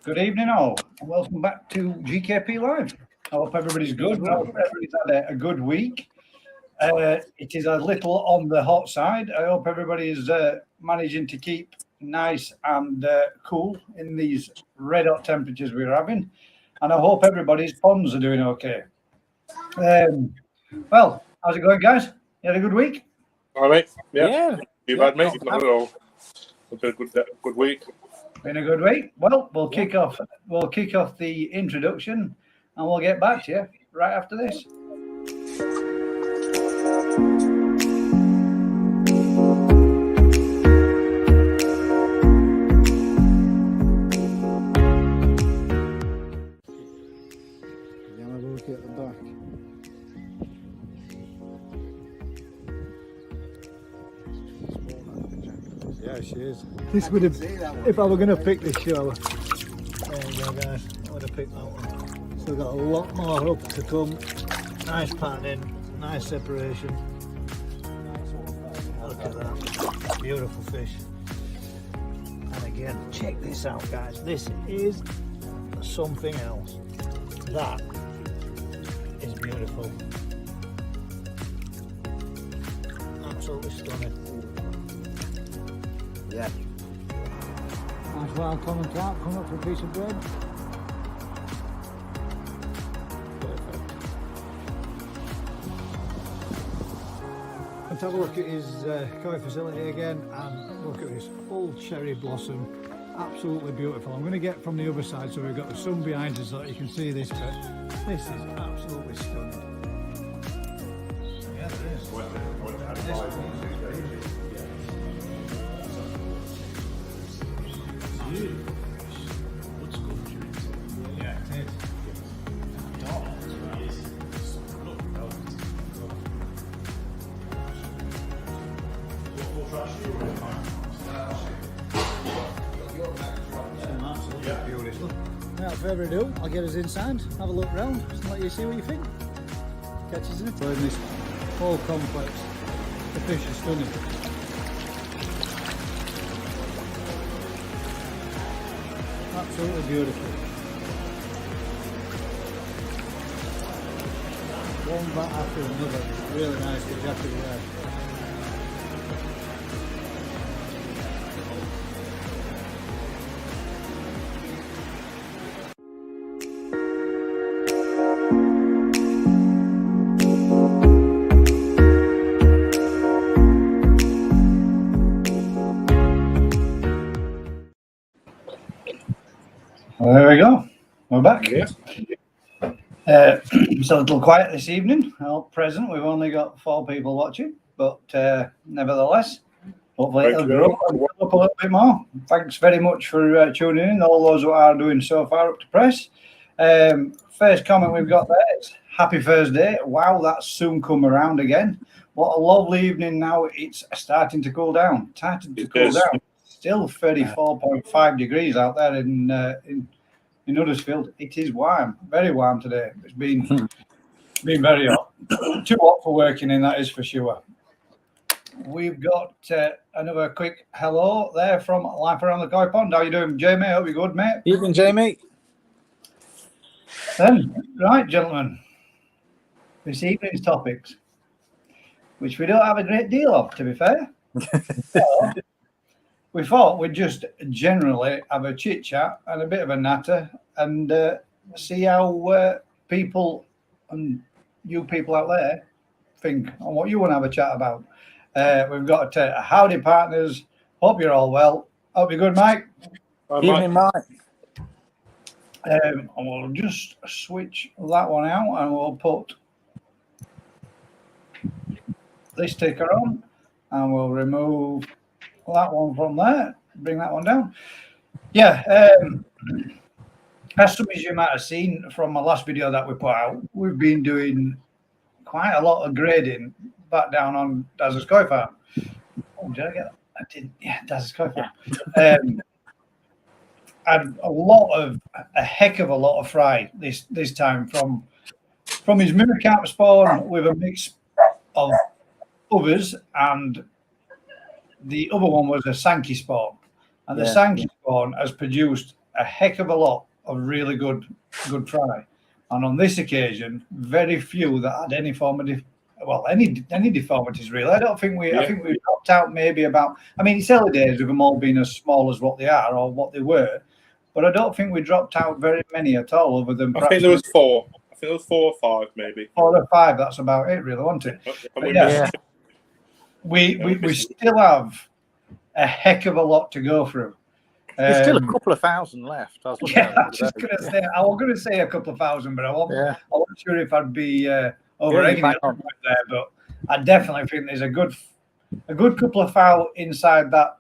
Good evening, all, and welcome back to GKP Live. I hope everybody's good. I hope everybody's had a good week. It is a little on the hot side. I hope everybody is managing to keep nice and cool in these red hot temperatures we're having. And I hope everybody's ponds are doing okay. Well, how's it going, guys? You had a good week? All right, mate. Yeah. Too bad, mate. Not at all. It's been a good week. Been a good week. Well, we'll kick off the introduction, and we'll get back to you right after this. At the back. Yeah, she is. This would have, if I were going to pick this show, there you go, guys. I would have picked that one. Still got a lot more up to come. Nice patterning, nice separation. Look at that, beautiful fish. And again, check this out, guys. This is something else. That is beautiful. Absolutely stunning. Yeah. Nice wild common trout coming up for a piece of bread. Perfect. Let's have a look at his koi facility again and look at this full cherry blossom. Absolutely beautiful. I'm going to get from the other side so we've got the sun behind us so that you can see this bit. This is absolutely stunning. Yeah, it is. Yeah, it is. Beautiful. Without further ado, I'll get us inside, have a look round, and let you see what you think. Catches in it. In this whole complex, the fish is stunning. Absolutely beautiful. One bat after another. Really nice, exactly there. Well, there we go. We're back. Yeah. It's a little quiet this evening. Well, present, we've only got 4 people watching, but nevertheless, hopefully it'll grow up a little bit more. Thanks very much for tuning in, all those who are doing so far up to press. First comment we've got there is happy Thursday. Wow, that's soon come around again. What a lovely evening now. It's starting to cool down. Still 34.5 degrees out there in Huddersfield. It is warm, very warm today. It's been very hot. Too hot for working in, that is for sure. We've got another quick hello there from Life Around the Koi Pond. How you doing, Jamie? Hope you're good, mate. Evening, Jamie. Right, gentlemen. This evening's topics, which we don't have a great deal of, to be fair. So, we thought we'd just generally have a chit chat and a bit of a natter and see how people and you people out there think on what you want to have a chat about. We've got howdy partners. Hope you're all well. Hope you're good, Mike. Evening, Mike. And we'll just switch that one out and we'll put this ticker on and we'll remove that one from there, bring that one down. Yeah, as some of you might have seen from my last video that we put out, we've been doing quite a lot of grading back down on Daz's Koi Farm. Oh, did I get that? I didn't. Yeah, Daz's Koi Farm. Had a heck of a lot of fry this time from his mirror carp spawn with a mix of others, and the other one was a Sankey spawn. And the Sankey spawn has produced a heck of a lot of really good fry, and on this occasion, very few that had any form of any deformities really. I don't think I think we dropped out maybe about. I mean, it's early days of them all being as small as what they are or what they were, but I don't think we dropped out very many at all. Other than I think there was 4. I think there was 4 or 5 maybe. 4 or 5. That's about it, really, wasn't it? We still have a heck of a lot to go through. There's still a couple of thousand left. I was going to say a couple of thousand, but I wasn't sure if I'd be overegging it there. But I definitely think there's a good couple of fowl inside that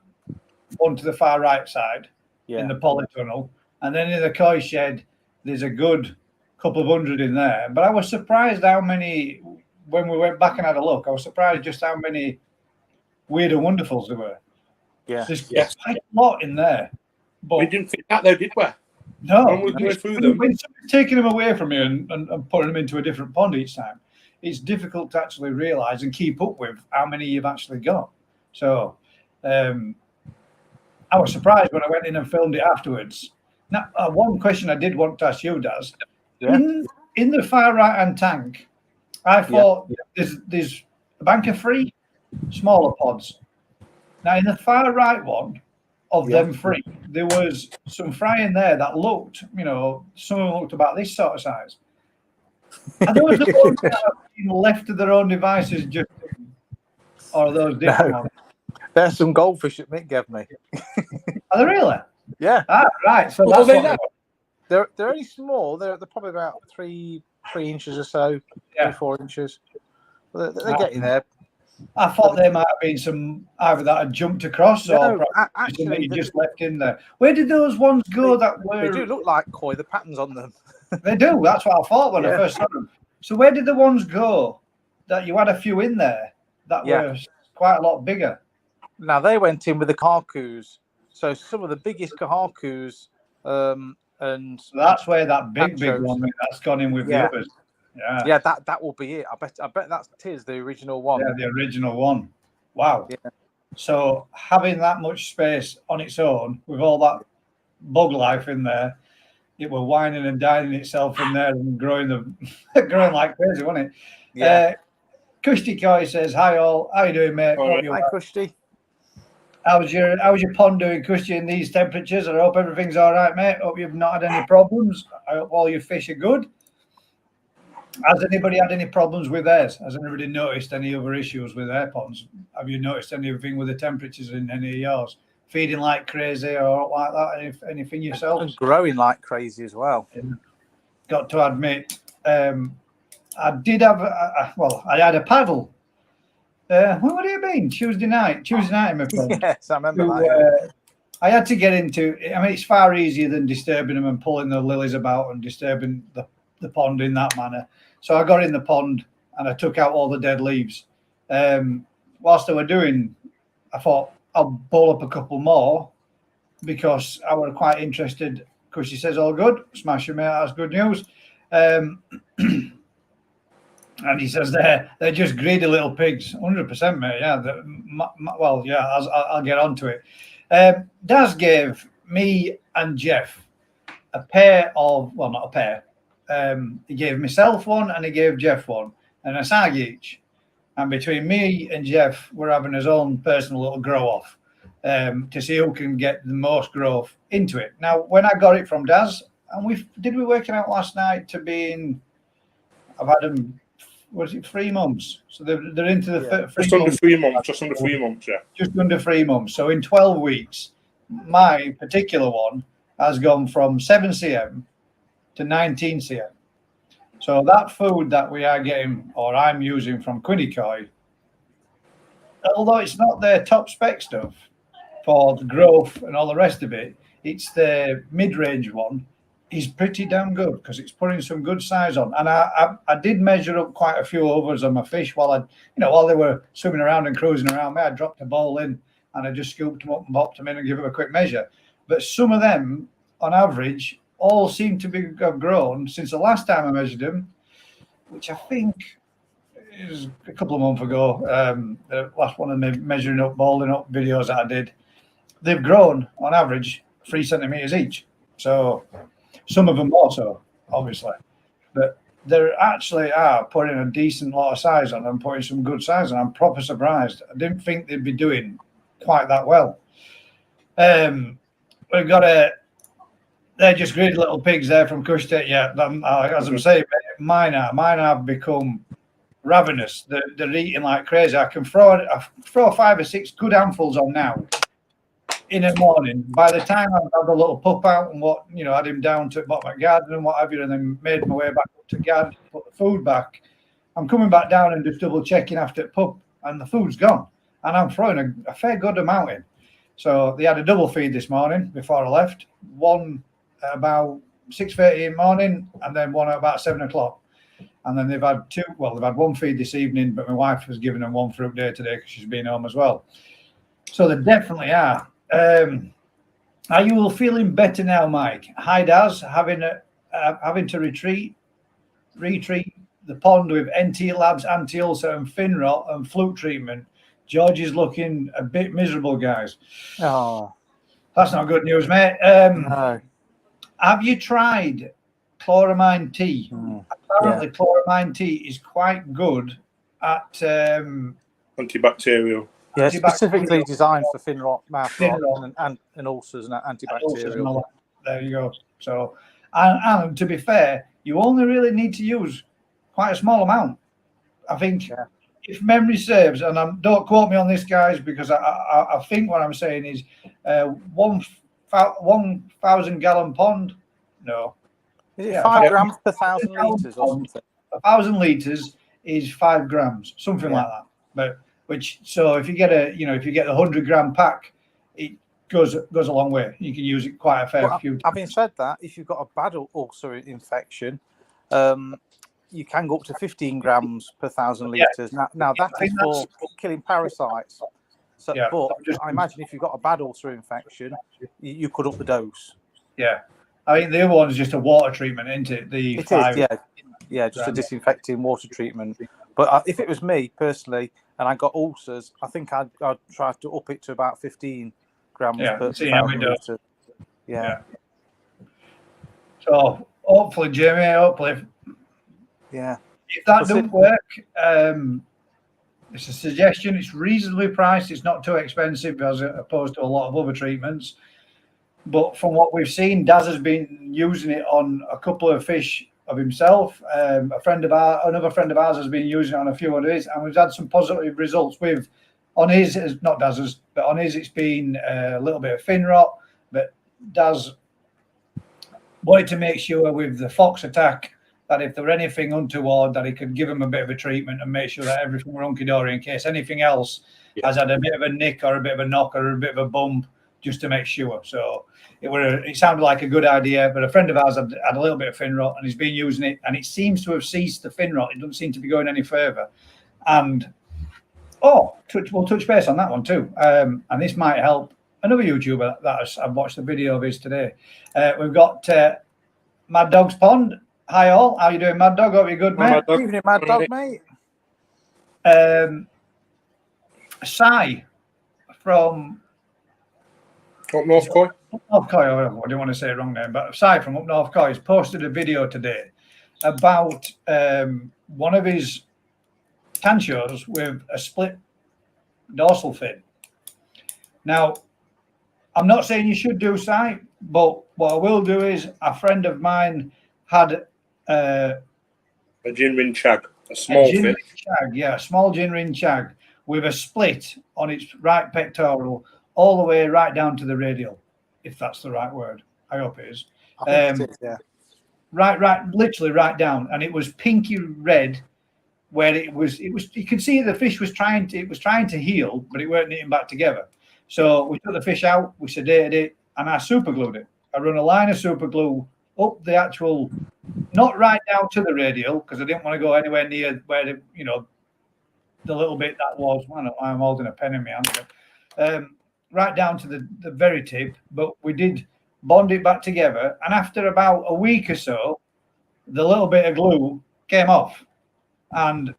one to the far right side in the polytunnel, and then in the koi shed there's a good couple of hundred in there. But I was surprised how many, when we went back and had a look, I was surprised just how many weird and wonderfuls there were. There's quite a lot in there. But we didn't think that though, did we? No. When we went through them, when somebody's taking them away from you and putting them into a different pond each time, it's difficult to actually realise and keep up with how many you've actually got. So I was surprised when I went in and filmed it afterwards. Now, one question I did want to ask you, Daz. In the far right-hand tank, I thought there's a bank of 3 smaller pods. Now, in the far right one of them 3, there was some fry in there that looked, some of them looked about this sort of size. Are those the ones that have been left to their own devices, or are those different ones? There's some goldfish that Mick gave me. Are they really? Yeah. Right. So that's what they're only small. They're probably about 3 inches or so, 3-4 inches. They're getting there. I thought there might have been some either that had jumped across or actually you just left in there. Where did those ones go that were? They do look like koi. The patterns on them. They do. That's what I thought when I first saw them. So where did the ones go that you had a few in there that were quite a lot bigger? Now they went in with the kahakus. So some of the biggest kahakus, and so that's where that big one that's gone in with the others. Yeah, that will be it. I bet that is the original one. Yeah, the original one. Wow. Yeah. So having that much space on its own with all that bug life in there, it was whining and dining itself in there and growing like crazy, wasn't it? Yeah. Kushti Koi says, "Hi all, how you doing, mate?" Hi, Kushti. How's your pond doing, Kushti, in these temperatures? I hope everything's all right, mate. Hope you've not had any problems. I hope all your fish are good. Has anybody had any problems with theirs? Has anybody noticed any other issues with their ponds? Have you noticed anything with the temperatures in any of yours? Feeding like crazy or like that? Anything yourself? And growing like crazy as well. Got to admit, I did have, I had a paddle. When would it have been? Tuesday night in my pond. Yes, I remember that. I had to get into, I mean, it's far easier than disturbing them and pulling the lilies about and disturbing the pond in that manner. So I got in the pond and I took out all the dead leaves. Whilst they were doing, I thought I'll bowl up a couple more because I was quite interested. Because she says, all good, smash your mate, that's good news. And he says they're just greedy little pigs, 100%, mate. Yeah, I'll get onto it. Daz gave me and Jeff a pair of, well, not a pair. He gave myself one and he gave Jeff one, and a sag each. And between me and Jeff, we're having his own personal little grow off to see who can get the most growth into it. Now, when I got it from Daz, and we working out last night to being, I've had them, was it 3 months? So they're into the just under 3 months, just under 3 months, yeah. Just under 3 months. So in 12 weeks, my particular one has gone from 7 cm to 19 cm. So that food that we are getting, or I'm using from Quinnikoi, although it's not their top spec stuff for the growth and all the rest of it, it's the mid-range one, is pretty damn good because it's putting some good size on. And I did measure up quite a few overs on my fish while they were swimming around and cruising around me. I dropped a bowl in and I just scooped them up and popped them in and give them a quick measure. But some of them, on average, all seem to have grown since the last time I measured them, which I think is a couple of months ago. The last one of the measuring up, balding up videos that I did, they've grown on average 3 centimeters each. So some of them also, obviously. But they actually are putting a decent lot of size on and putting some good size on. I'm proper surprised. I didn't think they'd be doing quite that well. We've got they're just greedy little pigs there from Kushtet. Yeah, as I'm saying, mine have become ravenous. They're eating like crazy. I can throw 5 or 6 good handfuls on now in the morning. By the time I've had the little pup out and had him down to my garden and what have you, and then made my way back up to garden, put the food back, I'm coming back down and just double checking after the pup, and the food's gone. And I'm throwing a fair good amount in. So they had a double feed this morning before I left. One at about 6:30 in the morning, and then one at about 7 o'clock. And then they've had they've had one feed this evening, but my wife has given them one fruit day today because she's been home as well. So they definitely are. Are you all feeling better now, Mike? Hi, Daz, having to retreat the pond with NT Labs, anti-ulcer and fin rot and fluke treatment. George is looking a bit miserable, guys. Oh, that's not good news, mate. No. Have you tried chloramine tea? Apparently, chloramine tea is quite good at antibacterial. Yeah, specifically designed for fin rot, mouth rot, and ulcers and antibacterial. There you go. So, and to be fair, you only really need to use quite a small amount. I think, if memory serves, and don't quote me on this, guys, because I think what I'm saying is 1,000 gallon pond. No. Is it 5 grams per 1,000 litres or something? 1,000 litres is 5 grams, something like that. But so if you get the 100-gram pack, it goes a long way. You can use it quite a fair few times. Having said that, if you've got a bad ulcer infection, you can go up to 15 grams per 1,000 litres. Now that is for killing parasites. So, but I imagine if you've got a bad ulcer infection, you could up the dose. Yeah. I think the other one's just a water treatment, isn't it? It is, just a disinfecting water treatment. But if it was me personally and I got ulcers, I think I'd try to up it to about 15 grams per 1,000 litres. Yeah. So hopefully, Jamie, yeah. If that doesn't work, it's a suggestion. It's reasonably priced. It's not too expensive as opposed to a lot of other treatments. But from what we've seen, Daz has been using it on a couple of fish of himself. Another friend of ours has been using it on a few of his, and we've had some positive results on his, not Daz's, but on his it's been a little bit of fin rot. But Daz wanted to make sure with the fox attack that if there were anything untoward, that he could give him a bit of a treatment and make sure that everything were hunky-dory in case anything else has had a bit of a nick or a bit of a knock or a bit of a bump, just to make sure. So it sounded like a good idea, but a friend of ours had a little bit of fin rot and he's been using it, and it seems to have ceased the fin rot. It doesn't seem to be going any further. And we'll touch base on that one too. And this might help another YouTuber that I've watched the video of his today. We've got Mad Dog's Pond. Hi all, how you doing, Mad Dog? Hope you're good, mate. Good evening, Mad Dog, mate. Si from Up North Coy. North Coy, I didn't want to say the wrong name, but Si from Up North Coy has posted a video today about one of his tanchos with a split dorsal fin. Now, I'm not saying you should do Si, but what I will do is a friend of mine had a gin-rin shag, a small fin. A small gin-rin shag with a split on its right pectoral all the way right down to the radial, if that's the right word. I hope it is. I think it is, yeah. Right, literally right down, and it was pinky red. Where it was, you could see the fish was trying to heal, but it weren't knitting back together. So we took the fish out, we sedated it, and I super glued it. I run a line of super glue up the actual, not right down to the radial, because I didn't want to go anywhere near where the little bit that was. I'm holding a pen in my hand. Right down to the very tip, but we did bond it back together. And after about a week or so, the little bit of glue came off, and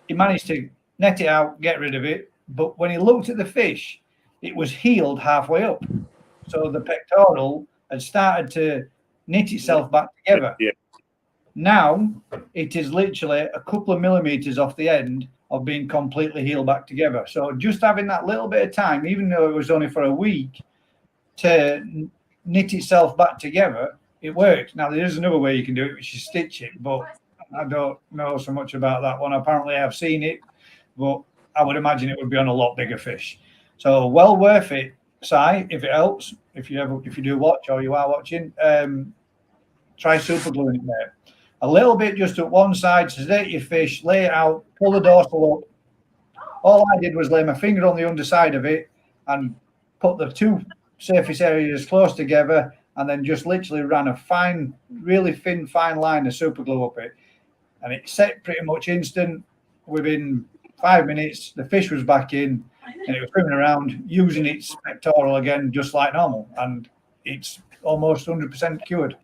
he managed to net it out, get rid of it. But when he looked at the fish, it was healed halfway up. So the pectoral had started to knit itself back together. Yeah. Now it is literally a couple of millimeters off the end of being completely healed back together. So just having that little bit of time, even though it was only for a week, to knit itself back together, it works. Now there is another way you can do it, which is stitch it, but I don't know so much about that one. Apparently I've seen it, but I would imagine it would be on a lot bigger fish. So well worth it, Si, if it helps. If you do watch or you are watching, try super gluing it, mate. A little bit just at one side, sedate your fish, lay it out, pull the dorsal up. All I did was lay my finger on the underside of it and put the two surface areas close together, and then just literally ran a fine, really thin, fine line of super glue up it. And it set pretty much instant. Within 5 minutes, the fish was back in and it was swimming around using its pectoral again, just like normal. And it's almost 100% cured.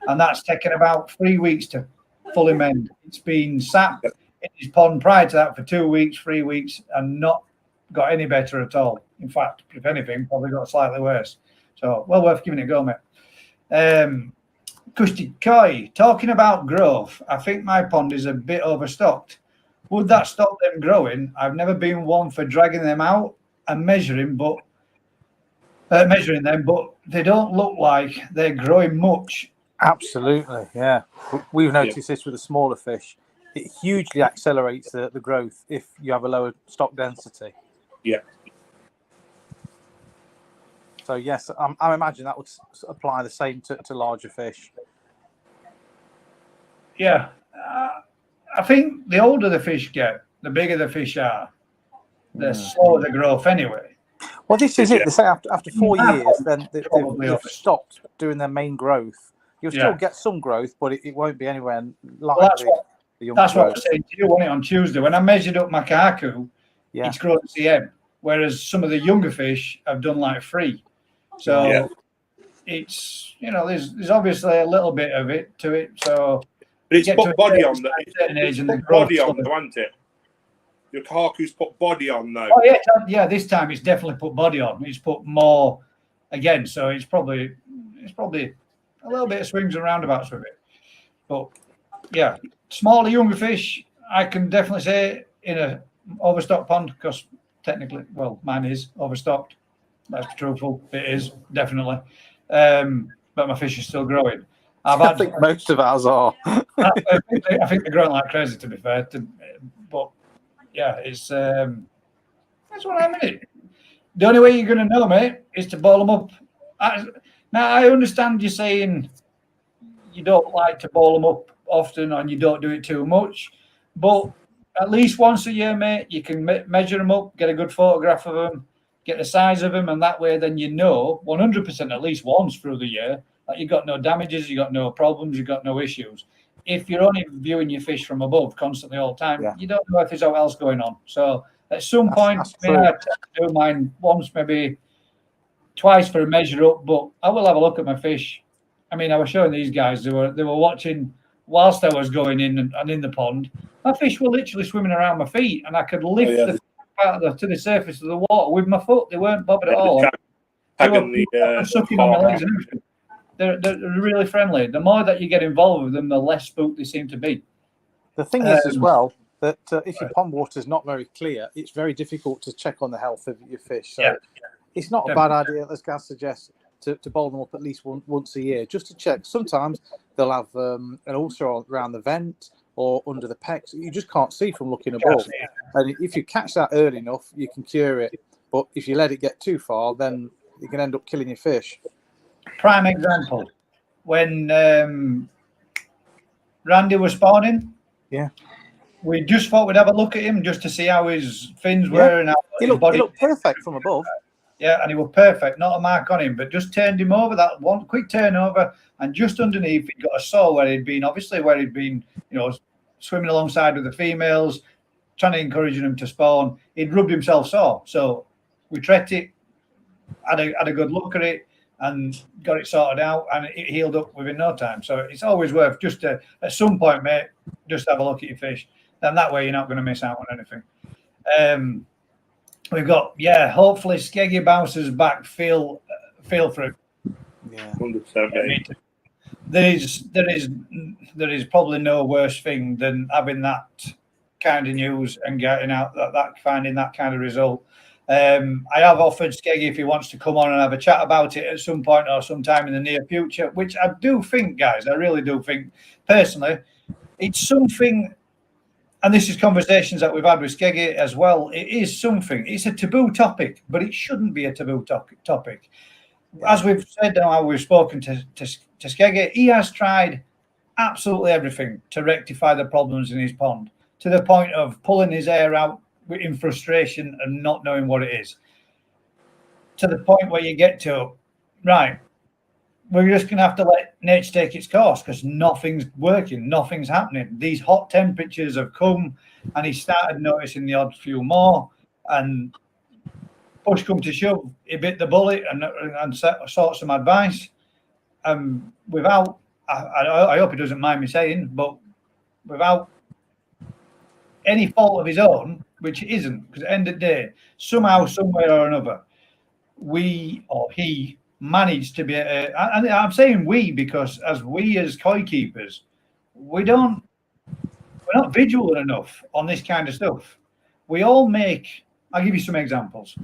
And that's taken about 3 weeks to fully mend. It's been sat in his pond prior to that for 2 weeks, 3 weeks, and not got any better at all. In fact, if anything, probably got slightly worse. So, well worth giving it a go, mate. Custy Koi, talking about growth, I think my pond is a bit overstocked. Would that stop them growing? I've never been one for dragging them out and measuring them, but they don't look like they're growing much. Absolutely, yeah. We've noticed this with the smaller fish. It hugely accelerates the growth if you have a lower stock density. Yeah. So yes, I imagine that would apply the same to larger fish. Yeah. I think the older the fish get, the bigger the fish are, the slower the growth anyway. Well, this is it. They say after 4 years, then they've stopped doing their main growth. You'll still get some growth, but it won't be anywhere like the younger That's what I growth. was saying to you, wasn't it, on Tuesday? When I measured up my kaku, it's grown CM, whereas some of the younger fish have done like 3. So it's, there's obviously a little bit of it to it. So but it's put body on that. It's put body on, though, hasn't it? Your kaku's put body on, though. Oh yeah. This time it's definitely put body on. It's put more again, so it's probably a little bit of swings and roundabouts with it. But yeah, smaller, younger fish, I can definitely say in a overstocked pond, because technically, well, mine is overstocked. That's truthful. It is definitely, but my fish is still growing. I think most of ours are. I think they're growing like crazy, to be fair. But yeah, it's that's what I mean. The only way you're going to know, mate, is to boil them up. Now I understand you saying you don't like to boil them up often and you don't do it too much, but at least once a year, mate, you can measure them up, get a good photograph of them, get the size of them, and that way then you know 100% at least once through the year that you've got no damages, you've got no problems, you've got no issues. If you're only viewing your fish from above constantly all the time, you don't know if there's anything else going on. So at some point, I tend to do mine once, maybe twice for a measure up, but I will have a look at my fish. I mean, I was showing these guys, they were watching whilst I was going in and in the pond. My fish were literally swimming around my feet, and I could lift the part to the surface of the water with my foot. They weren't bothered at all. Sucking on my legs and everything. They're really friendly. The more that you get involved with them, the less spooked they seem to be. The thing is as well, that if your pond water is not very clear, it's very difficult to check on the health of your fish. So it's not a bad idea, as Gaz suggests, to boil them up at least once a year, just to check. Sometimes they'll have an ulcer around the vent or under the pecs. You just can't see from looking above. And if you catch that early enough, you can cure it. But if you let it get too far, then you can end up killing your fish. Prime example, when Randy was spawning, we just thought we'd have a look at him just to see how his fins were and how he looked perfect from above. Yeah, and he was perfect, not a mark on him, but just turned him over, that one quick turnover, and just underneath he got a sore where he'd been swimming alongside with the females, trying to encourage them to spawn. He'd rubbed himself sore, so we treated it, had a good look at it, and got it sorted out, and it healed up within no time. So it's always worth just to, at some point, mate, just have a look at your fish. Then that way you're not going to miss out on anything. We've got, hopefully Skeggy bounces back. Feel for it. Yeah, 100%. I mean, there is probably no worse thing than having that kind of news and getting out finding that kind of result. I have offered Skeggy if he wants to come on and have a chat about it at some point or sometime in the near future, which I do think, guys, I really do think personally, it's something, and this is conversations that we've had with Skeggy as well. It is something, it's a taboo topic, but it shouldn't be a taboo topic. As we've said now, we've spoken to Skeggy, he has tried absolutely everything to rectify the problems in his pond, to the point of pulling his hair out in frustration and not knowing what it is, to the point where you get to, right, we're just going to have to let nature take its course because nothing's working, nothing's happening. These hot temperatures have come, and he started noticing the odd few more, and push come to shove, he bit the bullet and sought some advice. Without, I hope he doesn't mind me saying, but without any fault of his own, which it isn't, because at the end of the day, somehow, somewhere or another, we or he managed to be, and I'm saying we because as koi keepers, we're not vigilant enough on this kind of stuff. We all make, I'll give you some examples.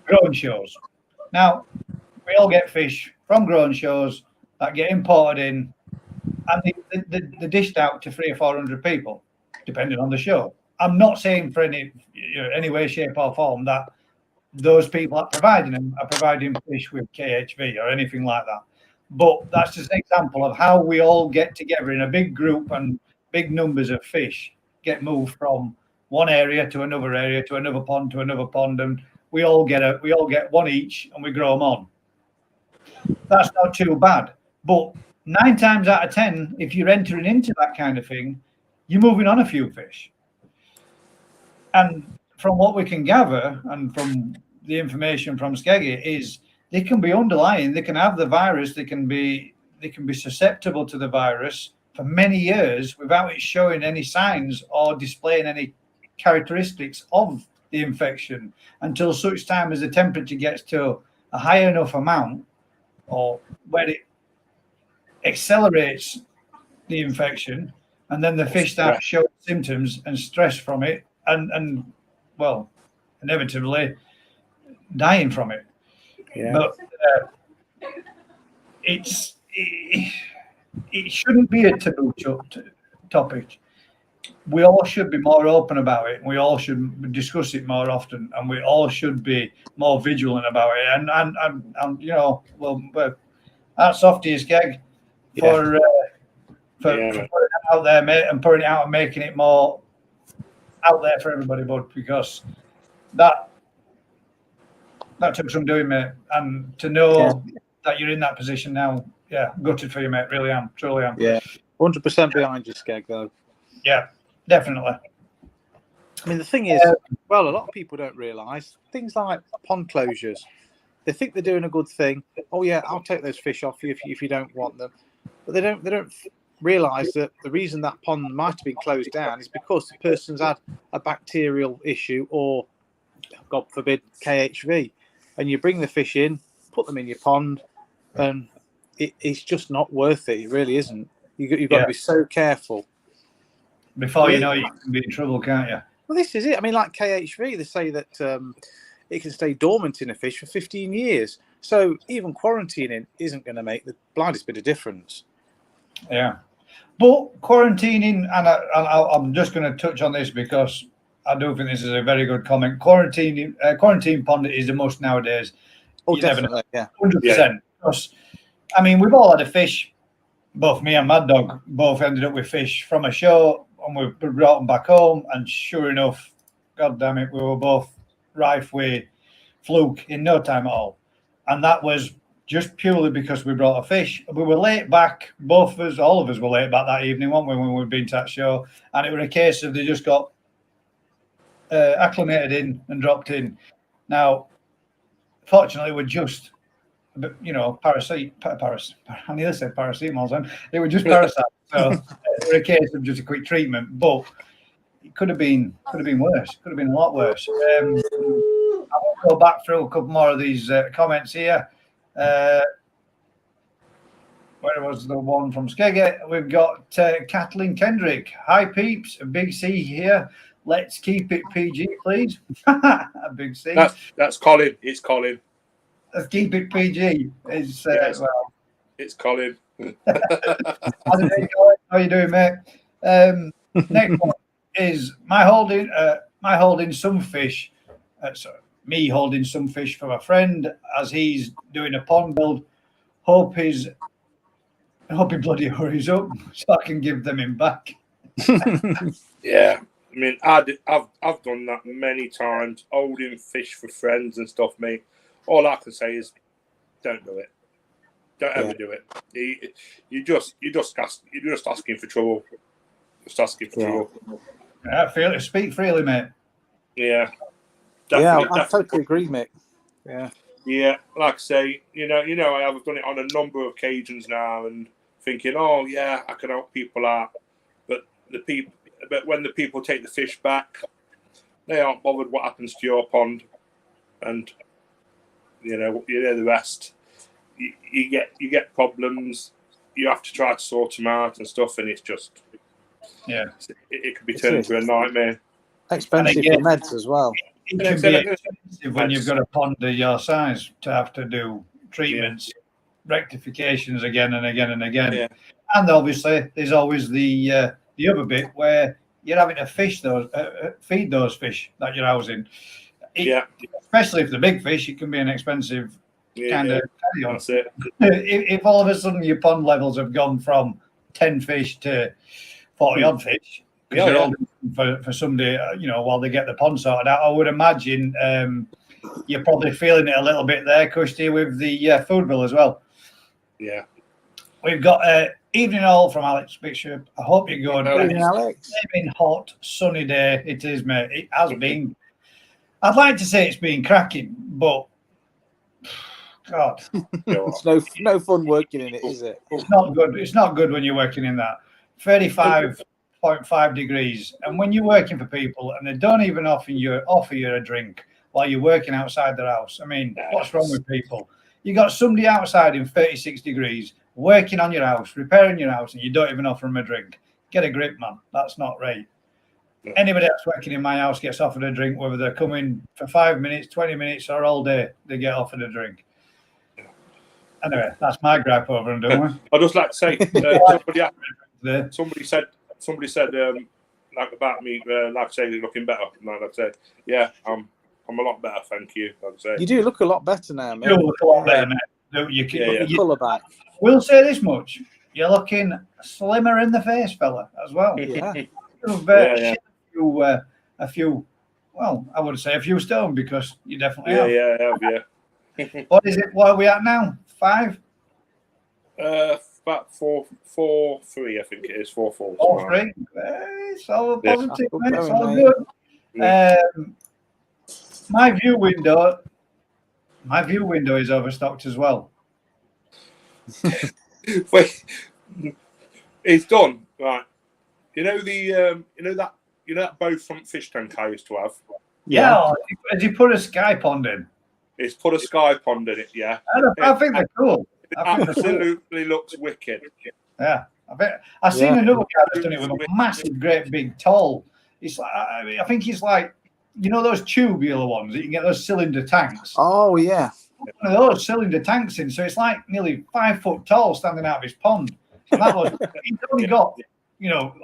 Grown shows. Now, we all get fish from grown shows that get imported in, and they're dished out to 300 or 400 people, depending on the show. I'm not saying for any way, shape, or form that those people are providing fish with KHV or anything like that. But that's just an example of how we all get together in a big group, and big numbers of fish get moved from one area to another pond to another pond, and we all get one each, and we grow them on. That's not too bad. But 9 times out of 10, if you're entering into that kind of thing, you're moving on a few fish. And from what we can gather, and from the information from Skeggy, is they can be underlying, they can have the virus, they can be susceptible to the virus for many years without it showing any signs or displaying any characteristics of the infection, until such time as the temperature gets to a high enough amount, or where it accelerates the infection, and then the fish start showing symptoms and stress from it, and well, inevitably dying from it. Yeah. But it shouldn't be a taboo topic. We all should be more open about it. We all should discuss it more often, and we all should be more vigilant about it. And you know, well, hats off to you, Skeg, for putting it out there, mate, and putting it out and making it more out there for everybody, bud, because that took some doing, mate. And to know that you're in that position now, gutted for you, mate. Really am, truly am. Yeah, 100% behind you, Skeg, though. Yeah, definitely. I mean, the thing is, well, a lot of people don't realise things like pond closures. They think they're doing a good thing. Oh yeah, I'll take those fish off you if you don't want them. But they don't realise that the reason that pond might have been closed down is because the person's had a bacterial issue, or, God forbid, KHV. And you bring the fish in, put them in your pond, and it's just not worth it. It really isn't. You've got to be so careful. Before you know, you can be in trouble, can't you? Well, this is it. I mean, like KHV, they say that it can stay dormant in a fish for 15 years. So even quarantining isn't going to make the blindest bit of difference. Yeah. But quarantining, and I'm just going to touch on this because I do think this is a very good comment. Quarantine pond is a must nowadays. Oh, definitely, 100%. Because, I mean, we've all had a fish. Both me and Mad Dog both ended up with fish from a show, and we brought them back home. And sure enough, God damn it, we were both rife with fluke in no time at all. And that was just purely because we brought a fish. We were late back. Both of us, all of us were late back that evening, weren't we, when we were being to that show? And it was a case of they just got acclimated in and dropped in. Now, fortunately, we're just, you know, I nearly said paracetamol then. They were just parasites. So it was a case of just a quick treatment. But it could have been worse. Could have been a lot worse. I will go back through a couple more of these comments here. where was the one from Skegget? We've got Kathleen Kendrick. Hi, peeps. A big C here. Let's keep it PG, please. A big C. That's Colin. It's Colin. Let's keep it PG. It's well. It's Colin. How you doing, mate? Next one is me holding some fish for my friend as he's doing a pond build. Hope he bloody hurries up so I can give them him back. Yeah, I mean, I've done that many times, holding fish for friends and stuff. Mate, all I can say is, don't do it. Don't ever do it. You're just asking for trouble. Just asking for trouble. I feel it. Speak freely, mate. Yeah. Definitely. I totally agree, Mick. Yeah. Yeah, like I say, you know, I have done it on a number of occasions now, and thinking, oh yeah, I can help people out, but when the people take the fish back, they aren't bothered what happens to your pond, and you know the rest. You get problems. You have to try to sort them out and stuff, and it's just it could be turned into a nightmare. Expensive for meds as well. It can be expensive when you've got a pond of your size to have to do treatments, rectifications again and again and again. Yeah. And obviously, there's always the other bit where you're having to feed those fish that you're housing. Especially if they're big fish, it can be an expensive kind of carry on. That's it. If all of a sudden your pond levels have gone from 10 fish to 40 odd fish, for somebody, while they get the pond sorted out, I would imagine you're probably feeling it a little bit there, Kushti, with the food bill as well. Yeah. We've got evening all from Alex Bishop. I hope you're good. Evening, Alex. It's been hot, sunny day. It is, mate. It has been. I'd like to say it's been cracking, but God. It's no fun working in it, is it? It's not good. It's not good when you're working in that. 35.5 degrees, and when you're working for people and they don't even offer you a drink while you're working outside their house, I mean, what's wrong with people? You got somebody outside in 36 degrees working on your house, repairing your house, and you don't even offer them a drink. Get a grip, man. That's not right. Anybody that's working in my house gets offered a drink, whether they're coming for 5 minutes, 20 minutes, or all day, they get offered a drink. Anyway, that's my gripe over and done with. I'd just like to say, somebody said like about me, like I say, looking better. Like I said, yeah, I'm a lot better, thank you. Like I say, you do look a lot better now, mate. You look a lot better, mate. You colour back. We'll say this much: you're looking slimmer in the face, fella, as well. Yeah. A few. Well, I would say a few stone because you definitely have. Yeah. What is it? What are we at now? 5? About 4.3, I think it is 4.4. 4.3. It's all positive, mate. It's all good. Yeah. My view window is overstocked as well. Wait, it's done, right? You know that bow front fish tank I used to have. Yeah. Has he put a sky pond in? It's put a sky pond in it. Yeah. I think they're cool. It absolutely looks wicked. Yeah, I've seen another guy that's done it with a massive, great big tall. It's like, I think it's like, those tubular ones that you can get those cylinder tanks. Oh yeah, one of those cylinder tanks in. So it's like nearly 5 foot tall, standing out of his pond. And that was he's only got,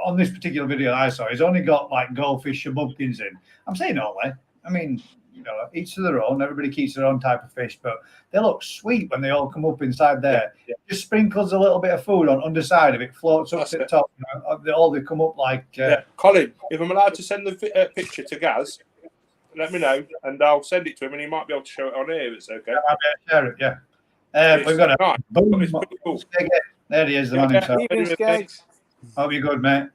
on this particular video I saw, he's only got like goldfish and bumpkins in. I'm saying all that. I mean, each to their own. Everybody keeps their own type of fish, but they look sweet when they all come up inside there. Yeah. Just sprinkles a little bit of food on underside of it, floats up to the top. They come up like. Colin, if I'm allowed to send the picture to Gaz, let me know, and I'll send it to him, and he might be able to show it on here if it's okay. I'll be able to share it. Yeah. We've got a boom. Cool. There he is, the man himself. Hope you're good, mate.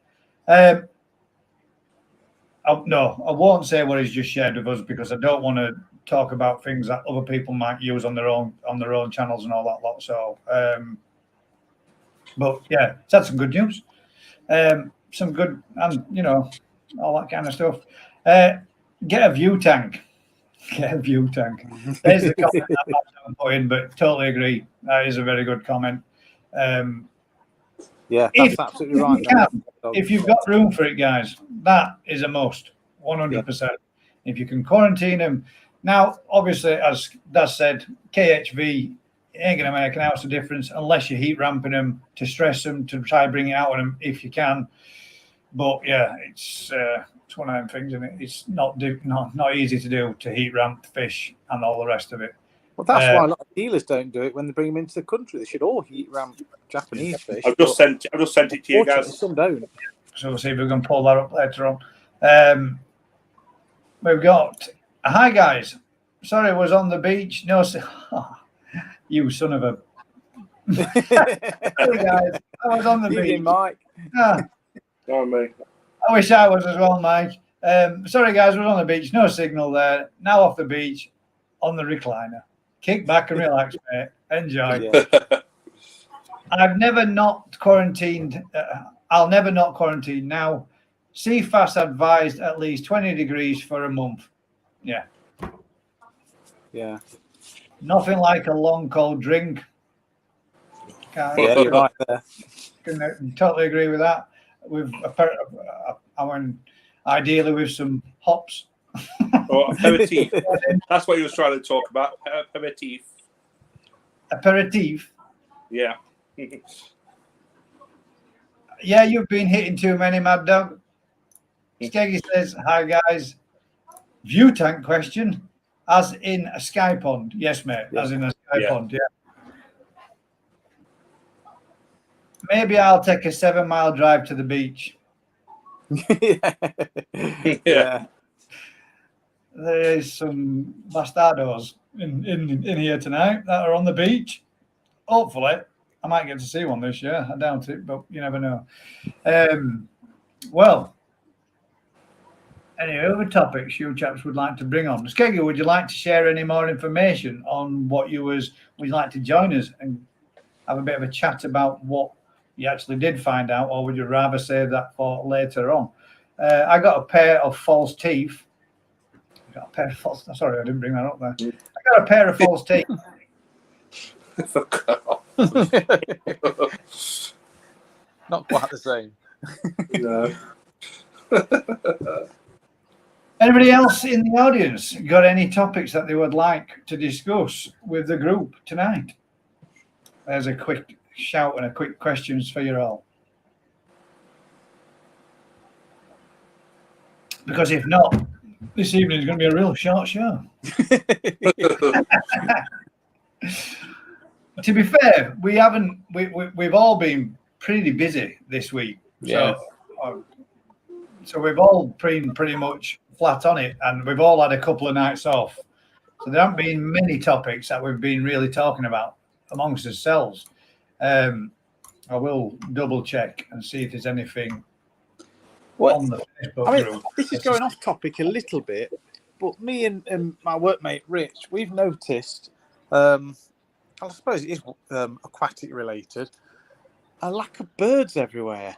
No, I won't say what he's just shared with us because I don't want to talk about things that other people might use on their own channels and all that lot. So, but yeah, it's had some good news, some good, and all that kind of stuff. Get a view tank. Get a view tank. There's the comment I'm putting, but totally agree. That is a very good comment. Yeah, that's absolutely right. If you've got room for it, guys, that is a must, 100%. If you can quarantine them. Now, obviously, as Daz said, KHV ain't going to make an ounce of difference unless you're heat ramping them to stress them, to try and bring it out of them if you can. But yeah, it's one of them things, and it's not easy to do, to heat ramp fish and all the rest of it. Well, that's why a lot of dealers don't do it when they bring them into the country. They should all heat ramp Japanese fish. I've just sent it to you guys. Some don't. So we'll see if we can pull that up later on. We've got hi guys. Sorry, I was on the beach. No, you son of a. Hey guys, I was on the beach. Mike. Oh, mate. I wish I was as well, Mike. Sorry guys, I was on the beach. No signal there. Now off the beach, on the recliner. Kick back and relax, mate. Enjoy. Yeah. I've never not quarantined. I'll never not quarantine now. CFAS advised at least 20 degrees for a month. Yeah. Yeah. Nothing like a long cold drink. Yeah, you're right there. Can totally agree with that. With ideally with some hops. Or aperitif. That's what he was trying to talk about. Aperitif. Aperitif. Yeah. Yeah, you've been hitting too many, Mad Dog. Skeggy says, hi guys. View tank question, as in a sky pond. Yes, mate, as in a sky pond, yeah. Maybe I'll take a 7-mile drive to the beach. Yeah. There is some bastardos in here tonight that are on the beach. Hopefully, I might get to see one this year. I doubt it, but you never know. Well, any other topics you chaps would like to bring on? Skeggy, would you like to share any more information on what would you like to join us and have a bit of a chat about what you actually did find out, or would you rather save that for later on? I got a pair of false teeth. Sorry, I didn't bring that up there. I got a pair of false teeth. Not quite the same. No. Anybody else in the audience got any topics that they would like to discuss with the group tonight? There's a quick shout and a quick questions for you all. Because if not, this evening is going to be a real short show. To be fair, we've all been pretty busy this week. Yeah. So we've all been pretty much flat on it, and we've all had a couple of nights off. So there haven't been many topics that we've been really talking about amongst ourselves. I will double check and see if there's anything on the Facebook group. This is going off topic a little bit, but me and my workmate Rich, we've noticed, I suppose it is aquatic related, a lack of birds everywhere.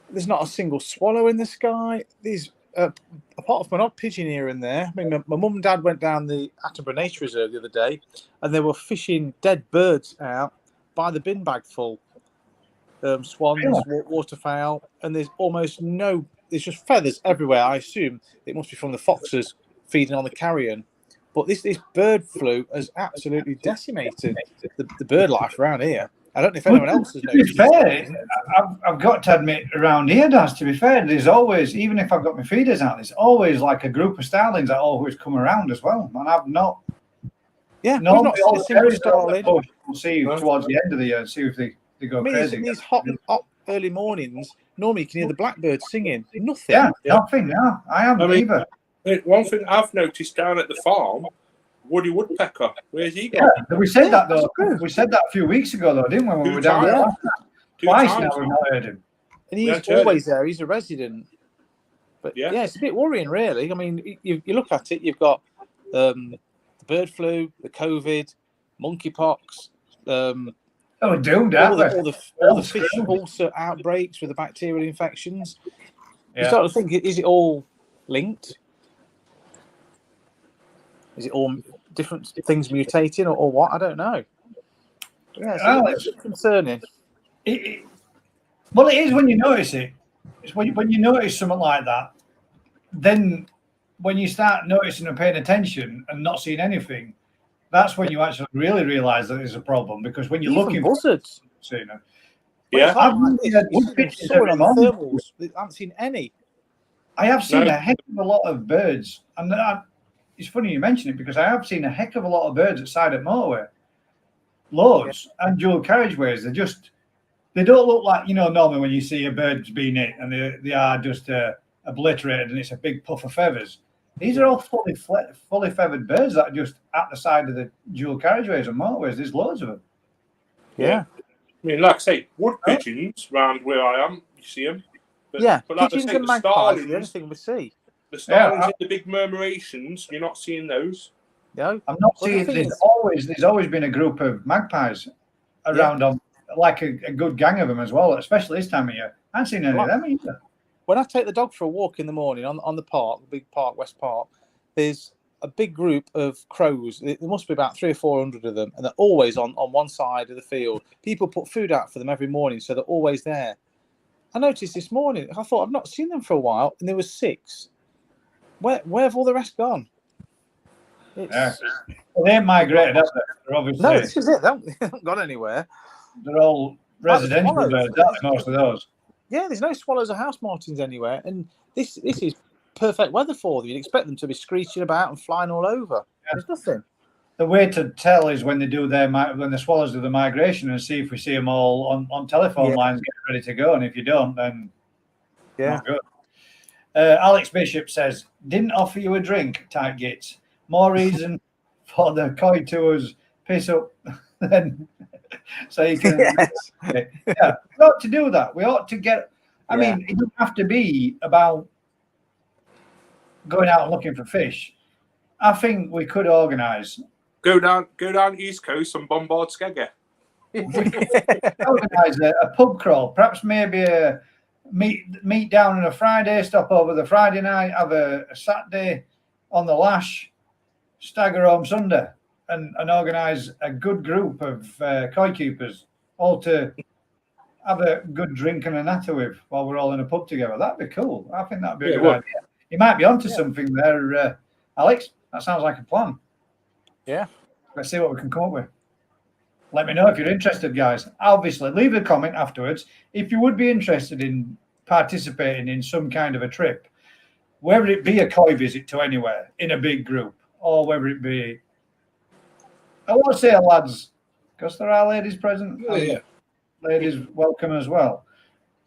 There's not a single swallow in the sky. These, apart from an odd pigeon here and there. I mean, my mum and dad went down the Attenborough Nature Reserve the other day, and they were fishing dead birds out by the bin bag full. Swans, waterfowl, and there's almost no. There's just feathers everywhere. I assume it must be from the foxes feeding on the carrion. But this bird flu has absolutely decimated the bird life around here. I don't know if anyone else has noticed. To be fair, I've got to admit, around here, Daz, to be fair, there's always, even if I've got my feeders out, there's always like a group of starlings that always come around as well. And I've not. Yeah, we've not seen a single starling. We'll see towards the end of the year and see if they go crazy. In these hot early mornings, normally you can hear the blackbirds singing. Nothing. Yeah, nothing. Yeah, I haven't either. One thing I've noticed down at the farm, Woody Woodpecker. Where's he gone? Yeah, we said that though. We said that a few weeks ago though, didn't we? When we were down there. Twice now we've not heard him. And he's always there. He's a resident. But yeah, it's a bit worrying, really. I mean, you look at it. You've got the bird flu, the COVID, monkeypox. We're doomed, all the fish ulcer outbreaks with the bacterial infections. You start to think: is it all linked? Is it all different things mutating, or what? I don't know. Yeah, it's concerning. Well, it is when you notice it. It's when you notice something like that, then when you start noticing and paying attention and not seeing anything, that's when you actually really realise that there's a problem. Because when you're Even looking buzzards. for you know, Yeah. I've Soaring on the thermals. I haven't seen any. I have seen a heck of a lot of birds, and it's funny you mention it because I have seen a heck of a lot of birds at side of motorway, loads, and dual carriageways. They don't look like, normally when you see a bird's been hit and they are just obliterated and it's a big puff of feathers. These are all fully feathered birds that are just at the side of the dual carriageways and motorways. There's loads of them. Yeah. I mean, like I say, wood pigeons round where I am, you see them. But like pigeons I say, and magpies are the only thing we see. The starlings and the big murmurations, you're not seeing those. No, I'm not seeing. There's always been a group of magpies around on, like a good gang of them as well, especially this time of year. I haven't seen any of them either. When I take the dog for a walk in the morning on the park, the big park, West Park, there's a big group of crows. There must be about 300 or 400 of them, and they're always on one side of the field. People put food out for them every morning, so they're always there. I noticed this morning, I thought I've not seen them for a while, and there was 6. Where have all the rest gone? Well, they ain't migrated, have they? They're obviously, no, this is it. They haven't gone anywhere. They're all residential birds, most of those. Yeah, there's no swallows or house martins anywhere, and this is perfect weather for them. You'd expect them to be screeching about and flying all over. There's nothing. The way to tell is when the swallows do the migration, and see if we see them all on telephone lines getting ready to go, and if you don't, then not good. Alex Bishop says, didn't offer you a drink, tight gits. More reason for the koi tours piss up then so you can we ought to do that. We ought to get I mean, it doesn't have to be about going out and looking for fish. I think we could organise. Go down East Coast and bombard Skegger. Organise a pub crawl, perhaps maybe a meet down on a Friday, stop over the Friday night, have a Saturday on the lash, stagger home Sunday, and organise a good group of koi keepers all to have a good drink and a natter with while we're all in a pub together. That'd be cool. I think that'd be a good idea. You might be onto something there, Alex. That sounds like a plan. Yeah. Let's see what we can come up with. Let me know if you're interested, guys. Obviously, leave a comment afterwards if you would be interested in participating in some kind of a trip, whether it be a koi visit to anywhere in a big group, or whether it be, I want to say lads, because there are ladies present. Ladies welcome as well.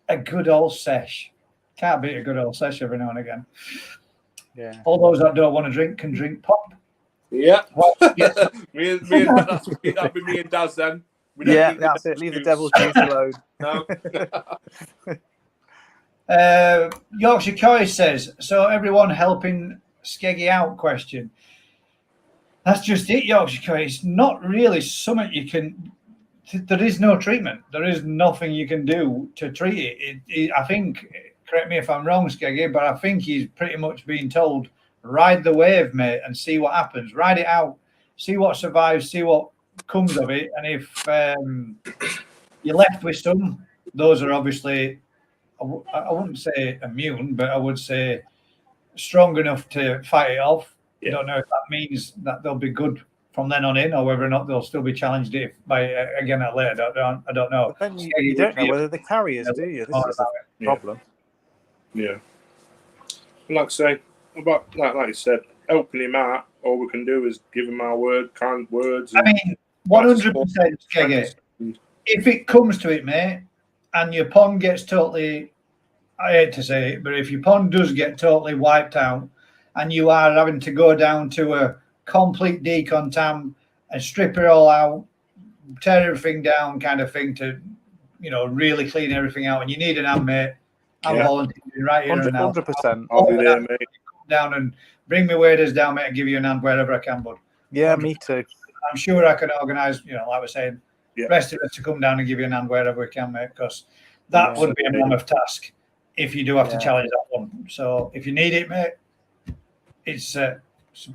A good old sesh. Can't beat a good old sesh every now and again. Yeah. All those that don't want to drink can drink pop. Yeah. Well, that'd be me and Daz then. That's it. Leave the devil's juice alone. No. Yorkshire Koi says, so everyone helping Skeggy out question. That's just it, Yorkshire Koi. It's not really something you can... There is no treatment. There is nothing you can do to treat it. I think, correct me if I'm wrong, Skeggy, but I think he's pretty much being told, ride the wave, mate, and see what happens. Ride it out, see what survives, see what comes of it. And if you're left with some, those are obviously, I wouldn't say immune, but I would say strong enough to fight it off. I don't know if that means that they'll be good from then on in, or whether or not they'll still be challenged by again at later. I don't know. But then you don't know whether they're carriers, do you? This is the problem. Yeah. Like I say, about like you said, helping him out. All we can do is give him our word, kind words. I mean, 100%, Skeggy. If it comes to it, mate, and your pond gets totally, I hate to say it, but if your pond does get totally wiped out, and you are having to go down to a complete decontam and strip it all out, tear everything down, kind of thing, to really clean everything out, and you need an hand, mate. I'm volunteering right here and now. 100%. I'll be there, mate. Down and bring me waders down, mate, and give you an hand wherever I can, bud. Yeah, me too. I'm sure I can organise, like we're saying, the rest of us to come down and give you an hand wherever we can, mate, because that would be a mammoth task if you do have to challenge that one. So if you need it, mate, it's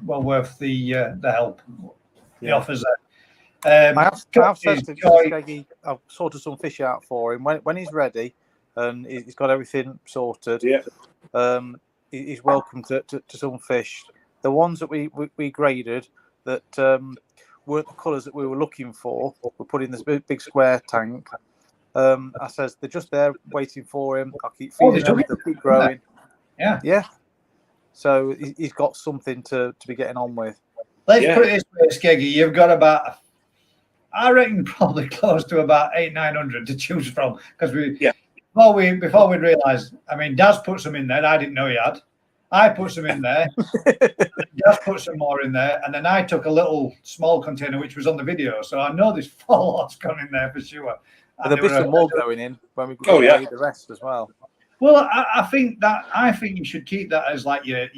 well worth the help. The offers there. I have said to Skeggy, I've sorted some fish out for him. When he's ready and he's got everything sorted, he's welcome to some fish. The ones that we graded that weren't the colours that we were looking for, we put in this big square tank. I says they're just there waiting for him. I'll keep feeding them, they'll keep growing. Yeah. So he's got something to be getting on with. Let's put it this way, Skeggy. You've got about, I reckon, probably close to about 800-900 to choose from, because before we'd realised. I mean, Daz put some in there. I didn't know he had. I put some in there. Daz put some more in there, and then I took a little small container which was on the video. So I know there's 4 lots gone in there for sure. And there'll be some more going in when we go the rest as well. Well, I think you should keep that as like your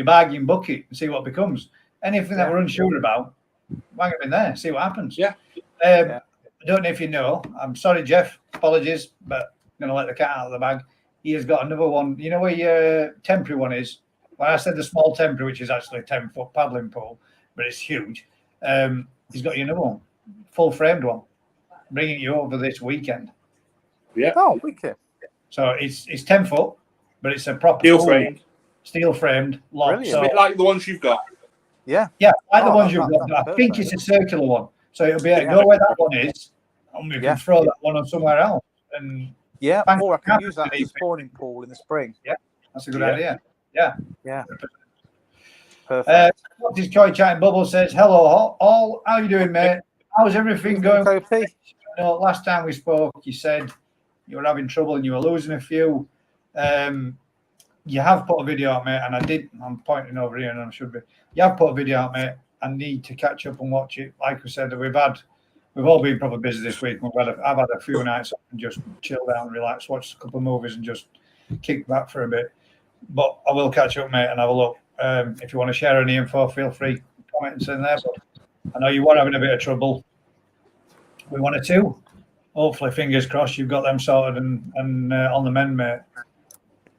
bargain bucket and see what becomes. Anything that we're unsure about, wang it in there, see what happens. I don't know if you know. I'm sorry, Jeff. Apologies, but I'm going to let the cat out of the bag. He has got another one. You know where your temporary one is? Well, I said the small temporary, which is actually a 10-foot paddling pool, but it's huge. He's got you another one, full framed one, bringing you over this weekend. Yeah. Oh, wicked. So it's 10 foot, but it's a proper steel framed lot. So, a bit like the ones you've got. Yeah, like the ones you've got. But I think it's a circular one, so it'll be go where that one is, and we can throw that one on somewhere else. And or I can use that as a spawning pool in the spring. Yeah, that's a good idea. Yeah. Perfect. What is Koi Chatting Bubble says, hello all. How you doing, mate? How's everything going? Last time we spoke, you said you were having trouble and you were losing a few. You have put a video out, mate, and I'm pointing over here and I should be. You have put a video out, mate. I need to catch up and watch it. Like we said, we've all been probably busy this week. I've had a few nights off and just chill down, relax, watch a couple of movies and just kick back for a bit. But I will catch up, mate, and have a look. If you want to share any info, feel free to comment and send there. But I know you were having a bit of trouble. We wanted to. Hopefully, fingers crossed, you've got them sorted and on the mend, mate.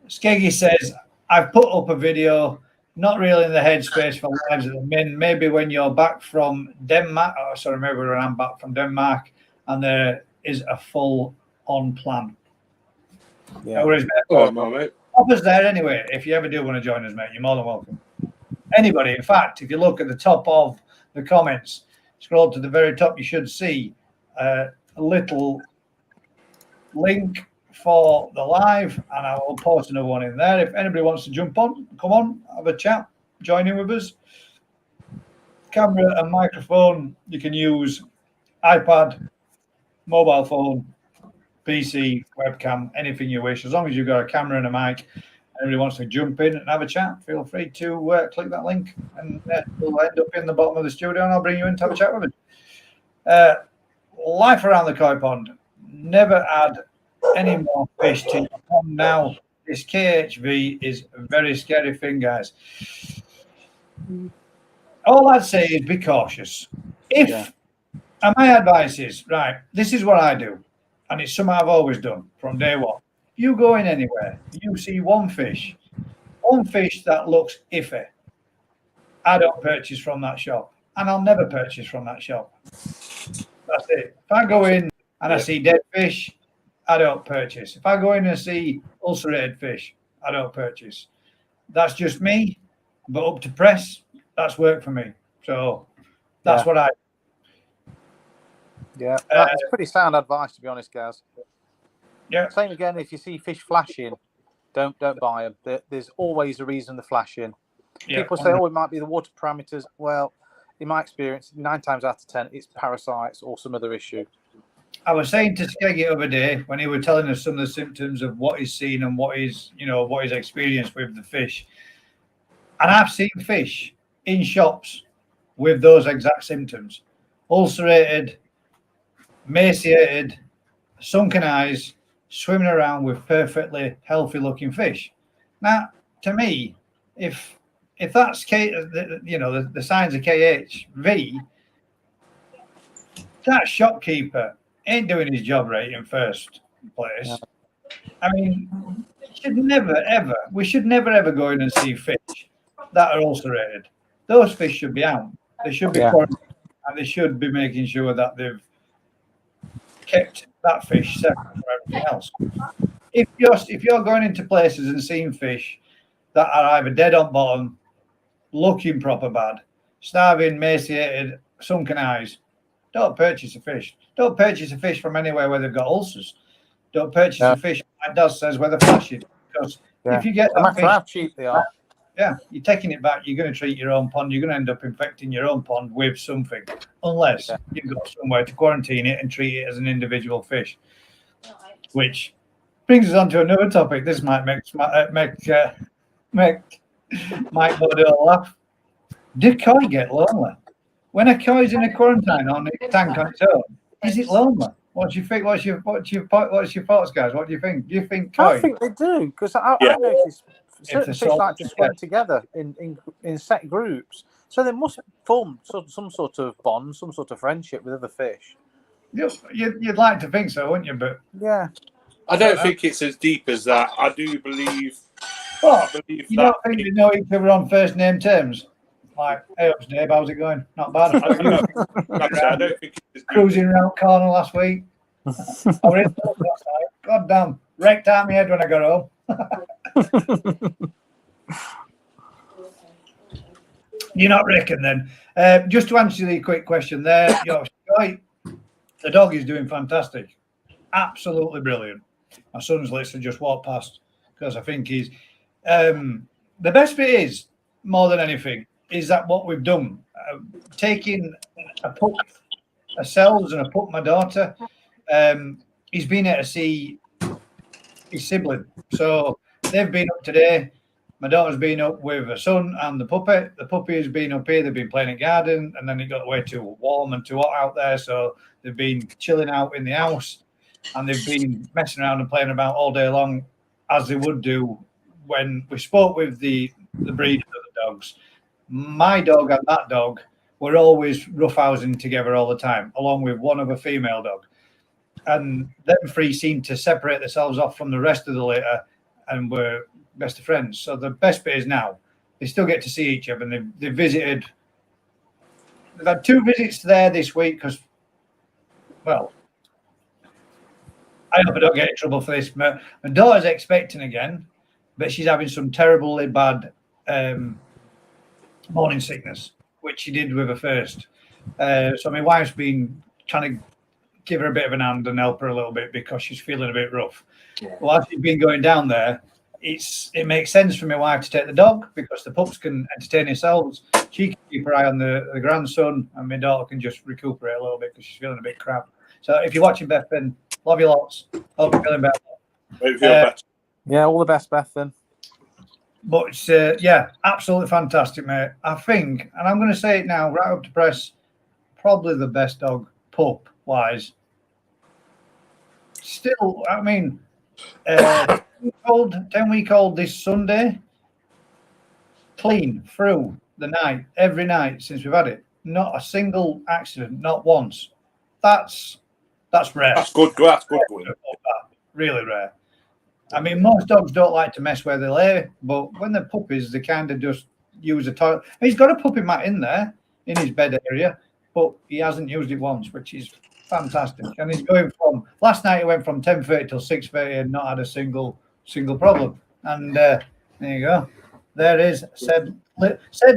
Skeggy says, I've put up a video, not really in the headspace for lives at the minute. Maybe when you're back from Denmark, maybe when I'm back from Denmark and there is a full-on plan. Yeah. Mate. Offers there anyway. If you ever do want to join us, mate, you're more than welcome. Anybody, in fact, if you look at the top of the comments, scroll to the very top, you should see a little link for the live, and I will post another one in there. If anybody wants to jump on, come on, have a chat, join in with us. Camera and microphone, you can use iPad, mobile phone, PC, webcam, anything you wish. As long as you've got a camera and a mic, anybody wants to jump in and have a chat, feel free to click that link, and we'll end up in the bottom of the studio, and I'll bring you in to have a chat with me. Life around the koi pond. Never add any more fish to your pond now. This KHV is a very scary thing, guys. All I'd say is be cautious. And my advice is, right, this is what I do, and it's something I've always done from day one. You go in anywhere, you see one fish that looks iffy, I don't purchase from that shop, and I'll never purchase from that shop. That's it. If I go in and I see dead fish, I don't purchase. If I go in and see ulcerated fish, I don't purchase. That's just me, but up to press, that's work for me. So that's what I do. Yeah, that's pretty sound advice, to be honest, guys. Yeah. Same again, if you see fish flashing, don't buy them. There's always a reason they're flashing. Yeah. People say, it might be the water parameters. Well, in my experience, 9 times out of 10, it's parasites or some other issue. I was saying to Skeggy the other day when he was telling us some of the symptoms of what he's seen and what he's experienced with the fish. And I've seen fish in shops with those exact symptoms. Ulcerated, emaciated, sunken eyes, swimming around with perfectly healthy looking fish. Now, to me, if that's the signs of KHV, that shopkeeper ain't doing his job right in first place. Yeah. I mean, we should never ever go in and see fish that are ulcerated. Those fish should be out. They should be quarantined. and they should be making sure that they've kept that fish separate from everything else. If you're going into places and seeing fish that are either dead on bottom, looking proper bad, starving, emaciated, sunken eyes, don't purchase a fish. Don't purchase a fish from anywhere where they've got ulcers. Don't purchase a fish, like Daz says, where they're flashing. Because if you get no that matter fish, how cheap they are, you're taking it back. You're going to treat your own pond. You're going to end up infecting your own pond with something, unless you've got somewhere to quarantine it and treat it as an individual fish. Which brings us on to another topic. This might make Mike Bodell laugh. Do koi get lonely? When a koi's in a quarantine on its tank on its own, is it lonely? What do you think? What's your thoughts, guys? What do you think? Do you think koi? I think they do, because I noticed certain fish like to swim together in set groups, so they must form some sort of bond, some sort of friendship with other fish. You'd like to think so, wouldn't you? But yeah, I don't think it's as deep as that. I do believe. You don't think they know each other on first name terms? Like, hey, up, Dave, how's it going? Not bad. I don't think it's cruising around corner last week. God damn, wrecked out my head when I got home. You're not reckon then? Just to answer the quick question there, the dog is doing fantastic, absolutely brilliant. My son's literally just walked past because I think he's. The best bit is, more than anything, is that what we've done, taking a pup ourselves and a pup my daughter. He's been here to see his sibling, so they've been up today. My daughter's been up with her son and the puppy. The puppy has been up here. They've been playing in the garden, and then it got way too warm and too hot out there, so they've been chilling out in the house, and they've been messing around and playing about all day long, as they would do when we spoke with the breeders of the dogs. My dog and that dog were always roughhousing together all the time, along with one other female dog. And them three seemed to separate themselves off from the rest of the litter and were best of friends. So the best bit is now they still get to see each other, and they've visited. They've had 2 visits there this week because, well, I hope I don't get in trouble for this. My daughter's expecting again, but she's having some terribly bad morning sickness, which she did with her first. So my wife's been trying to give her a bit of an hand and help her a little bit because she's feeling a bit rough. Well, as she's been going down there, it makes sense for my wife to take the dog because the pups can entertain themselves. She can keep her eye on the grandson, and my daughter can just recuperate a little bit because she's feeling a bit crap. So if you're watching, Beth, then love you lots. Hope you're feeling better. Hope you feel better. Yeah, all the best, Beth, then. But it's, yeah, absolutely fantastic, mate. I think, and I'm going to say it now, right up to press, probably the best dog, pup-wise. Still, I mean, 10-week-old this Sunday, clean through the night, every night since we've had it. Not a single accident, not once. That's rare. That's good. That's good. Really rare. I mean, most dogs don't like to mess where they lay, but when they're puppies, they kind of just use a toilet. He's got a puppy mat in there, in his bed area, but he hasn't used it once, which is fantastic. And he's going from, last night he went from 10:30 till 6:30 and not had a single problem. And there you go. There is said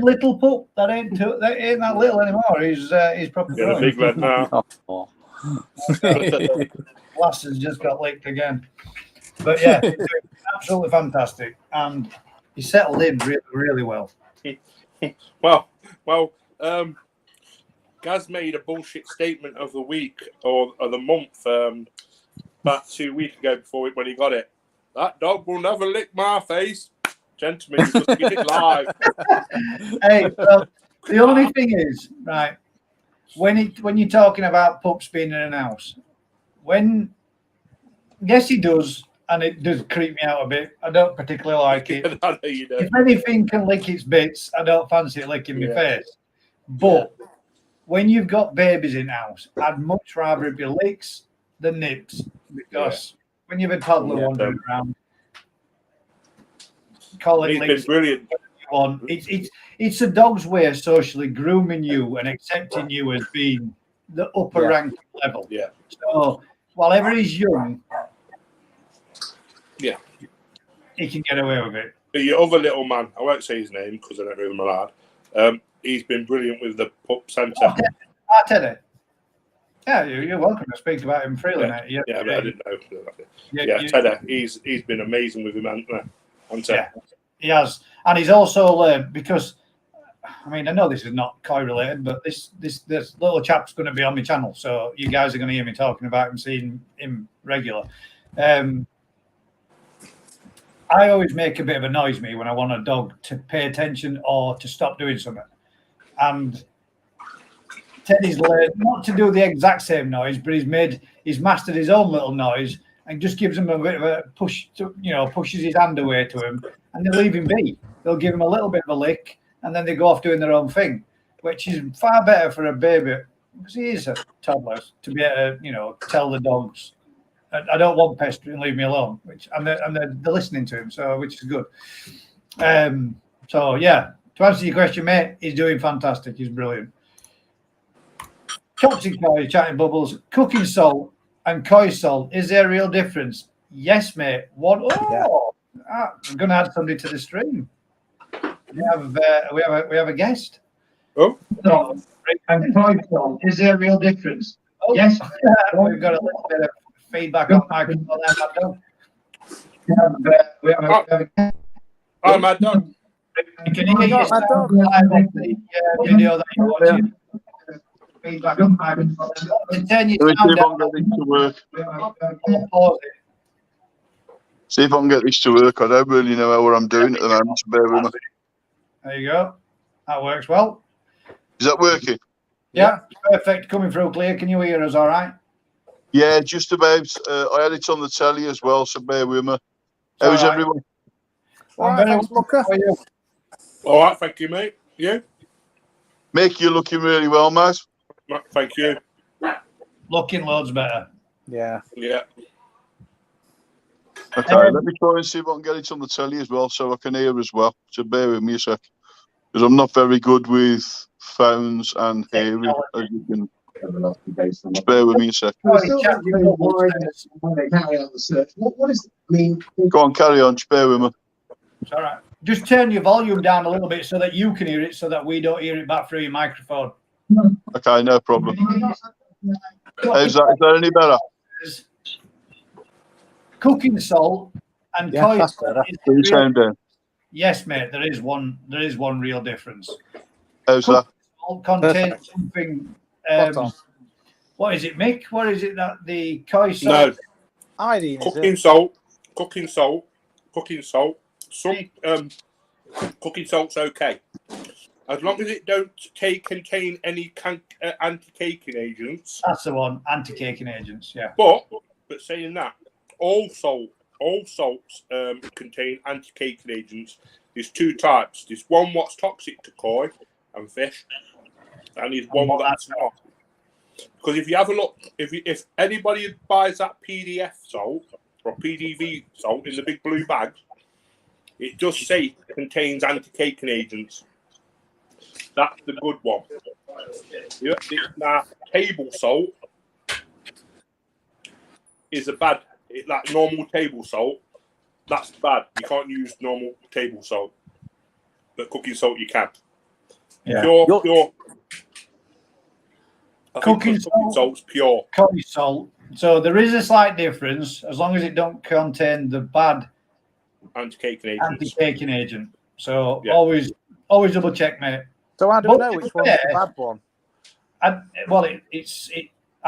little pup. That ain't that little anymore. He's probably a big lad now. Glass has just got licked again. But yeah, absolutely fantastic, and he settled in really, really well. Well, Gaz made a bullshit statement of the week or of the month about 2 weeks ago when he got it. That dog will never lick my face. Gentlemen, you must get it live. Hey, well, the only thing is, right, when you're talking about pups being in an house, yes, he does. And it does creep me out a bit. I don't particularly like it. I know you don't. If anything can lick its bits, I don't fancy it licking my face. But when you've got babies in the house, I'd much rather it be licks than nips, because when you've a toddler wandering around, call it He's licks. been brilliant. one. It's a dog's way of socially grooming you and accepting you as being the upper rank level. Yeah. So whatever he's young, yeah, he can get away with it. But your other little man, I won't say his name because I don't know him allowed. He's been brilliant with the pup centre. Teddy. Yeah, you're welcome to speak about him freely, mate. Yeah, but I didn't know. Teddy, he's been amazing with him, hasn't he? Yeah, he has, and he's also learned because, I mean, I know this is not Koi related, but this little chap's going to be on my channel, so you guys are going to hear me talking about him, seeing him regular. I always make a bit of a noise, me, when I want a dog to pay attention or to stop doing something, and Teddy's learned not to do the exact same noise, but he's mastered his own little noise and just gives him a bit of a push to, pushes his hand away to him, and they leave him be. They'll give him a little bit of a lick, and then they go off doing their own thing, which is far better for a baby, because he is a toddler, to be able to, tell the dogs, I don't want pestering, leave me alone, and they're listening to him, so which is good. So yeah, to answer your question, mate, he's doing fantastic. He's brilliant. Toxic Koi, chatting bubbles, cooking salt and koi salt. Is there a real difference? Yes, mate. What? Oh, I'm going to add somebody to the stream. We have a guest. Oh, and koi salt. Is there a real difference? Oh. Yes. We've got a little bit of feedback on microphone there, we have a guest. Oh, Mad Dog. Can you hear yourself live on the video that you're watching? Feedback on microphone. Turn your sound down. See if I can get this to work. I don't really know what I'm doing at the moment. So bear with me. There you go. That works well. Is that working? Yeah, perfect. Coming through clear. Can you hear us all right? Yeah, just about. I had it on the telly as well, so bear with me. How's everyone? All right, thanks, Booker. All right, thank you, mate. You? Mick, you're looking really well, mate. Thank you. Looking loads better. Yeah. Yeah. Okay, let me try and see if I can get it on the telly as well, so I can hear as well. So bear with me a sec, because I'm not very good with phones and hearing, as you can. Just bear with me a sec. What is Go on, carry on. Just bear with me. It's all right. Just turn your volume down a little bit so that you can hear it, so that we don't hear it back through your microphone. Okay, no problem. Is that any better? Cooking salt and koi salt. Put your sound down. Yes, mate. There is one real difference. How's that? Salt contains something. What is it, Mick? What is it that the koi salt? No. Iodine. Cooking salt. Some cooking salt's okay, as long as it don't contain any anti-caking agents. That's the one, anti-caking agents. Yeah. But saying that, all salts contain anti-caking agents. There's two types. There's one what's toxic to koi and fish, and there's one that's not. Because if you have a look, if anybody buys that PDF salt or PDV salt in the big blue bags, it does say it contains anti-caking agents. That's the good one. Now, table salt is like normal table salt. That's bad. You can't use normal table salt, but cooking salt you can. Yeah. Pure. Cooking salt's pure. Koi salt. So there is a slight difference, as long as it don't contain the bad anti-caking agent. So always double check, mate. So how do we know which one's the bad one? I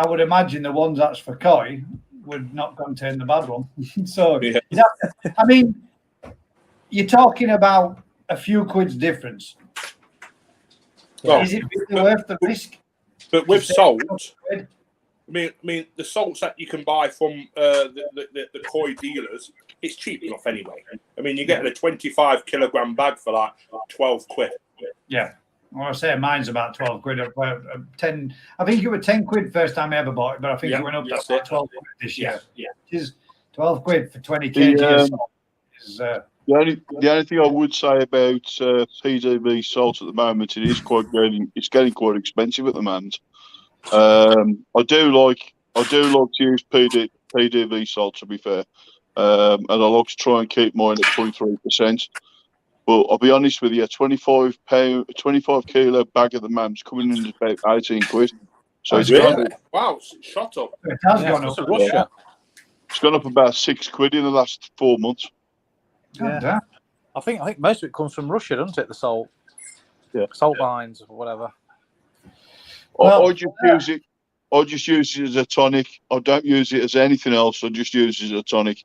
would imagine the ones that's for koi would not contain the bad one. So I mean, you're talking about a few quid's difference. Well, is it really worth the risk? But with salt, I mean, the salts that you can buy from the koi dealers, it's cheap enough anyway. I mean, you're getting a 25 kilogram bag for like 12 quid. Yeah. Well, I say mine's about 12 quid. 10. I think it was 10 quid first time I ever bought it, but I think it went up to about 12 quid this year. Yeah. Which is 12 quid for 20 kg. The only thing I would say about PDV salt at the moment, it's getting quite expensive at the moment. I do like to use PDV salt, to be fair, and I like to try and keep mine at 0.3%. But I'll be honest with you, 25 kilo bag at the moment's coming in at about 18 quid. So it's really? Wow, it's shot up. It has gone up. Russia. It's gone up about 6 quid in the last 4 months. Yeah. I think most of it comes from Russia, doesn't it? The salt. Yeah. Salt mines or whatever. I just use it as a tonic. I don't use it as anything else. I just use it as a tonic.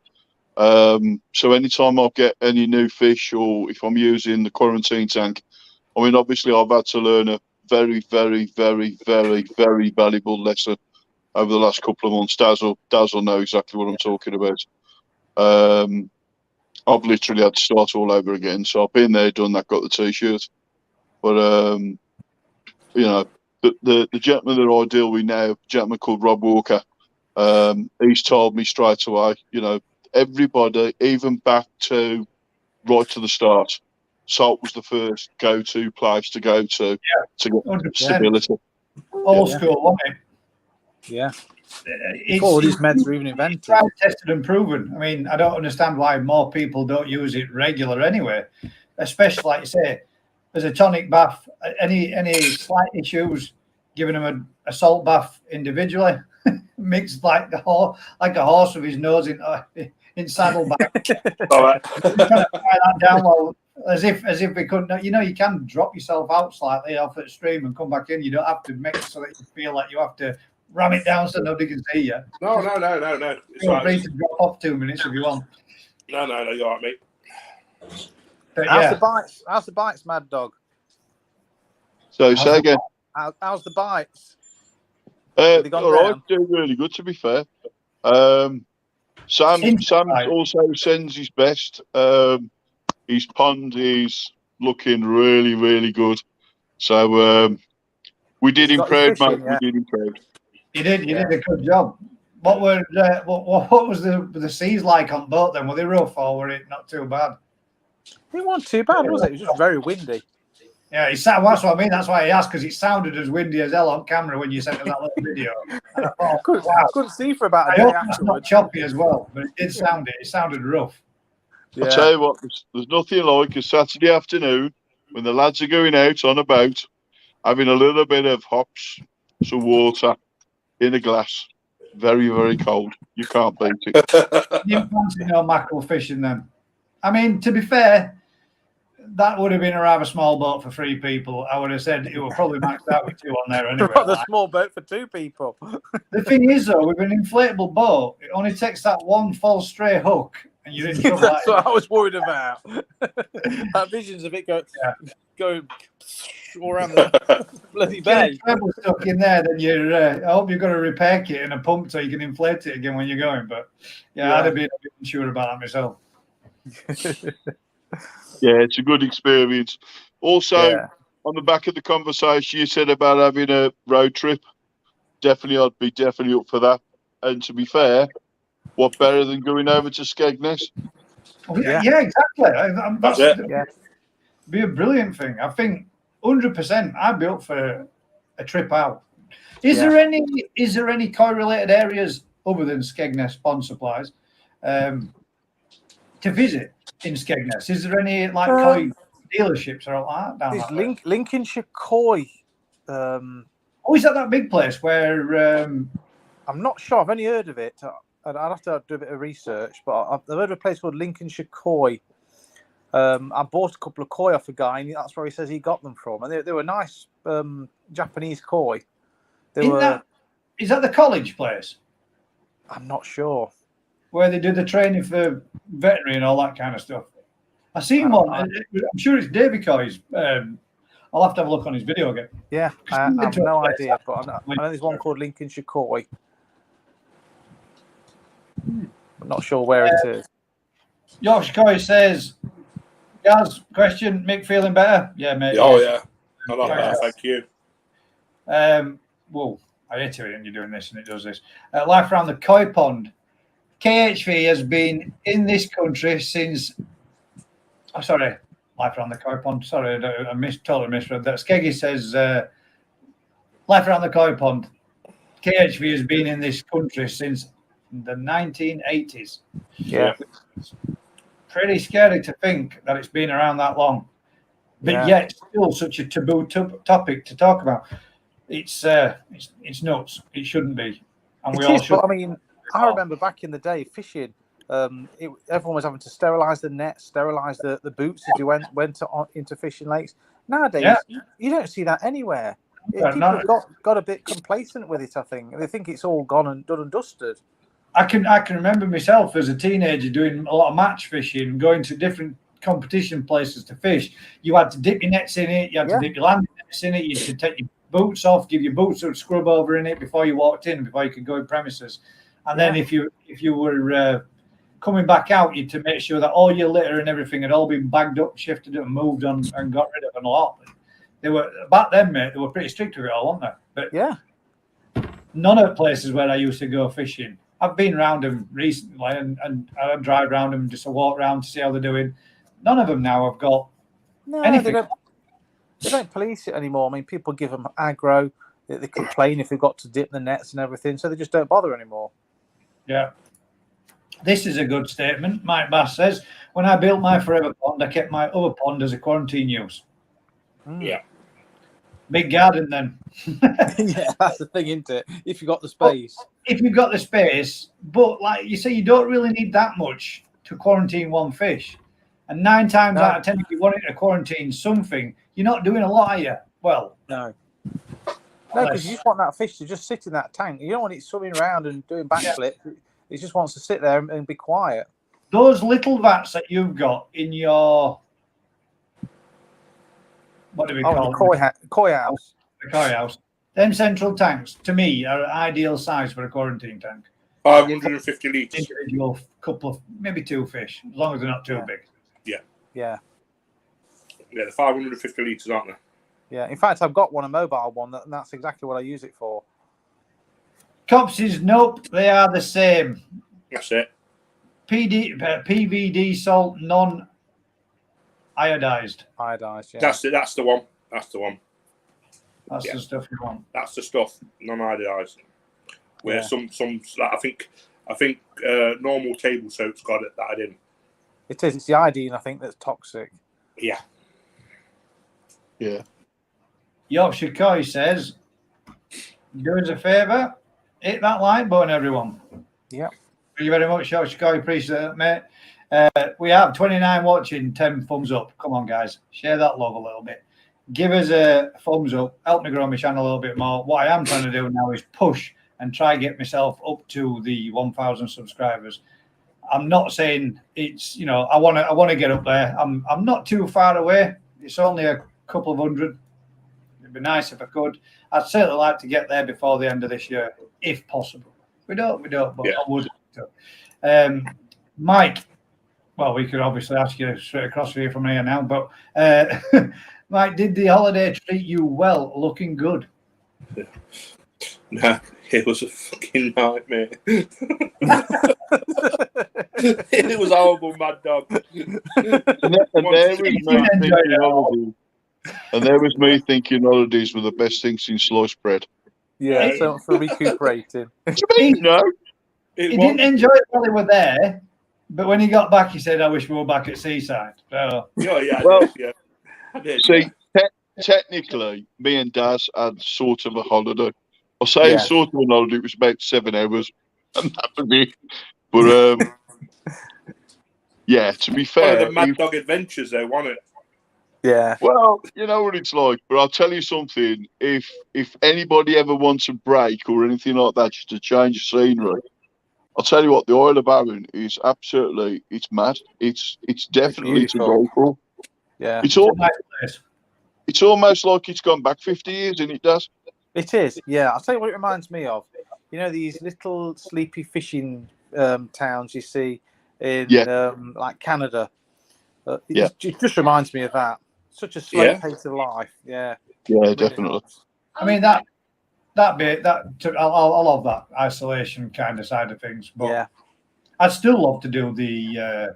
So anytime I get any new fish, or if I'm using the quarantine tank, I mean, obviously I've had to learn a very, very, very, very, very valuable lesson over the last couple of months. Daz will know exactly what I'm talking about. I've literally had to start all over again. So I've been there, done that, got the t-shirt. But you know, the gentleman that I deal with now, a gentleman called Rob Walker, he's told me straight away, you know, everybody, even back to right to the start, salt was the first go-to place to go to get 100%. stability. Old school, wasn't it? Yeah. Before these meds were even invented. Tried, tested and proven. I mean, I don't understand why more people don't use it regular anyway, especially, like you say, as a tonic bath. Any slight issues, giving them a salt bath individually, mixed like a horse with his nose in saddleback. All right. Trying to tie that down well, as if we couldn't. You know, you can drop yourself out slightly off at the stream and come back in. You don't have to mix so that you feel like you have to ram it down so nobody can see you. No. Feel free to drop off 2 minutes if you want. No, you're all right, mate. But How's the bites, Mad Dog? So say again. How's the bites? All right, doing really good, to be fair. Sam also sends his best. His pond is looking really, really good. So we did him proud, mate. We did him proud. You did a good job. What was the seas like on boat then? Were they rough or were it not too bad? It wasn't too bad, was it? It was just very windy. Yeah, that's what I mean. That's why I asked, because it sounded as windy as hell on camera when you sent me that little video. And I thought, I couldn't see for about a day I hope afterwards. it's not choppy as well, but it sounded rough. I'll tell you what, there's nothing like a Saturday afternoon when the lads are going out on a boat, having a little bit of hops, some water in a glass. Very, very cold. You can't beat it. You fancy no mackerel fishing then? I mean, to be fair, that would have been a rather small boat for 3 people. I would have said it would probably maxed out with 2 on there anyway. Rather small boat for 2 people. The thing is, though, with an inflatable boat, it only takes that one false stray hook, and you're in trouble. That's what I was worried about. That vision's of it going all around the bloody bay. If you're stuck in there, then I hope you've got a repair kit and a pump so you can inflate it again when you're going. But I'd have been a bit unsure about that myself. Yeah, it's a good experience. Also, on the back of the conversation you said about having a road trip, I'd be definitely up for that. And to be fair, what better than going over to Skegness? Oh, yeah, exactly. That's it. Be a brilliant thing. I think 100%. I'd be up for a trip out. Is there any koi-related areas other than Skegness Pond Supplies to visit in Skegness? Is there any koi dealerships or like that down There's that way? Lincolnshire Koi. Is that big place where? I'm not sure. I've only heard of it. I'd have to do a bit of research, but I've heard of a place called Lincolnshire Koi. I bought a couple of koi off a guy, and that's where he says he got them from. And they were nice Japanese koi. Is that the college place? I'm not sure. Where they do the training for veterinary and all that kind of stuff. I seen one. I'm sure it's Davy Koi's. I'll have to have a look on his video again. Yeah, I have no idea, but I know there's one called Lincolnshire Koi. I'm not sure where it is. Yorkshire Koi says, Gaz, question, Mick feeling better? Yeah, mate. Oh, yeah. I like that. Thank you. Well, I hate it when you're doing this and it does this. Life around the koi pond. KHV has been in this country since Oh, sorry, life around the koi pond. Sorry, I totally misread that. Skeggy says, life around the koi pond. KHV has been in this country since the 1980s. Yeah. It's pretty scary to think that it's been around that long, but yet it's still such a taboo topic to talk about. It's nuts. It shouldn't be, and we all should. But I mean, I remember back in the day fishing. Everyone was having to sterilise the net, sterilise the boots as you went into fishing lakes. Nowadays, you don't see that anywhere. People have got a bit complacent with it. I think they think it's all gone and done and dusted. I can remember myself as a teenager doing a lot of match fishing, going to different competition places to fish. You had to dip your nets in it. You had to dip your landing nets in it. You had to take your boots off, give your boots a scrub over in it before you walked in, before you could go in premises. And then if you were coming back out, you had to make sure that all your litter and everything had all been bagged up, shifted up, and moved on, and got rid of a lot. They were back then, mate. They were pretty strict with it all, weren't they? But none of the places where I used to go fishing. I've been around them recently, and I drive around them just to walk around to see how they're doing. None of them now have got anything. They don't police it anymore. I mean, people give them aggro. They complain if they've got to dip the nets and everything, so they just don't bother anymore. Yeah. This is a good statement. Mike Bass says, when I built my forever pond, I kept my other pond as a quarantine use. Yeah. Big garden then. Yeah, that's the thing, isn't it? If you've got the space. If you've got the space, but like you say, you don't really need that much to quarantine one fish. And 9 times out of 10, if you want to quarantine something, you're not doing a lot, are you? Well, no, because you just want that fish to just sit in that tank. You don't want it swimming around and doing backflips. It just wants to sit there and be quiet. Those little vats that you've got in your, what do we call it? Koi house. The koi house. Them central tanks, to me, are ideal size for a quarantine tank. 550 litres. Individual couple of, maybe 2 fish, as long as they're not too big. Yeah. Yeah, the 550 litres, aren't they? Yeah. In fact, I've got one, a mobile one, and that's exactly what I use it for. Copses, nope, they are the same. That's it. PVD salt, non-iodized. Iodized, yeah. That's it. That's the one. That's the one. That's the stuff you want. That's the stuff, non-iodized. Where some like, I think normal table soap's got it that I didn't. It is. It's the iodine, I think, that's toxic. Yeah. Yeah. Yorkshire Koi says, do us a favour, hit that like button, everyone. Yeah. Thank you very much, Yorkshire Koi. Appreciate it, mate. We have 29 watching, 10 thumbs up. Come on, guys. Share that love a little bit. Give us a thumbs up. Help me grow my channel a little bit more. What I am trying to do now is push and try get myself up to the 1,000 subscribers. I'm not saying it's, I want to get up there. I'm not too far away. It's only a couple of hundred. It'd be nice if I could. I'd certainly like to get there before the end of this year, if possible. We don't, but I would. Mike, well, we could obviously ask you straight across here from here now, but Mike, did the holiday treat you well? Looking good? No, it was a fucking nightmare. It was horrible, mad dog. And there was me thinking holidays were the best thing since sliced bread. Yeah, so for recuperating. He didn't enjoy it while they were there, but when he got back, he said, "I wish we were back at Seaside." So, I did. See, technically, me and Daz had sort of a holiday. I'll say sort of a holiday. It was about 7 hours, and that was it. But to be fair, one of the Mad Dog Adventures, though, wasn't it? Yeah. Well, you know what it's like. But I'll tell you something. If anybody ever wants a break or anything like that, just to change the scenery, I'll tell you what. The Isle of Arran is absolutely. It's mad. It's definitely to go for. Yeah. It's almost like it's gone back 50 years, and it does. It is. Yeah. I'll tell you what it reminds me of. You know these little sleepy fishing towns you see in like Canada. It just reminds me of that. Such a slow pace of life. Yeah. Yeah, really definitely. helps. I mean that bit I love that isolation kind of side of things, but I'd still love to do the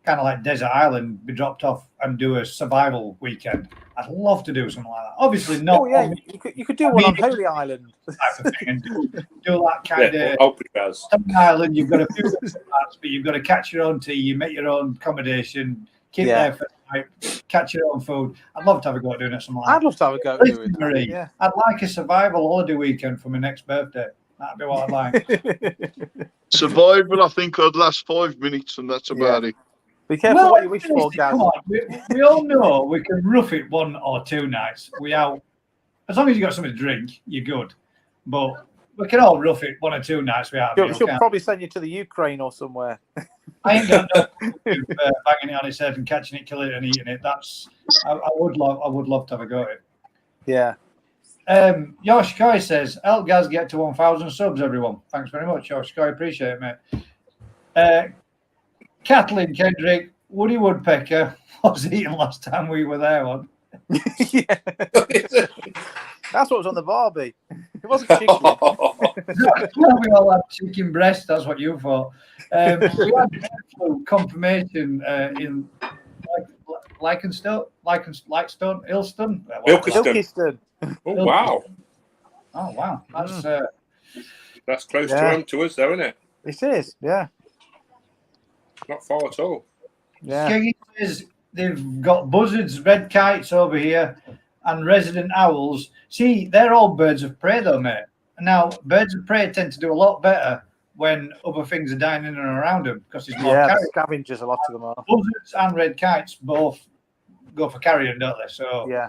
kind of like desert island, be dropped off and do a survival weekend. I'd love to do something like that. Obviously, not. Oh yeah, you could do one on Holy Island. Type of thing and do that kind of open guys. island. You've got a few parts, but you've got to catch your own tea. You make your own accommodation. Keep there for the night. Catch your own food. I'd love to have a go at doing it. Something like that. I'd love to have a go at doing that. Yeah. I'd like a survival holiday weekend for my next birthday. That'd be what I'd like. Survival, I think, I'd last 5 minutes, and that's about it. Be careful what you wish for, Gaz. We all know we can rough it 1 or 2 nights. As long as you got something to drink, you're good. But we can all rough it 1 or 2 nights. She'll probably send you to the Ukraine or somewhere. I ain't got no banging it on his head and catching it, killing it, and eating it. I would love to have a go at it. Yeah. Yosh Koi says, help Gaz get to 1,000 subs, everyone. Thanks very much, Yosh Koi. Appreciate it, mate. Kathleen Kendrick, Woody Woodpecker was eaten last time we were there on. Yeah. That's what was on the Barbie. It wasn't chicken. We all had chicken breast, that's what you thought. We had confirmation in Ilston. Oh wow! Oh wow! That's close to home to us, though, isn't it? It is, yeah. Not far at all. Yeah. Skeggy says they've got buzzards, red kites over here, and resident owls. See, they're all birds of prey, though, mate. Now, birds of prey tend to do a lot better when other things are dying in and around them because it's more carrion. Scavengers, a lot of them are. Buzzards and red kites both go for carrion, don't they? So yeah,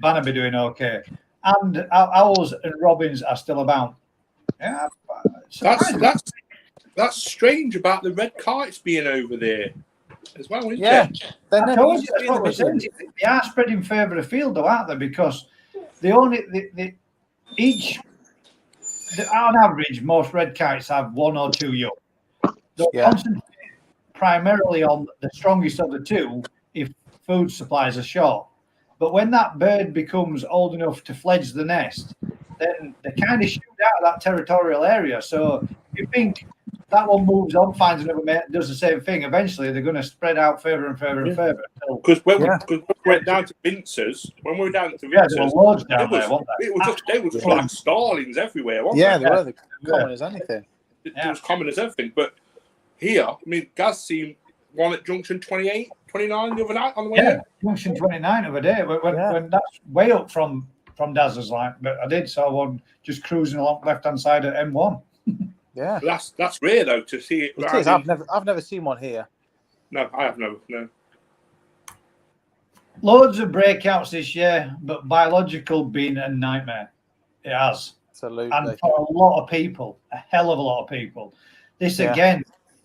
Banner be doing okay. And owls and robins are still about. Yeah, that's strange about the red kites being over there as well, isn't it? They are spreading further afield, though, aren't they? Because on average, most red kites have 1 or 2 young. They'll concentrate primarily on the strongest of the 2 if food supplies are short. But when that bird becomes old enough to fledge the nest, then they kind of shoot out of that territorial area. So if you think that one moves on, finds another mate, does the same thing, eventually they're going to spread out further and further and further. Because when we went down to Vince's, there were loads down there, weren't there? They were just like starlings everywhere, weren't they? They were common as anything. It was common as everything. But here, I mean, Gaz seen one at Junction 28, 29 the other night on the way in. Junction 29 the other day, when that's way up from Daz's line. But I did saw one just cruising along left-hand side of M1. Yeah, that's rare though to see it. It is. I've never seen one here. No, I have no. Loads of breakouts this year, but biological been a nightmare. It has. Absolutely. And for a lot of people, a hell of a lot of people, this again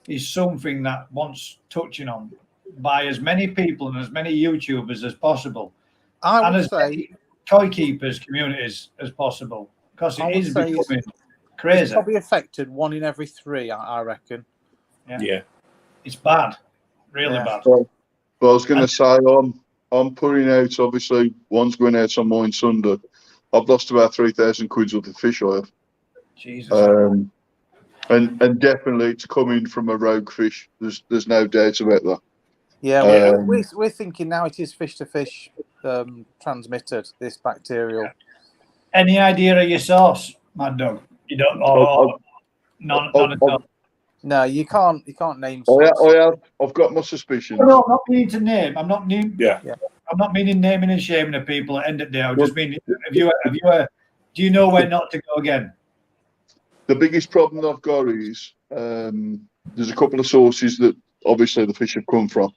is something that wants touching on by as many people and as many YouTubers as possible, and as many koi keepers communities as possible, because it is becoming crazy. It's probably affected 1 in every 3, I reckon. Yeah. It's bad, really bad. Well, I was going to say, I'm putting out, obviously, one's going out on mine Sunday. I've lost about 3,000 quid worth of fish I have. Jesus. And definitely it's coming from a rogue fish. There's no doubt about that. Yeah, we're thinking now it is fish to fish transmitted, this bacterial. Any idea of your source, Mad Dog? You don't know. None at all. No, you can't name. I've got my suspicions. No, I'm not meaning to name. I'm not naming. Yeah. I'm not meaning naming and shaming of people at the end of the day. I just mean, do you know where not to go again? The biggest problem I've got is there's a couple of sources that obviously the fish have come from.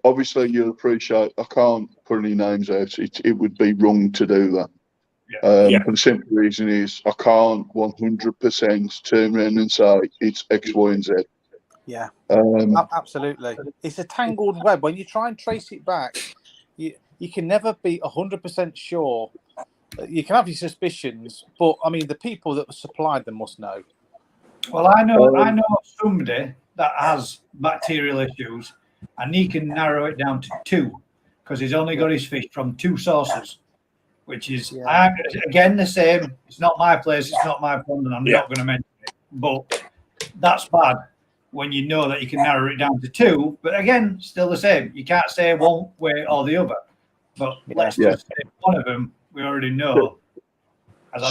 Obviously, you'll appreciate I can't put any names out. It would be wrong to do that. For the simple reason is I can't 100% turn around and say it's X, Y, and Z. Yeah, absolutely. It's a tangled web. When you try and trace it back, you can never be 100% sure. You can have your suspicions, but I mean, the people that supplied them must know. Well, I know somebody that has bacterial issues, and he can narrow it down to 2 because he's only got his fish from 2 sources, which is again the same. It's not my place, it's not my pond, and I'm not going to mention it. But that's bad when you know that you can narrow it down to 2. But again, still the same. You can't say one way or the other. But let's just say one of them we already know.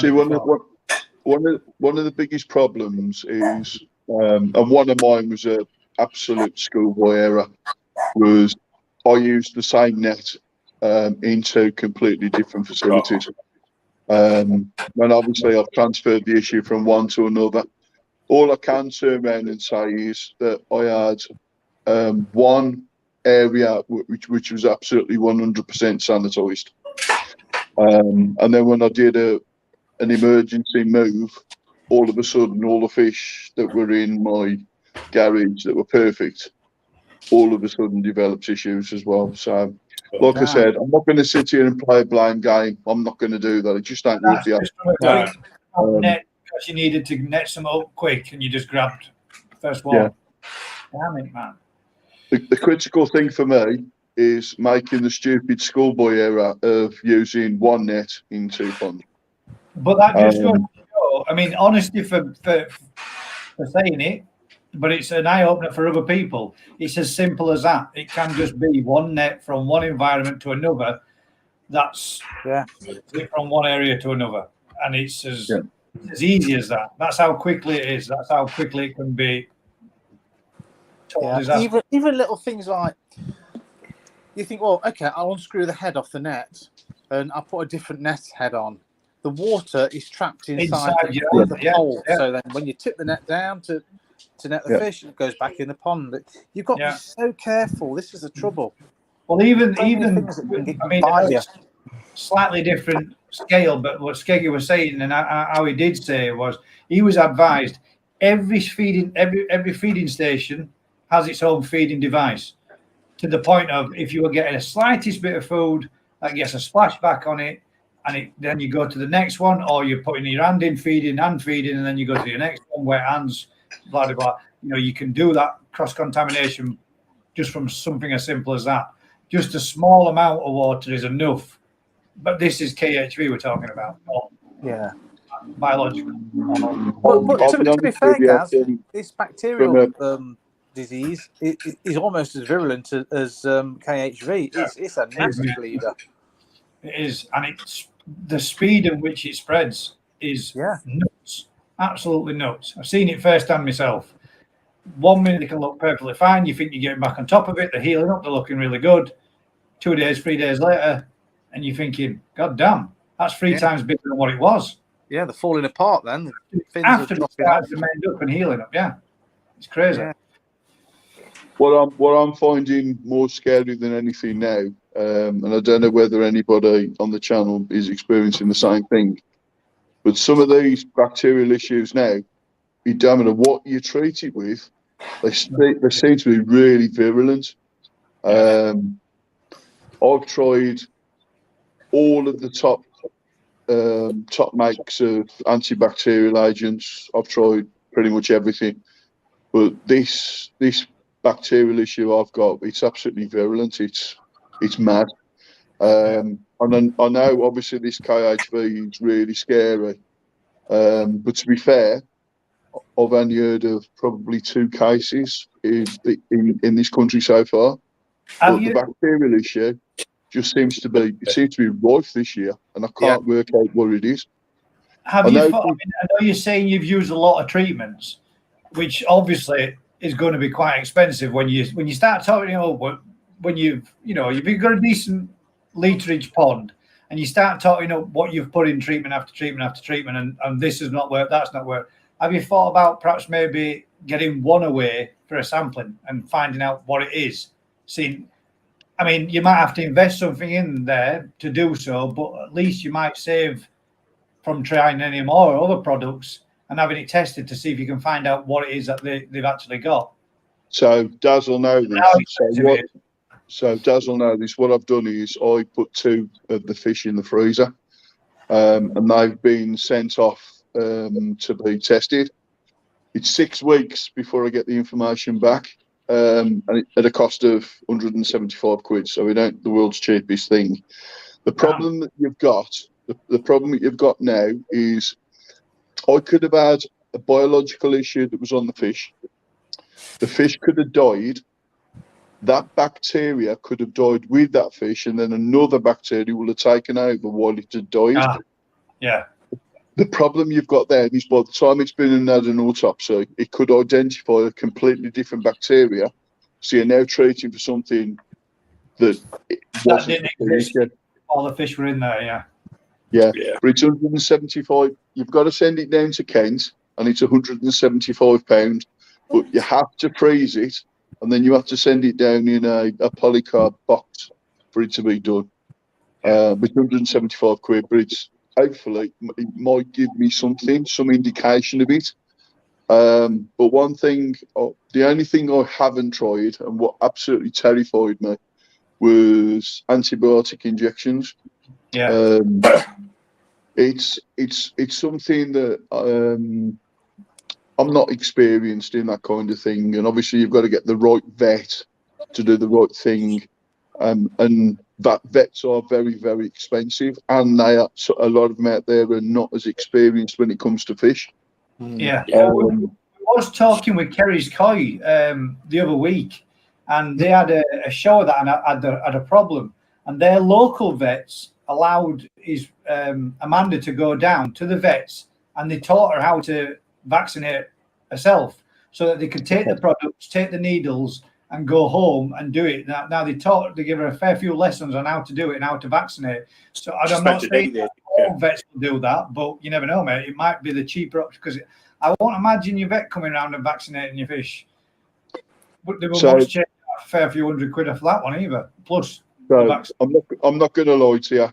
See, one of the biggest problems is, and one of mine was a absolute schoolboy error, was I used the same net into completely different facilities. And obviously I've transferred the issue from one to another. All I can turn around and say is that I had one area which was absolutely 100% sanitised. And then when I did an emergency move, all of a sudden all the fish that were in my garage that were perfect, all of a sudden developed issues as well. So, like I said, I'm not going to sit here and play a blame game. I'm not going to do that. It just ain't worth the effort. Net because you needed to net some up quick and you just grabbed the first one. Damn it, man. The critical thing for me is making the stupid schoolboy error of using one net in 2 ponds. But that just goes to show, I mean, honesty for saying it, but it's an eye-opener for other people. It's as simple as that. It can just be one net from one environment to another. That's from one area to another. And it's as easy as that. That's how quickly it is. That's how quickly it can be. Even little things like, you think, well, okay, I'll unscrew the head off the net and I'll put a different net head on. The water is trapped inside the hole. So then when you tip the net down to net the fish, it goes back in the pond. You've got to be so careful. This is the trouble. Well, even I mean, slightly different scale, but what Skeggy was saying and how he did say was he was advised every feeding station has its own feeding device, to the point of if you were getting a slightest bit of food that gets a splashback on it, and then you go to the next one, or you're putting your hand in feeding, and then you go to your next one, wet hands, blah, blah, blah. You know, you can do that cross-contamination just from something as simple as that. Just a small amount of water is enough. But this is KHV we're talking about, not biological. But to be fair, Gaz, this bacterial disease is almost as virulent as KHV. It's a nasty bleeder. It is, and it's the speed at which it spreads is nuts, absolutely nuts. I've seen it firsthand myself. 1 minute they can look perfectly fine. You think you're getting back on top of it. They're healing up. They're looking really good. 2 days, 3 days later, and you're thinking, God damn, that's 3 times bigger than what it was. Yeah, they're falling apart then. After they start to mend up and healing up, it's crazy. Yeah. What I'm finding more scary than anything now, and I don't know whether anybody on the channel is experiencing the same thing, but some of these bacterial issues now, you don't matter what you treat it with, they seem to be really virulent. I've tried all of the top makes of antibacterial agents. I've tried pretty much everything, but this bacterial issue I've got, it's absolutely virulent. It's mad. And I know obviously this KHV is really scary, but to be fair, I've only heard of probably 2 cases in this country so far. But the bacterial issue just seems to be rife this year, and I can't work out what it is. I know you're saying you've used a lot of treatments, which obviously is going to be quite expensive when you start talking when you've got a decent literage pond and you start talking what you've put in treatment after treatment after treatment, and this has not worked, that's not worked. Have you thought about perhaps maybe getting one away for a sampling and finding out what it is? I mean, you might have to invest something in there to do so, but at least you might save from trying any more other products and having it tested to see if you can find out what it is that they've actually got. So Daz will know this. So Daz will know this. What I've done is I put 2 of the fish in the freezer, and they've been sent off to be tested. It's 6 weeks before I get the information back, and at a cost of 175 quid. So it ain't the world's cheapest thing. The problem that you've got, the problem that you've got now is I could have had a biological issue that was on the fish. The fish could have died. That bacteria could have died with that fish, and then another bacteria will have taken over while it had died. Yeah. The problem you've got there is by the time it's been and had an autopsy, it could identify a completely different bacteria. So you're now treating for something that wasn't didn't exist. All the fish were in there, yeah. Yeah, but it's 175. You've got to send it down to Kent, and it's £175. But you have to freeze it, and then you have to send it down in a polycarb box for it to be done. It's 175 quid, but it's hopefully it might give me some indication of it. But one thing, the only thing I haven't tried, and what absolutely terrified me, was antibiotic injections. Yeah. It's something that I'm not experienced in, that kind of thing, and obviously you've got to get the right vet to do the right thing, and that vets are very, very expensive, and they are, a lot of them out there are not as experienced when it comes to fish. Yeah. I was talking with Kerry's Koi the other week, and they had a show that had a problem, and their local vets allowed Amanda to go down to the vets, and they taught her how to vaccinate herself so that they could take the products, take the needles, and go home and do it. Now they give her a fair few lessons on how to do it and how to vaccinate. So I'm not saying all vets will do that, but you never know, mate. It might be the cheaper option, because I won't imagine your vet coming around and vaccinating your fish. But they will much a fair few £100 off that one either. Plus, so I'm not going to lie to you,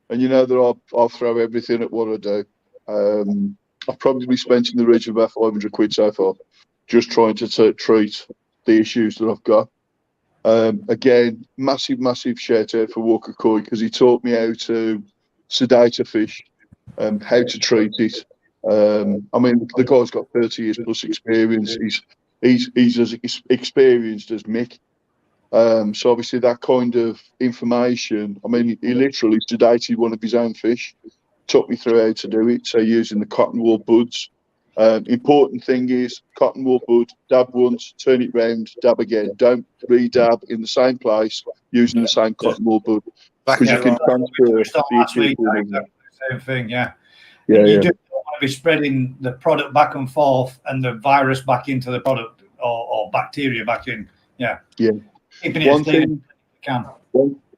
and you know that I'll throw everything at what I do. I've probably spent in the region of about £500 so far, just trying to treat the issues that I've got. Again, massive shout out for Walker Coy, because he taught me how to sedate a fish, how to treat it. I mean, the guy's got 30 years plus experience. He's as experienced as Mick. So obviously that kind of information, I mean, he literally sedated one of his own fish, took me through how to do it. So using the cotton wool buds. Important thing is cotton wool bud, dab once, turn it round, dab again. Don't re-dab in the same place using the same cotton wool bud, because you can transfer the same thing, yeah. You just don't want to be spreading the product back and forth and the virus back into the product, or bacteria back in. Yeah. Keeping it clean as you can.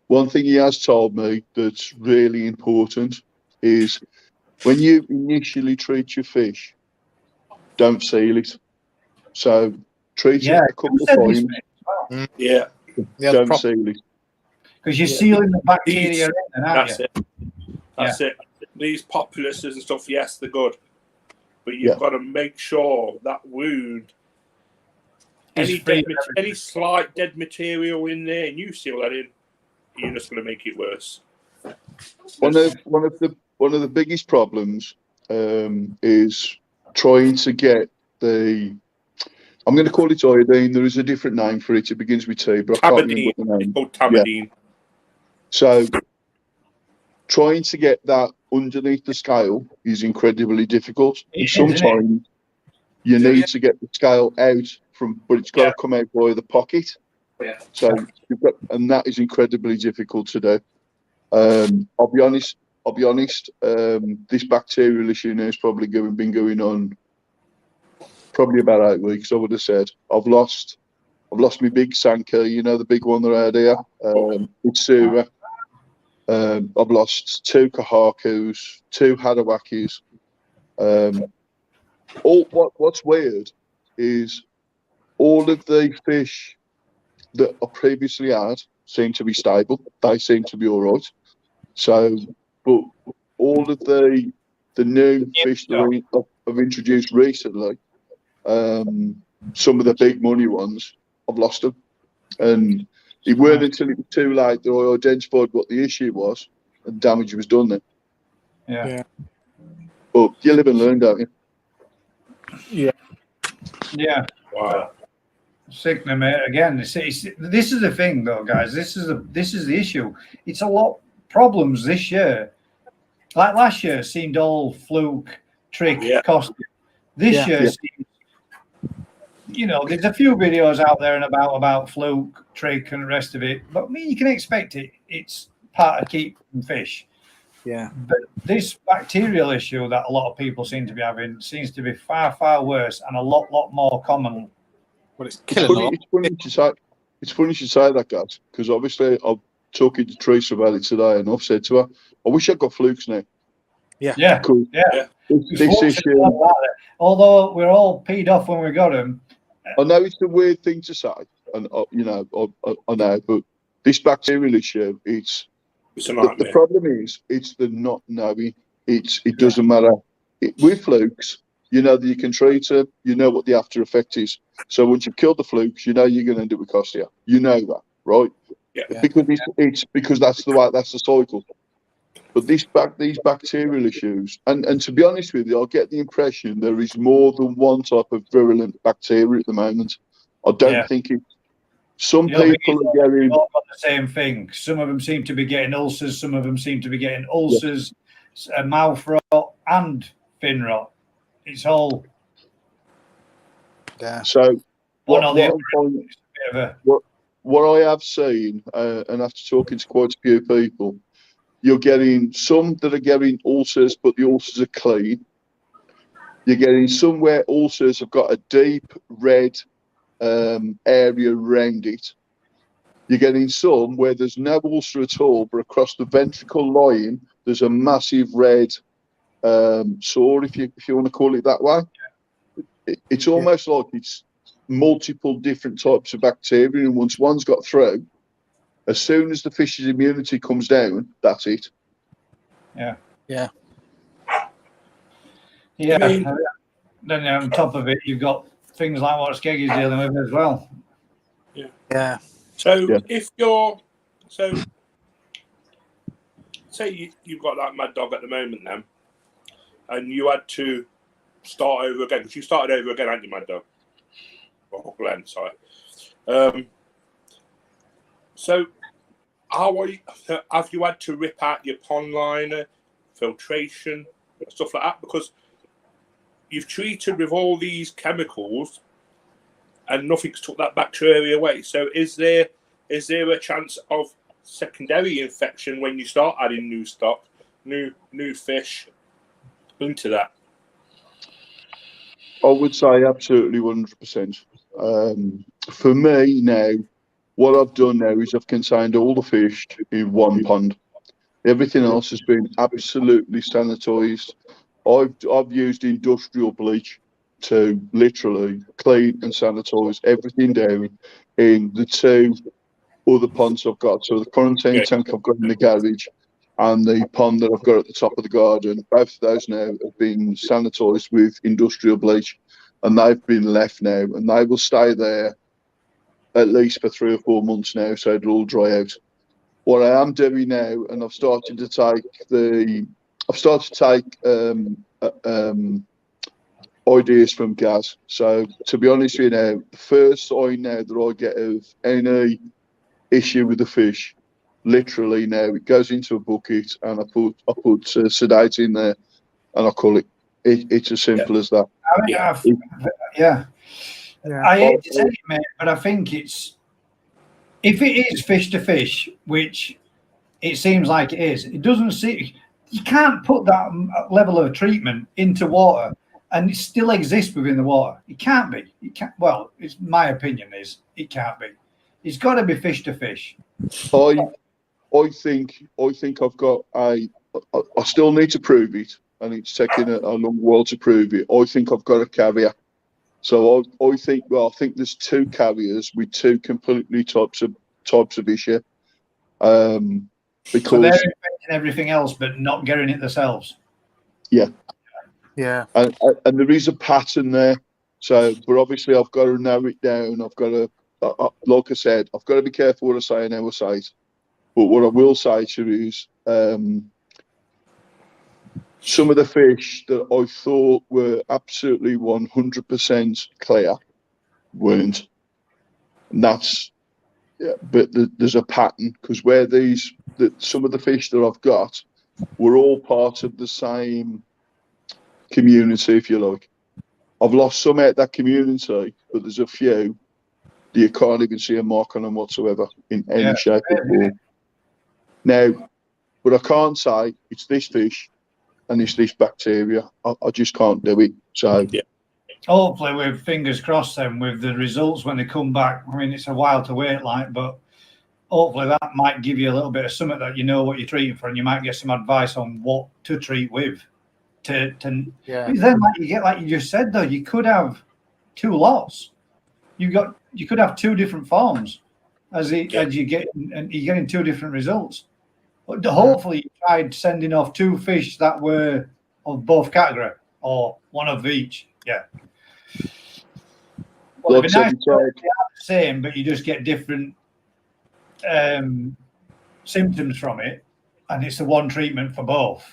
One thing he has told me that's really important is when you initially treat your fish, don't seal it. So treat it a couple of times. Don't seal it. Because you're sealing the bacteria in, aren't you? That's it. These populuses and stuff, yes, they're good. But you've got to make sure that wound, any slight dead material in there, and you seal that in, you're just going to make it worse. One of the biggest problems is trying to get the, I'm going to call it iodine. There is a different name for it. It begins with T, but I can't remember the name. It's called Taboo. So trying to get that underneath the scale is incredibly difficult. Sometimes you need to get the scale out but it's got to come out via the pocket. So and that is incredibly difficult to do. I'll be honest. This bacterial issue now has probably been going on probably about 8 weeks. I would have said I've lost my big Sanka. You know, the big one that I had here. It's Sura. I've lost 2 Kahakus, 2 Hadawakis. What's weird is all of the fish that I previously had seem to be stable. They seem to be all right. So, but all of the new fish that I've introduced recently, some of the big money ones, I've lost them. And it weren't until it was too late that I identified what the issue was and damage was done then. Yeah. But you live and learn, don't you? Yeah. Wow. Sickening, mate. Again, this is the thing, though, guys. This is the issue. It's a lot of problems this year. Like last year seemed all fluke, trick, costume. This year seems you know, there's a few videos out there and about fluke, trick, and the rest of it. But I mean, you can expect it. It's part of keeping fish. Yeah. But this bacterial issue that a lot of people seem to be having seems to be far, far worse and a lot more common. Well, it's killing a lot. It's funny you say that, guys, because obviously I'm talking to Teresa about it today, and I've said to her, I wish I got flukes now. Yeah. Yeah. This issue, although we're all peed off when we got them. I know it's a weird thing to say, and you know, I know, but this bacterial issue, it's a nightmare. The problem is, it's the not knowing. It doesn't matter. With flukes, you know that you can treat them. You know what the after effect is. So once you've killed the flukes, you know you're going to end up with costia. You know that, right? Yeah. Because it's because that's the cycle. But these bacterial issues, and to be honest with you, I get the impression there is more than one type of virulent bacteria at the moment. I don't think it's. Some people are getting the same thing. Some of them seem to be getting ulcers. Some of them seem to be getting ulcers, mouth rot, and fin rot. It's all. Yeah. So what I have seen, and after talking to quite a few people, you're getting some that are getting ulcers, but the ulcers are clean. You're getting some where ulcers have got a deep red area around it. You're getting some where there's no ulcer at all, but across the ventricle line there's a massive red sore, if you want to call it that way. It's almost like it's multiple different types of bacteria, and once one's got through, as soon as the fish's immunity comes down, that's it. Yeah. Then on top of it, you've got things like what Skeggy's dealing with as well. Yeah. So if you're say you've got that mad dog at the moment then, and you had to start over again, because you started over again, hadn't you, mad dog? Oh, Glenn, sorry. So have you had to rip out your pond liner, filtration, stuff like that? Because you've treated with all these chemicals and nothing's took that bacteria away. So is there a chance of secondary infection when you start adding new stock, new fish into that? I would say absolutely 100%. For me now, what I've done now is I've contained all the fish in one pond. Everything else has been absolutely sanitised. I've used industrial bleach to literally clean and sanitise everything down in the two other ponds I've got. So the quarantine tank I've got in the garage and the pond that I've got at the top of the garden, both of those now have been sanitised with industrial bleach, and they've been left now, and they will stay there at least for 3 or 4 months now, so it'll all dry out. What I am doing now, and I've started to take ideas from Gaz. So to be honest with you now, the first sign now that I get of any issue with the fish, literally now it goes into a bucket and I put sedate in there, and I call it. It's as simple as that. I hate to say it, mate, but I think if it is fish to fish, which it seems like it is, it doesn't see. You can't put that level of treatment into water and it still exists within the water. It can't be. It can't. Well, it's my opinion is it can't be. It's got to be fish to fish. I think I've got I still need to prove it, and it's taking a long while to prove it. I think I've got a carrier. So I think there's 2 carriers with 2 completely types of issue. Because so they're infecting everything else, but not getting it themselves. Yeah. And there is a pattern there. So, but obviously I've got to narrow it down. I've got to, like I said, I've got to be careful what I say and how I say it. But what I will say to you is, some of the fish that I thought were absolutely 100% clear weren't. And that's, but there's a pattern, because where some of the fish that I've got were all part of the same community, if you like. I've lost some out that community, but there's a few that you can't even see a mark on them whatsoever in any shape or form. Now, but I can't say it's this fish and it's this bacteria. I just can't do it. So hopefully, with fingers crossed, then with the results when they come back. I mean, it's a while to wait, like, but hopefully that might give you a little bit of something that you know what you're treating for, and you might get some advice on what to treat with. Then, like you get, like you just said, though, you could have 2 lots. You could have 2 different forms as you get, and you're getting 2 different results. But hopefully, you tried sending off 2 fish that were of both category or one of each. Yeah. Well, it'd be nice to be the same, but you just get different symptoms from it, and it's the one treatment for both,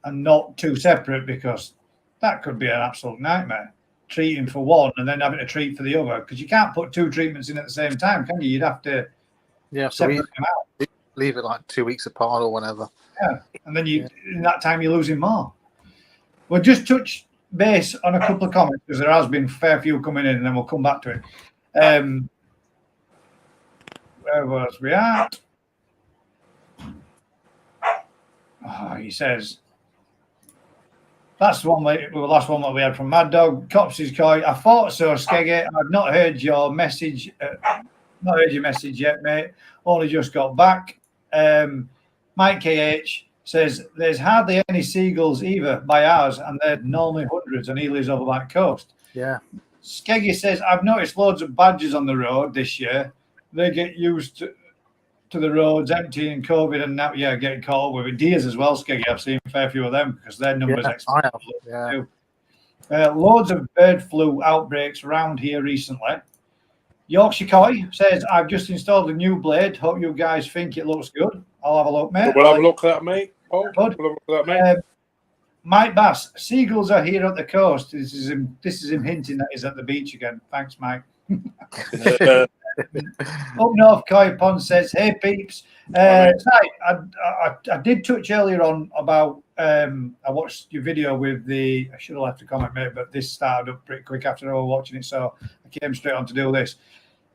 and not 2 separate, because that could be an absolute nightmare. Treating for one and then having to treat for the other, because you can't put 2 treatments in at the same time, can you? You'd have to separate them out. Leave it like 2 weeks apart or whatever. Yeah, and then in that time you're losing more. We'll just touch base on a couple of comments, because there has been a fair few coming in, and then we'll come back to it. Where was we at? Oh, he says that's the last one that we had from Mad Dog. Copsy's Koi. I thought so, Skeggy. I've not heard your message. Not heard your message yet, mate. Only just got back. Mike KH says there's hardly any seagulls either by ours, and they're normally hundreds, and he lives over that coast. Yeah. Skeggy says I've noticed loads of badgers on the road this year. They get used to the roads empty and COVID, and now getting caught up with it. Deers as well, Skeggy. I've seen a fair few of them because their numbers explode. Loads of bird flu outbreaks around here recently. Yorkshire Koi says I've just installed a new blade. Hope you guys think it looks good. I'll have a look, mate. We'll have a look at that, mate. We'll have a look at that, mate. Mike Bass, seagulls are here at the coast. This is him hinting that he's at the beach again. Thanks, Mike. Up north, Koi Pond says, "Hey peeps, I did touch earlier on about I watched your video with I should have left a comment, mate, but this started up pretty quick after I was watching it, so I came straight on to do this.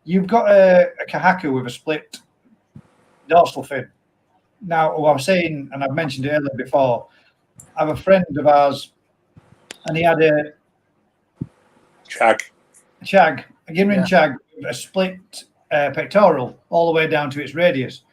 You've got a kahaku with a split dorsal fin. Now, what I was saying, and I've mentioned it earlier before, I have a friend of ours, and he had a shag, a Ginrin shag, a split pectoral all the way down to its radius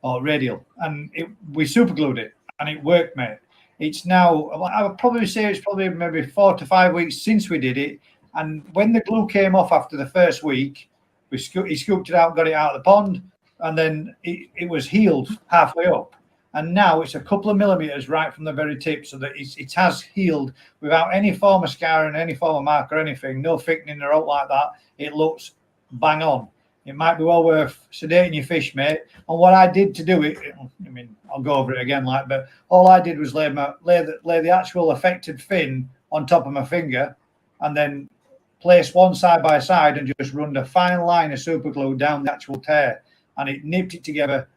or radial, and we super glued it, and it worked, mate. It's now, I would probably say it's probably maybe 4 to 5 weeks since we did it, and when the glue came off after the first week, he scooped it out, got it out of the pond, and then it was healed halfway up, and now it's a couple of millimeters right from the very tip, so that it has healed without any form of scarring, any form of mark or anything, no thickening or out like that. It looks bang on. It might be well worth sedating your fish, mate. And what I did to do it, I mean, I'll go over it again, but all I did was lay the actual affected fin on top of my finger, and then place one side by side and just run a fine line of super glue down the actual tear, and it nipped it together.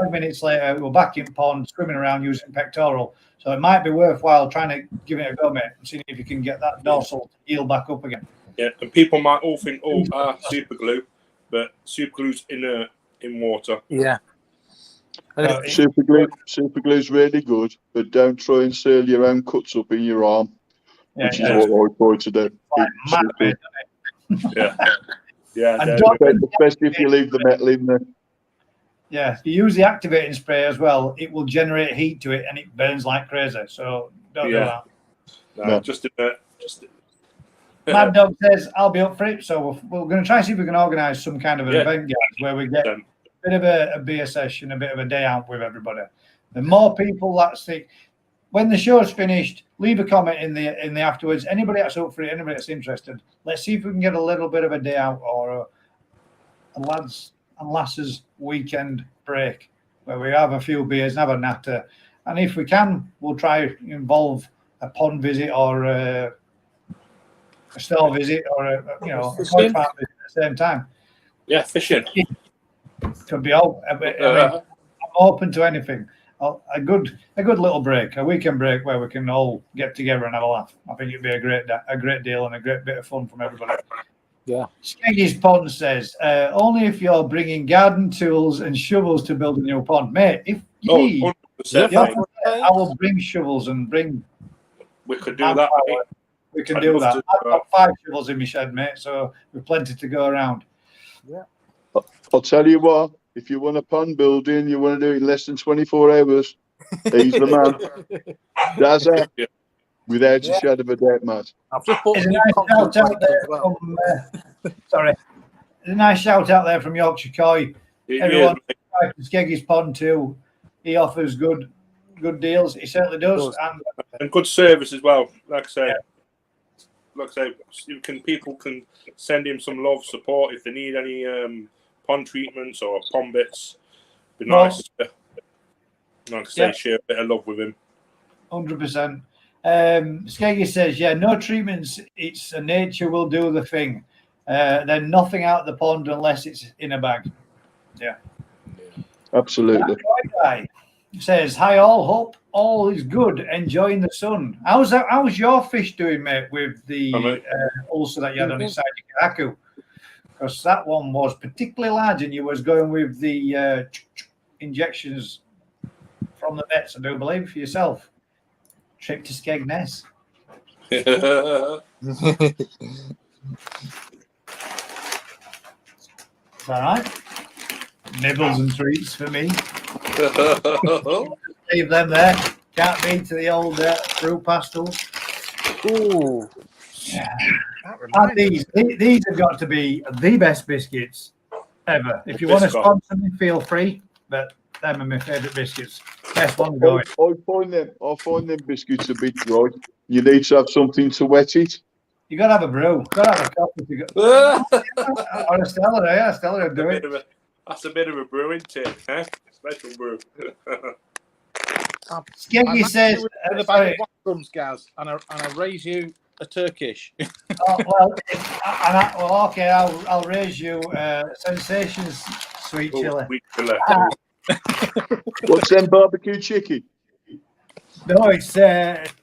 5 minutes later, we're back in pond, swimming around using pectoral. So it might be worthwhile trying to give it a go, mate, and seeing if you can get that dorsal to heal back up again. Yeah, and people might all think, super glue, but super glue's inert in water. Yeah. Super glue is really good, but don't try and seal your own cuts up in your arm, which is what I try to do. Especially if you leave the metal in there. Yeah, if you use the activating spray as well, it will generate heat to it, and it burns like crazy. So don't do that. No, just inert. Mad Dog says, I'll be up for it. So we're going to try and see if we can organise some kind of an event, guys, where we get a bit of a beer session, a bit of a day out with everybody. The more people that's the, when the show's finished, leave a comment in the afterwards. Anybody that's up for it, anybody that's interested, let's see if we can get a little bit of a day out or a lads and lasses weekend break where we have a few beers and have a natter. And if we can, we'll try to involve a pond visit or a store visit or a koi farm visit at the same time. Yeah, fishing. Could be all. I'm open to anything. a good little break, a weekend break where we can all get together and have a laugh. I think it'd be a great deal and a great bit of fun from everybody. Yeah. Skeggy's Pond says, only if you're bringing garden tools and shovels to build a new pond, mate. If you need, 100%. I will bring shovels and bring. We could do that. Mate. We can do that. I've got 5 shovels in my shed, mate, so we've plenty to go around. Yeah. I'll tell you what, if you want a pond building, you want to do it in less than 24 hours, he's the man. That's it. Without a shadow of a doubt, mate. I've just bought There's a a new nice concrete shout out plate there as well. from, sorry. There's a nice shout out there from Yorkshire Koi. Everyone, Skeggy's Pond too. He offers good deals. He certainly does. And good service as well. Like I say, people can send him some love, support if they need any pond treatments or pond bits. Be nice. Like I say, share a bit of love with him. 100%. Skeggy says, yeah, no treatments. It's nature will do the thing. Then nothing out of the pond unless it's in a bag. Yeah. Absolutely. Guy says, hi all, hope all is good, enjoying the sun. How's your fish doing, mate, with the ulcer that you had on inside your kaku? Because that one was particularly large and you was going with the injections from the vets, I do believe, for yourself. Trip to Skegness. Is that right? Nibbles and treats for me. Leave them there. Can't beat to the old fruit pastels. Ooh. Yeah. These have got to be the best biscuits ever. If you want to sponsor me, feel free. But them are my favourite biscuits. Best one going. I find them biscuits a bit dry. You need to have something to wet it. You got to have a brew. Got to have a coffee. Or a Stella, yeah, Stella will do it. That's a bit of a brewing tip, eh? Special brew. Skeggy says, with a bag of crumbs, Gaz, and I raise you a Turkish. Okay, I'll raise you Sensations sweet chili. Sweet chili. What's them barbecue chicken? No, it's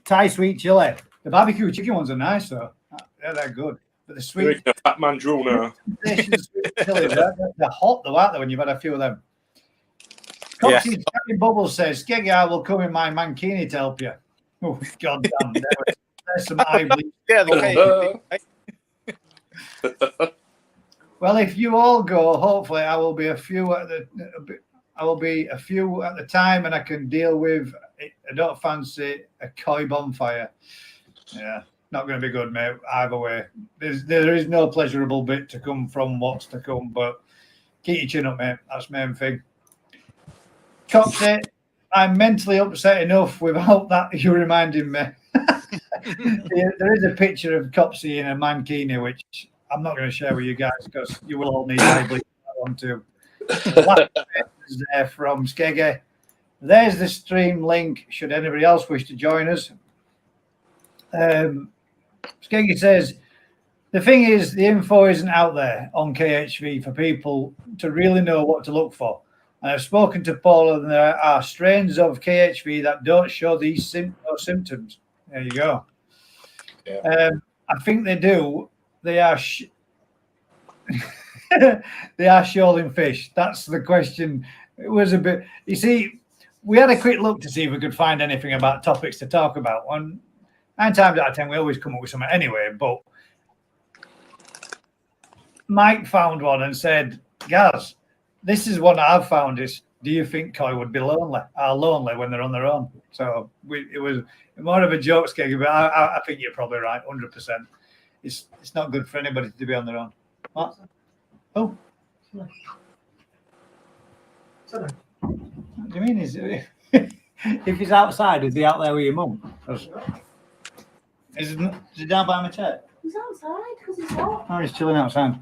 Thai sweet chili. The barbecue chicken ones are nice though. Yeah, they're good. But the sweet a fat man drool now. Sensations sweet chili, they're hot though, aren't they? When you've had a few of them. Coxie Bubbles says, Skeggy, I will come in my mankini to help you. Oh, God damn. There's some eye bleach. Well, if you all go, hopefully I will be a few at the time, and I can deal with it. I don't fancy a koi bonfire. Yeah, not going to be good, mate. Either way, there is no pleasurable bit to come from what's to come. But keep your chin up, mate. That's the main thing. Coxie, I'm mentally upset enough without that you reminding me. There is a picture of Coxie in a mankini, which I'm not going to share with you guys because you will all need eye bleach if I want to. The last is there from Skeggy. There's the stream link should anybody else wish to join us. Skeggy says, the thing is, the info isn't out there on KHV for people to really know what to look for. And I've spoken to Paul, and there are strains of KHV that don't show these symptoms. There you go. Yeah. I think they do. They are they are shoaling fish. That's the question. It was a bit. You see, we had a quick look to see if we could find anything about topics to talk about. 9 times out of 10, we always come up with something anyway. But Mike found one and said, "Gaz, this is one I've found. Is do you think koi would be lonely when they're on their own?" So it was more of a joke, Skeggy, but I think you're probably right, 100%. It's not good for anybody to be on their own. What? Oh. What do you mean? If he's outside, is he out there with your mum? Is he down by my chair? He's outside because he's hot. Oh, he's chilling outside.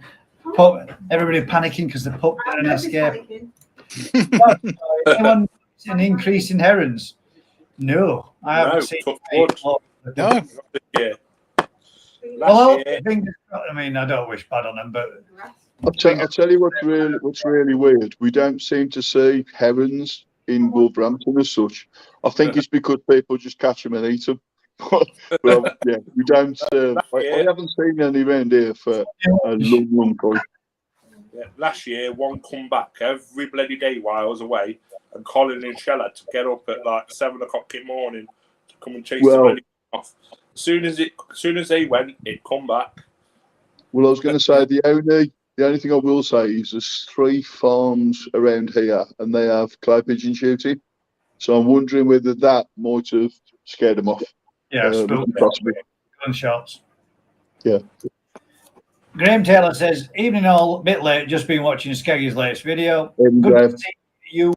Everybody panicking because the pup got an escape. Anyone an increase in herons? No, I haven't seen. No. Yeah. Well, I mean, I don't wish bad on them, but I'll tell you what's really weird. We don't seem to see herons in Wolverhampton as such. I think it's because people just catch them and eat them. But yeah, we don't. I haven't seen any around here for a long time. Yeah, last year, one come back every bloody day while I was away, and Colin and Shell had to get up at like 7 o'clock in the morning to come and chase the bloody off. As soon as they went, it come back. Well, I was going to say the only thing I will say is there's 3 farms around here, and they have clay pigeon shooting. So I'm wondering whether that might have scared them off. Yeah, possibly. Gunshots. Yeah. Graham Taylor says, evening all, bit late, just been watching Skeggy's latest video. Good to see you,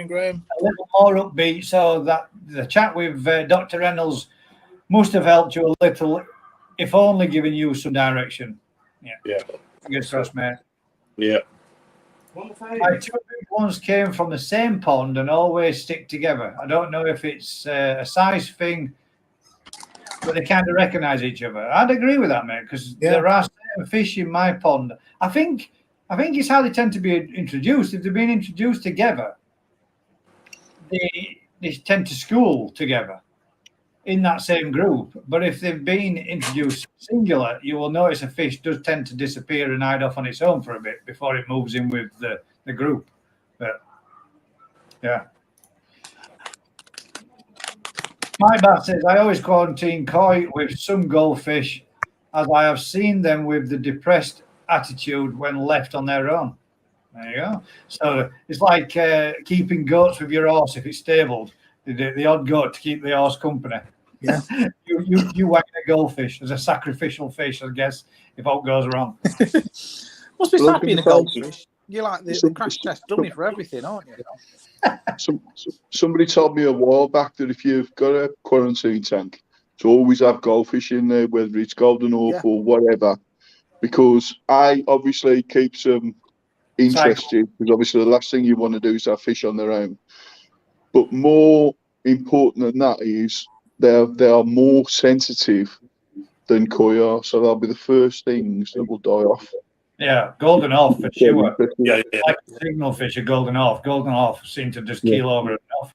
Graham. A little more upbeat, so that the chat with Dr. Reynolds must have helped you a little, if only giving you some direction. Yeah. Fingers crossed, mate. Yeah. My 2 big ones came from the same pond and always stick together. I don't know if it's a size thing, but they kind of recognise each other. I'd agree with that, mate, because there are certain fish in my pond. I think it's how they tend to be introduced. If they've been introduced together, they tend to school together in that same group. But if they've been introduced singular, you will notice a fish does tend to disappear and hide off on its own for a bit before it moves in with the group. But yeah. My bass says, I always quarantine koi with some goldfish, as I have seen them with the depressed attitude when left on their own. There you go. So it's like keeping goats with your horse if it's stabled. The odd goat to keep the horse company. Yeah. you whack a goldfish as a sacrificial fish, I guess, if all goes wrong. Must be sad being a goldfish. You're like the crash test dummy for everything, aren't you? Somebody told me a while back that if you've got a quarantine tank, to always have goldfish in there, whether it's golden orphan or whatever, because obviously keeps them interested, because obviously the last thing you want to do is have fish on their own. But more important than that is they are more sensitive than koi are, so they'll be the first things that will die off. Yeah, golden off for sure. Yeah. Like a signal fish, a golden off. Golden off seem to just keel over and off.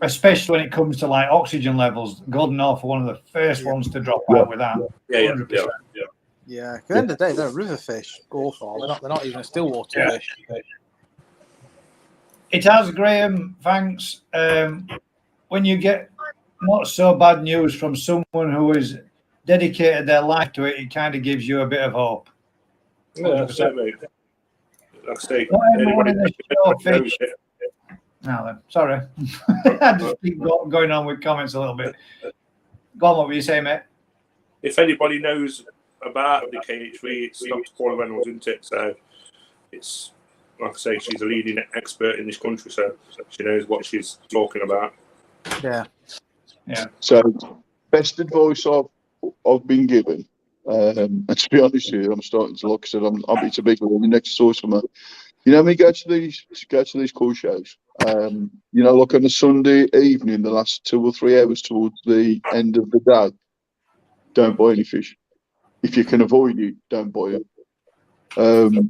Especially when it comes to like oxygen levels, golden off are one of the first ones to drop out with that. Yeah. Yeah, at the end of the day, they're a river fish. They're not even a stillwater fish. It has, Graham. Thanks. When you get not so bad news from someone who has dedicated their life to it, it kind of gives you a bit of hope. Yeah, that's it, mate. That's it. Not everyone in the show fish. Now then, sorry. I just keep going on with comments a little bit. Go on, what were you saying, mate? If anybody knows about the KH3, it's Dr. Paula Reynolds, isn't it? So it's, like I say, she's a leading expert in this country, so she knows what she's talking about. Yeah. So, best advice I've been given, and to be honest with you, I'm starting to look. I said it's a big one. The next source for me. You know, when you go to these call shows, you know, like on a Sunday evening, the last 2 or 3 hours towards the end of the day, don't buy any fish. If you can avoid it, don't buy it.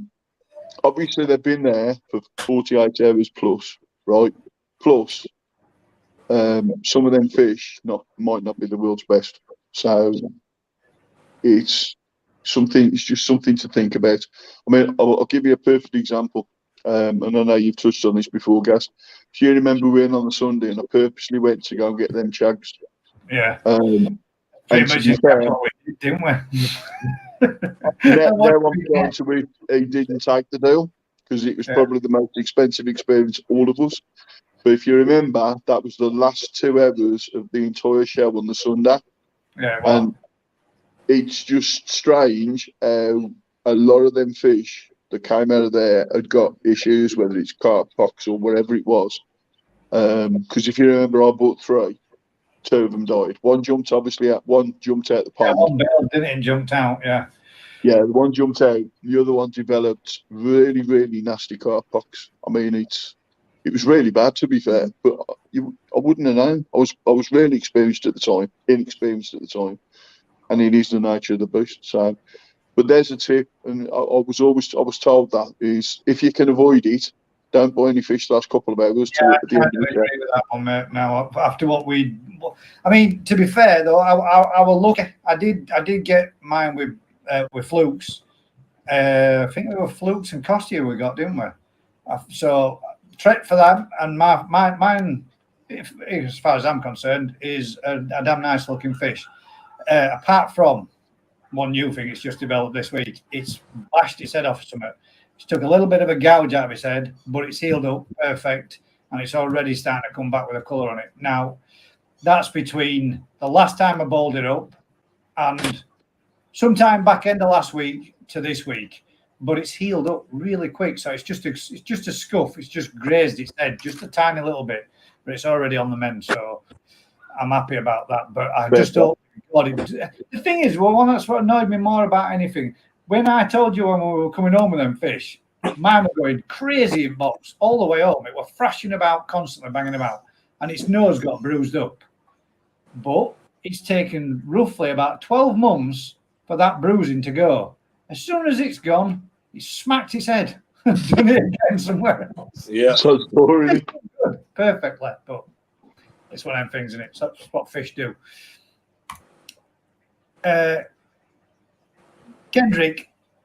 Obviously, they've been there for 48 hours plus, right? Plus, some of them fish might not be the world's best. So it's just something to think about. I mean, I'll give you a perfect example. And I know you've touched on this before, Gas. Do you remember we went on the Sunday and I purposely went to go and get them chags? Yeah. Pretty much what we did, didn't we? Now I'm going to it, he didn't take the deal because it was probably the most expensive experience all of us. But if you remember, that was the last 2 hours of the entire show on the Sunday. Yeah, well. And it's just strange how a lot of them fish that came out of there had got issues, whether it's carp pox or whatever it was. Because if you remember, I bought 3. 2 of them died. One jumped out the pond. One bailed, didn't it, and jumped out, yeah. Yeah, the one jumped out. The other one developed really, really nasty carp pox. I mean, it was really bad, to be fair, but I wouldn't have known. I was really inexperienced at the time, and it is the nature of the beast. So, but there's a tip, and I was told that is if you can avoid it, don't buy any fish the last couple of hours. Yeah, At the end of the agree with that one, mate. Now, after what I mean, to be fair though, I will look. I did get mine with flukes. I think there were flukes and Costia we got, didn't we? So trek for that, and mine, as far as I'm concerned, is a damn nice looking fish. Apart from one new thing it's just developed this week, it's bashed its head off something. It took a little bit of a gouge out of his head, but it's healed up perfect, and it's already starting to come back with a colour on it. Now, that's between the last time I bowled it up and sometime back end of last week to this week, but it's healed up really quick. So it's just a scuff. It's just grazed its head just a tiny little bit, but it's already on the mend. So I'm happy about that. But I just don't. The thing is, well, that's what annoyed me more about anything. When I told you when we were coming home with them fish, mine were going crazy in box all the way home. It was thrashing about, constantly banging about, and its nose got bruised up. But it's taken roughly about 12 months for that bruising to go. As soon as it's gone, he smacked his head and done it again somewhere else. Yeah. So boring. Perfectly, but it's one of them things, isn't it? So that's what fish do.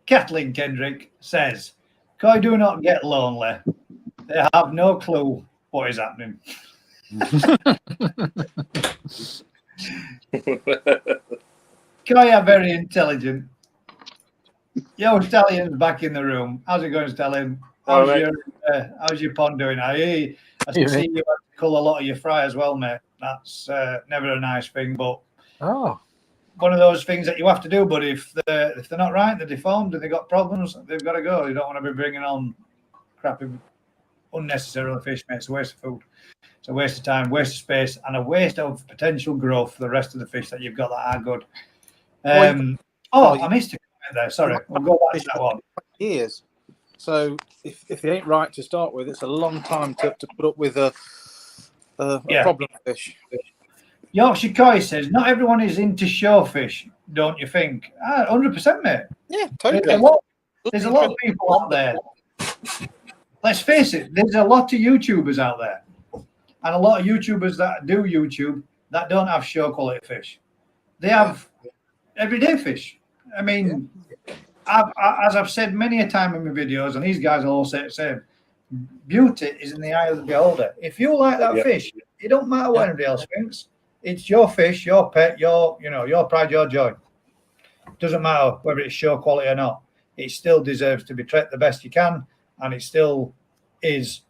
Kathleen Kendrick says, "Koi do not get lonely. They have no clue what is happening." Koi are very intelligent. Yo, Stallion's back in the room. How's it going, Stallion? How's your pond doing? I see you cull a lot of your fry as well, mate. That's never a nice thing, but one of those things that you have to do. But if they're not right, they're deformed, and they've got problems, they've got to go. You don't want to be bringing on crappy, unnecessary fish, mate. It's a waste of food. It's a waste of time, waste of space, and a waste of potential growth for the rest of the fish that you've got that are good. I missed a comment there. Sorry, we'll go back to that one. Years. So if they ain't right to start with, it's a long time to put up with a problem fish. Yorkshire Koi says, "Not everyone is into showfish, don't you think?" 100%, mate. Yeah, totally. There's a lot of people out there. Let's face it, there's a lot of YouTubers out there. And a lot of YouTubers that do YouTube that don't have show quality fish. They have everyday fish. I mean, as I've said many a time in my videos, and these guys will all say the same, beauty is in the eye of the beholder. If you like that fish, it don't matter what anybody else thinks. It's your fish, your pet, your pride, your joy. It doesn't matter whether it's show quality or not. It still deserves to be treated the best you can, and it still is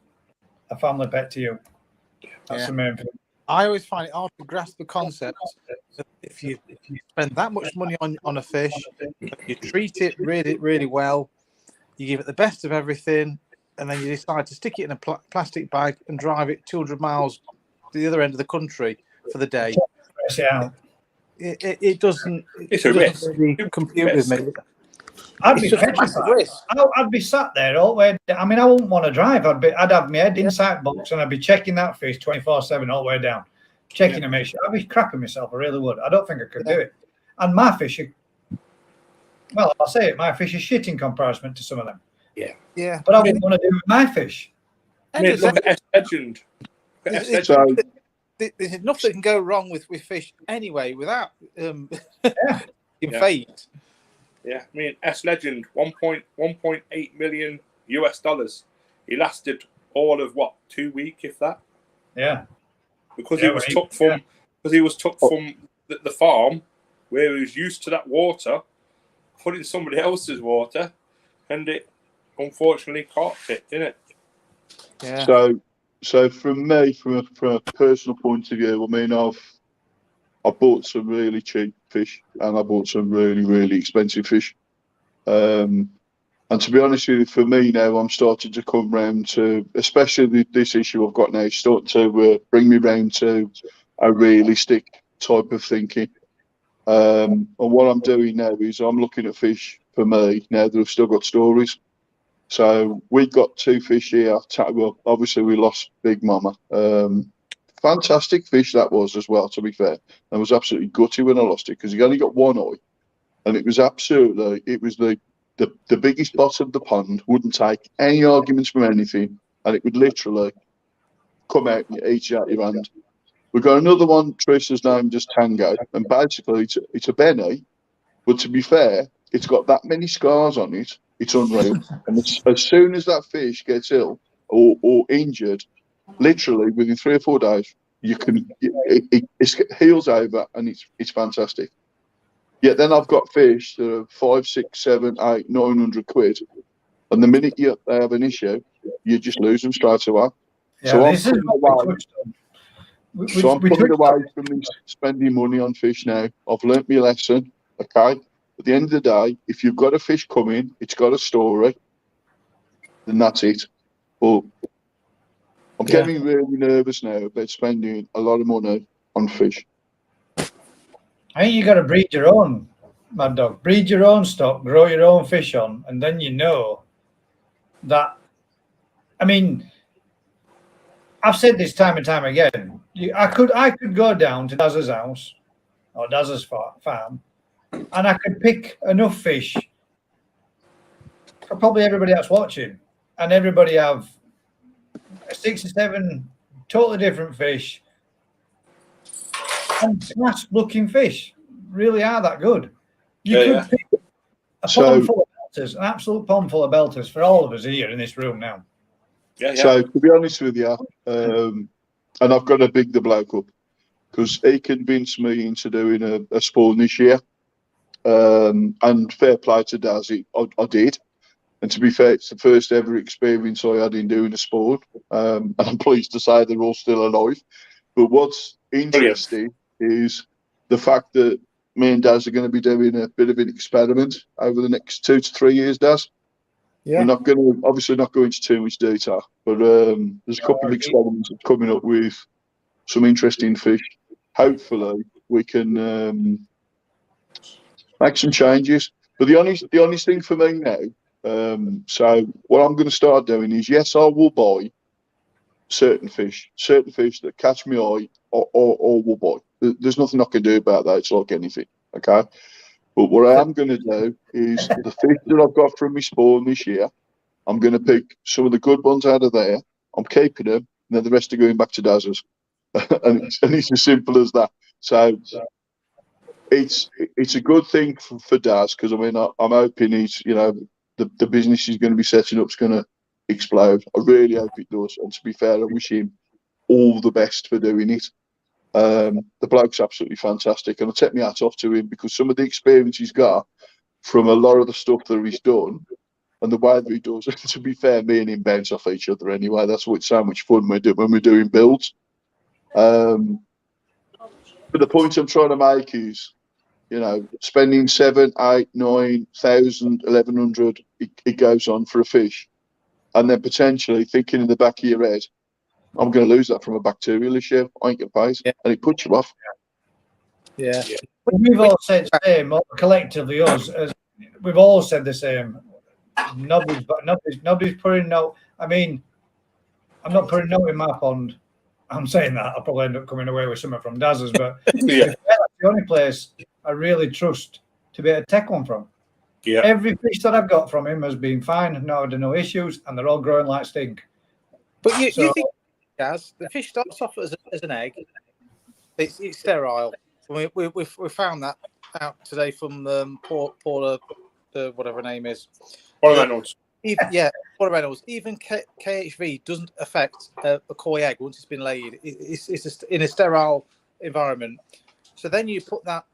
a family pet to you. That's the main thing. I always find it hard to grasp the concept that if you spend that much money on a fish, you treat it really, really well, you give it the best of everything, and then you decide to stick it in a plastic bag and drive it 200 miles to the other end of the country for the day. It doesn't. It's a risk. Really compute with me. I'd be sat there all the way. I mean, I wouldn't want to drive. I'd have my head inside box and I'd be checking that fish 24/7 all the way down, checking to make sure. I'd be crapping myself. I really would. I don't think I could do it. And my fish, I'll say it. My fish is shit in comparison to some of them. Yeah. But I wouldn't want to do it with my fish. Look at Legend. There's enough that can go wrong with fish anyway without fate. Yeah, I mean, Legend, $1.8 million US. He lasted all of 2 weeks, if that. Yeah. Because he was took from the farm where he was used to that water, put it in somebody else's water, and it unfortunately caught it, didn't it? Yeah. So from me, from a personal point of view, I mean, I bought some really cheap fish and I bought some really, really expensive fish. And to be honest with you, for me now, I'm starting to come round to, especially this issue I've got now, starting to bring me round to a realistic type of thinking. And what I'm doing now is I'm looking at fish for me now that have still got stories. So we've got 2 fish here. Well, obviously we lost Big Mama. Fantastic fish that was as well, to be fair. I was absolutely gutty when I lost it because he only got one eye, and it was the biggest boss of the pond, wouldn't take any arguments from anything, and it would literally come out and eat you out your hand. We've got another one, Trista's named just Tango, and basically it's a Benny, but to be fair, it's got that many scars on it, it's unreal. And as soon as that fish gets ill or injured, literally within 3 or 4 days, it heals over, and it's fantastic. Yet then I've got fish that are 5, 6, 7, 8, 900 quid, and the minute they have an issue, you just lose them straight away. Yeah, So this is what I'm coming away from this spending money on fish now. I've learnt my lesson. Okay. At the end of the day, if you've got a fish coming, it's got a story, then that's it. But I'm getting really nervous now about spending a lot of money on fish. I think you got to breed your own, Mad Dog. Breed your own stock, grow your own fish on, and then you know that. I mean, I've said this time and time again. I could go down to Daz's house or Daz's farm, and I could pick enough fish for probably everybody that's watching, and everybody have 6 or 7 totally different fish, and nice looking fish. Really are that good. You could pick a pond full of belters, an absolute pond full of belters for all of us here in this room now. So to be honest with you, and I've got to big the bloke up because he convinced me into doing a spawn this year, and fair play to Daz, I did. And to be fair, it's the first ever experience I had in doing a spawn, and I'm pleased to say they're all still alive. But what's interesting is the fact that me and Daz are going to be doing a bit of an experiment over the next 2 to 3 years, Daz. Yeah. We're not going to obviously not go into too much detail, but there's a couple of experiments coming up with some interesting fish. Hopefully, we can make some changes. But the honest thing for me now, so what I'm going to start doing is, yes, I will buy certain fish that catch my eye, or will buy. There's nothing I can do about that. It's like anything, okay? But what I am going to do is the fish that I've got from my spawn this year, I'm going to pick some of the good ones out of there. I'm keeping them, and then the rest are going back to Daz's. and it's as simple as that. So it's a good thing for Daz, because I mean I'm hoping the business he's going to be setting up is going to explode. I really hope it does. And to be fair, I wish him all the best for doing it. The bloke's absolutely fantastic, and I take my hat off to him, because some of the experience he's got from a lot of the stuff that he's done and the way that he does it, to be fair, me and him bounce off each other anyway. That's what's so much fun when we're doing builds. But the point I'm trying to make is, spending 7, 8, 9,000, 1,100, it goes on for a fish, and then potentially thinking in the back of your head, I'm going to lose that from a bacterial issue. I ain't getting paid, and it puts you off. Yeah. We've all said the same, collectively us, as we've all said the same. Nobody's putting no. I mean, I'm not putting no in my pond. I'm saying that I'll probably end up coming away with something from Daz's, but that's the only place I really trust to be able to take one from. Yeah. Every fish that I've got from him has been fine, no issues, and they're all growing like stink. But you think, Daz, the fish starts off as an egg. It's sterile. We found that out today from Paula, whatever her name is. Paula Reynolds. Paula Reynolds. Even KHV doesn't affect a koi egg once it's been laid. It's just in a sterile environment. So then you put that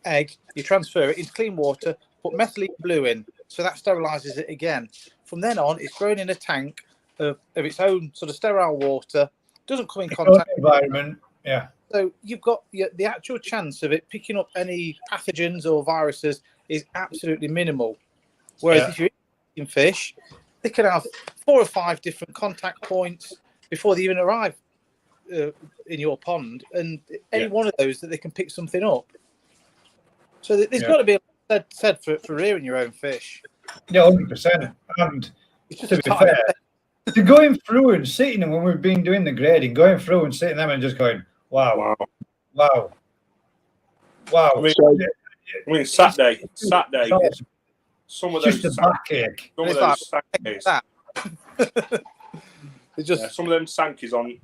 egg, you transfer it into clean water, put methylene blue in, so that sterilizes it again. From then on, it's grown in a tank of its own sort of sterile water, doesn't come in contact environment. Yeah. So you've got the actual chance of it picking up any pathogens or viruses is absolutely minimal. Whereas if you're eating fish, they can have 4 or 5 different contact points before they even arrive in your pond, and any one of those that they can pick something up. So there's got to be a said for rearing your own fish. Yeah, 100%. And to be fair, to going through and sitting, and when we've been doing the grading, going through and sitting them and just going, wow. I mean, Saturday. Some of those just a backache. Saturdays. It's just some of them Sankeys on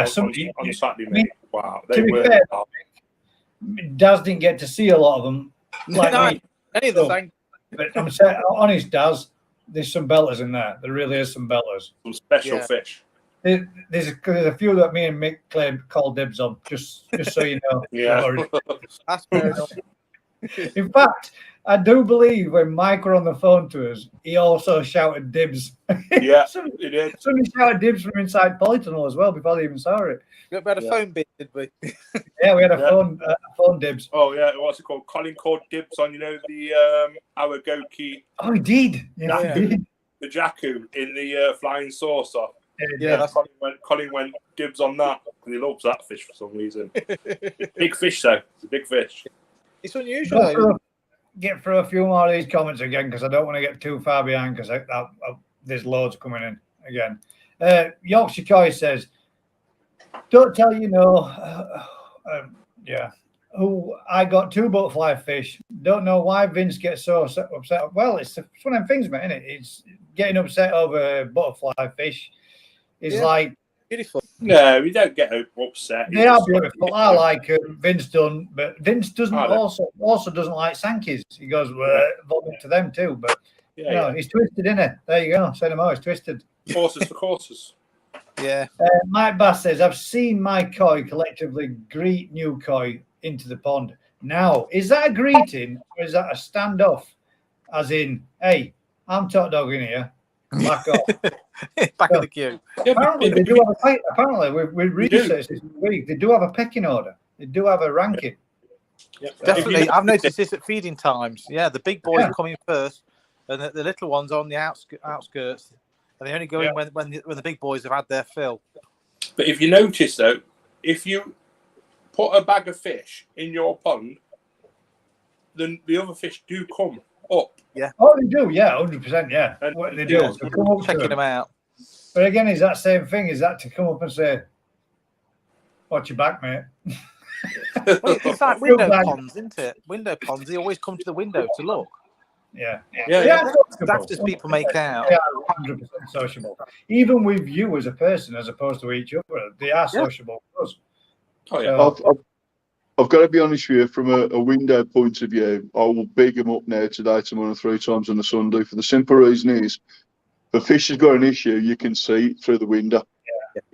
Saturday, mate. Wow, they to be were. fair, Daz didn't get to see a lot of them. Like no, me. any of the same. But I'm saying, honest, Daz, there's some belters in there. There really is some belters. Some special fish. There's a few that me and Mick claimed called dibs on, just so you know. Yeah. That's fair enough. In fact, I do believe when Mike were on the phone to us, he also shouted dibs. Yeah, he did. Somebody shouted dibs from inside Polytunnel as well before they even saw it. We had a phone bit, did we? Yeah, we had a phone dibs. Oh yeah, what's it called? Colin called dibs on, the Awagoki. Oh, he did. Yeah, he did. The Jakku in the flying saucer. Yeah, that's Colin went dibs on that because he loves that fish for some reason. Big fish though. It's a big fish. It's unusual. Get through a few more of these comments again because I don't want to get too far behind because there's loads coming in again. Yorkshire Coy says, "Don't tell who I got 2 butterfly fish. Don't know why Vince gets so upset. Well, it's one of them things, man, isn't it? It's getting upset over butterfly fish. It's like beautiful. No, we don't get upset. They are beautiful. I like Vince done, but Vince doesn't also doesn't like Sankeys. He goes vomit to them too, but he's twisted, isn't it? There you go. Say no more. He's twisted. Horses for courses. Yeah. Mike Bass says, I've seen my koi collectively greet new koi into the pond. Now, is that a greeting or is that a standoff? As in, hey, I'm top dog in here. Back off. Back in the queue. Apparently, they do have a fight. Apparently, we researched this week. They do have a pecking order. They do have a ranking. Yeah. Definitely. I've noticed this at feeding times. Yeah, the big boys are coming first, and the little ones are on the outskirts. And they only go in when the big boys have had their fill. But if you notice, though, if you put a bag of fish in your pond, then the other fish do come up. Yeah. Oh, they do. Yeah, 100%. Yeah. What they do. They come up checking them out. But again, is that same thing? Is that to come up and say, "Watch your back, mate"? Well, it's like window ponds, isn't it? Window ponds. They always come to the window to look. Yeah. That's just people make out. They are 100% sociable. Even with you as a person, as opposed to each other, they are sociable with us. Oh yeah. I've got to be honest with you, from a window point of view, I will big them up now today, tomorrow, 3 times on a Sunday. For the simple reason is, if a fish has got an issue, you can see it through the window.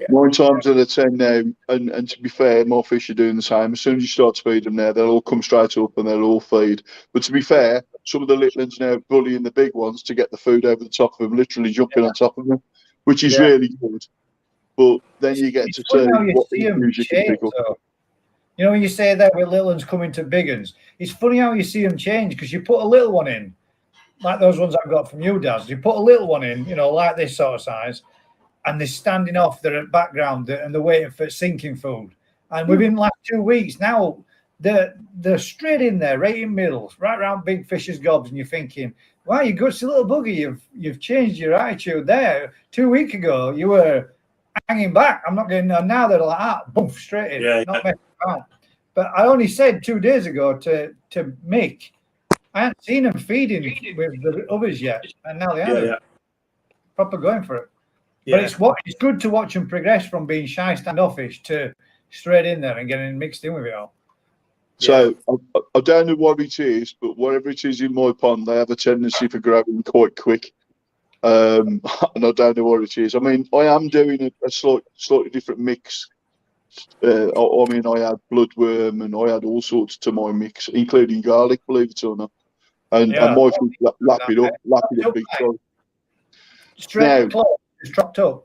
9 times out of 10 now, and to be fair, more fish are doing the same. As soon as you start to feed them now, they'll all come straight up and they'll all feed. But to be fair, some of the little ones now bullying the big ones to get the food over the top of them, literally jumping on top of them, which is really good. But then you get to see what issues you can pick up. You know, when you say that with little ones coming to big ones, it's funny how you see them change because you put a little one in, like those ones I've got from you, Daz. You put a little one in, like this sort of size, and they're standing off, they're at background, and they're waiting for sinking food. And within the last 2 weeks, now they're straight in there, right in middle, right around big fish's gobs, and you're thinking, wow, you gutsy little buggy, you've changed your attitude there. 2 weeks ago, you were hanging back. I'm not getting, now they're like, boom, straight in, not messing around. But I only said 2 days ago to Mick, I hadn't seen them feeding with the others yet, and now they are proper going for it. But it's good to watch them progress from being shy, standoffish to straight in there and getting mixed in with it all. So I don't know what it is, but whatever it is in my pond, they have a tendency for grabbing quite quick. And I don't know what it is. I mean, I am doing a slightly different mix. I had bloodworm and I had all sorts to my mix, including garlic, believe it or not. And my fish lap it up big time. Straight it's chopped up,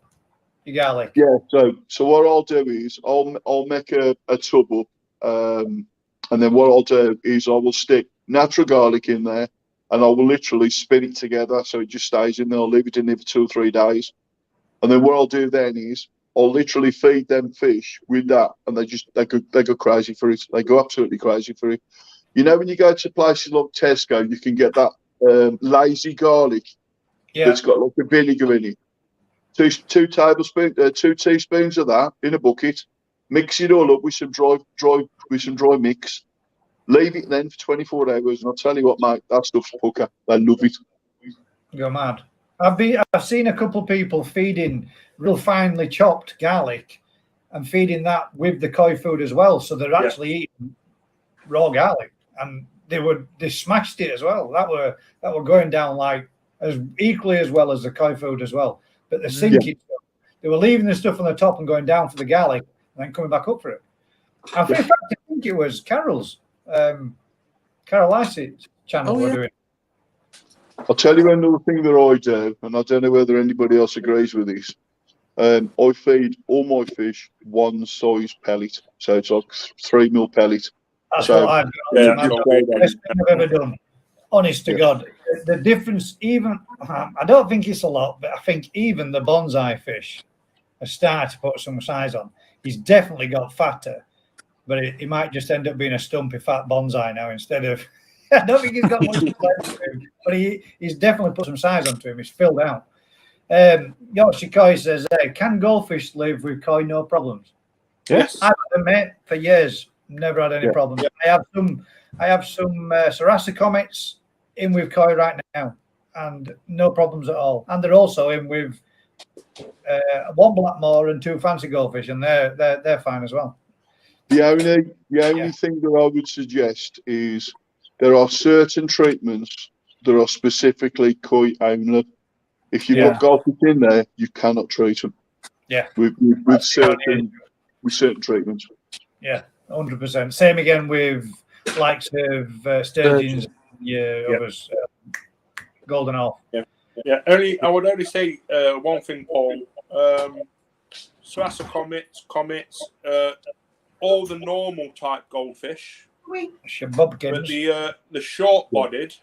your garlic. Yeah, so what I'll do is I'll make a tub up, and then what I'll do is I will stick natural garlic in there, and I will literally spin it together so it just stays in there. I'll leave it in there for 2 or 3 days, and then what I'll do then is I'll literally feed them fish with that, and they go crazy for it. They go absolutely crazy for it. You know, when you go to places like Tesco, you can get that lazy garlic that's got like a vinegar in it. 2 teaspoons of that in a bucket. Mix it all up with some dry mix. Leave it then for 24 hours, and I'll tell you what, mate, that stuff's pucker. They love it. Go mad. I've seen a couple of people feeding real finely chopped garlic and feeding that with the koi food as well. So they're actually eating raw garlic, and they smashed it as well. That were going down like as equally as well as the koi food as well. But the sinking stuff, they were leaving the stuff on the top and going down for the garlic and then coming back up for it. In fact, I think it was Carol Lysit's channel were doing. I'll tell you another thing that I do, and I don't know whether anybody else agrees with this. I feed all my fish one size pellet, so it's like 3 mil pellet. That's what I've done. Yeah, the best thing I've ever done. Honest to God, the difference. Even I don't think it's a lot, but I think even the bonsai fish are starting to put some size on. He's definitely got fatter, but he might just end up being a stumpy fat bonsai now instead of. I don't think he's got much size to him, but he's definitely put some size onto him. He's filled out. Yoshi Koi says, can goldfish live with koi no problems? Yes. I've had them, mate, for years. Never had any problems. I have some Sarasa comets in with koi right now, and no problems at all. And they're also in with 1 Blackmore and 2 fancy goldfish, and they're fine as well. The only thing that I would suggest is there are certain treatments that are specifically koi only. If you've got goldfish in there, you cannot treat them. Yeah, with certain treatments. Yeah, 100%. Same again with likes of sturgeons, others, golden off. Yeah. I would only say one thing, Paul. Sarasa comets, all the normal type goldfish. But the short-bodied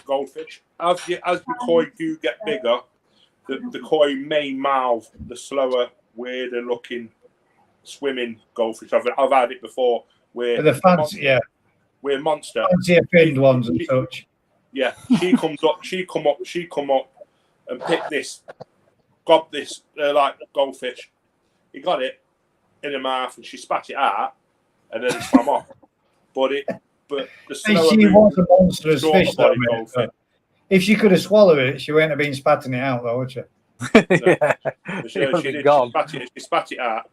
goldfish, as the koi do get bigger, the koi may mouth the slower, weirder looking swimming goldfish. I've had it before where the fancy, where monster fancier finned ones and such. Yeah, she come up and grab this like goldfish. He got it in her mouth and she spat it out and then it swam off. But the slower she was a monstrous fish, though, goldfish. If she could have swallowed it, she wouldn't have been spatting it out, though, would she? She spat it out.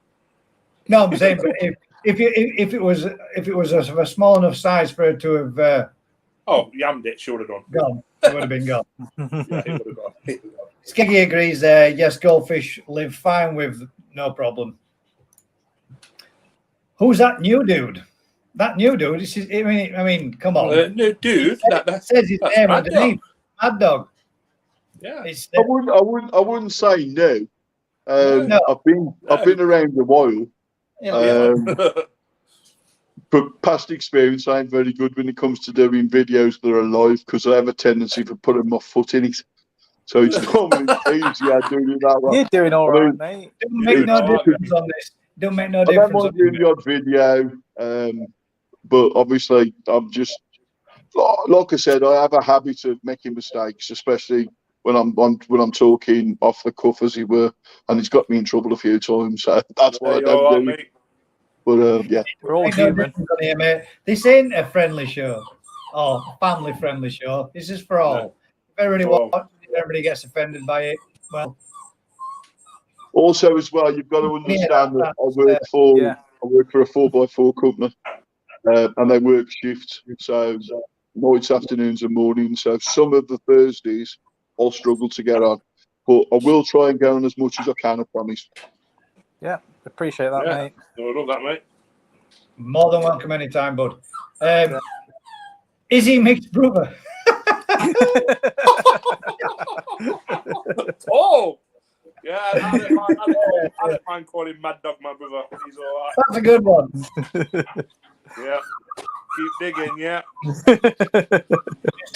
No, I'm saying, but if it was of a small enough size for her to have yammed it, she would have done. Gone, it would have been gone. It would have gone. Skeggy agrees there. Yes, goldfish live fine with no problem. Who's that new dude? That new dude. I mean, come on. No, dude. That says his name underneath. Mad Dog. Yeah. I wouldn't say no. No. I've been around a while. But past experience, I ain't very good when it comes to doing videos that are live because I have a tendency for putting my foot in it. So it's normally easier doing it that way. You're doing all right, mate. Don't make no difference on this. Don't make no I difference. don't mind doing the odd video, but obviously I'm just like I said, I have a habit of making mistakes, especially when I'm talking off the cuff, as it were, and it's got me in trouble a few times. So that's why I don't do it. But yeah, we're all human. Here, mate. This ain't a friendly show or family friendly show. This is for all. No. If everybody watches it, everybody gets offended by it. Well, also as well, you've got to understand that I work for a 4x4 company, and they work shifts, so nights, afternoons, and mornings. So some of the Thursdays I'll struggle to get on, but I will try and go on as much as I can. I promise. Yeah, appreciate that, mate. I love that, mate. more than welcome anytime, bud. Is he Mick's brother? Oh, yeah. I don't mind calling Mad Dog my brother. He's all right. That's a good one. Yeah. Keep digging, yeah.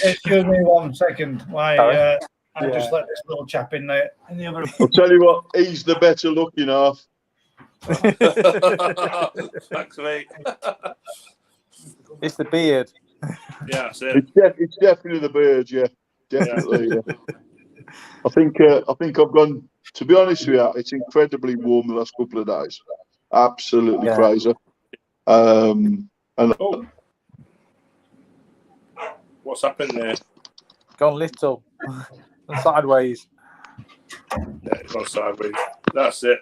Excuse me 1 second. Why? I just let this little chap in there. In the other. I'll tell you what, he's the better looking half. Thanks, mate. It's the beard. Yeah, that's it. It's definitely the beard, yeah. Definitely, yeah. I think I've gone, to be honest with you, it's incredibly warm the last couple of days. Absolutely crazy. What's happened there? Gone little. And sideways. Yeah, it's gone sideways. That's it.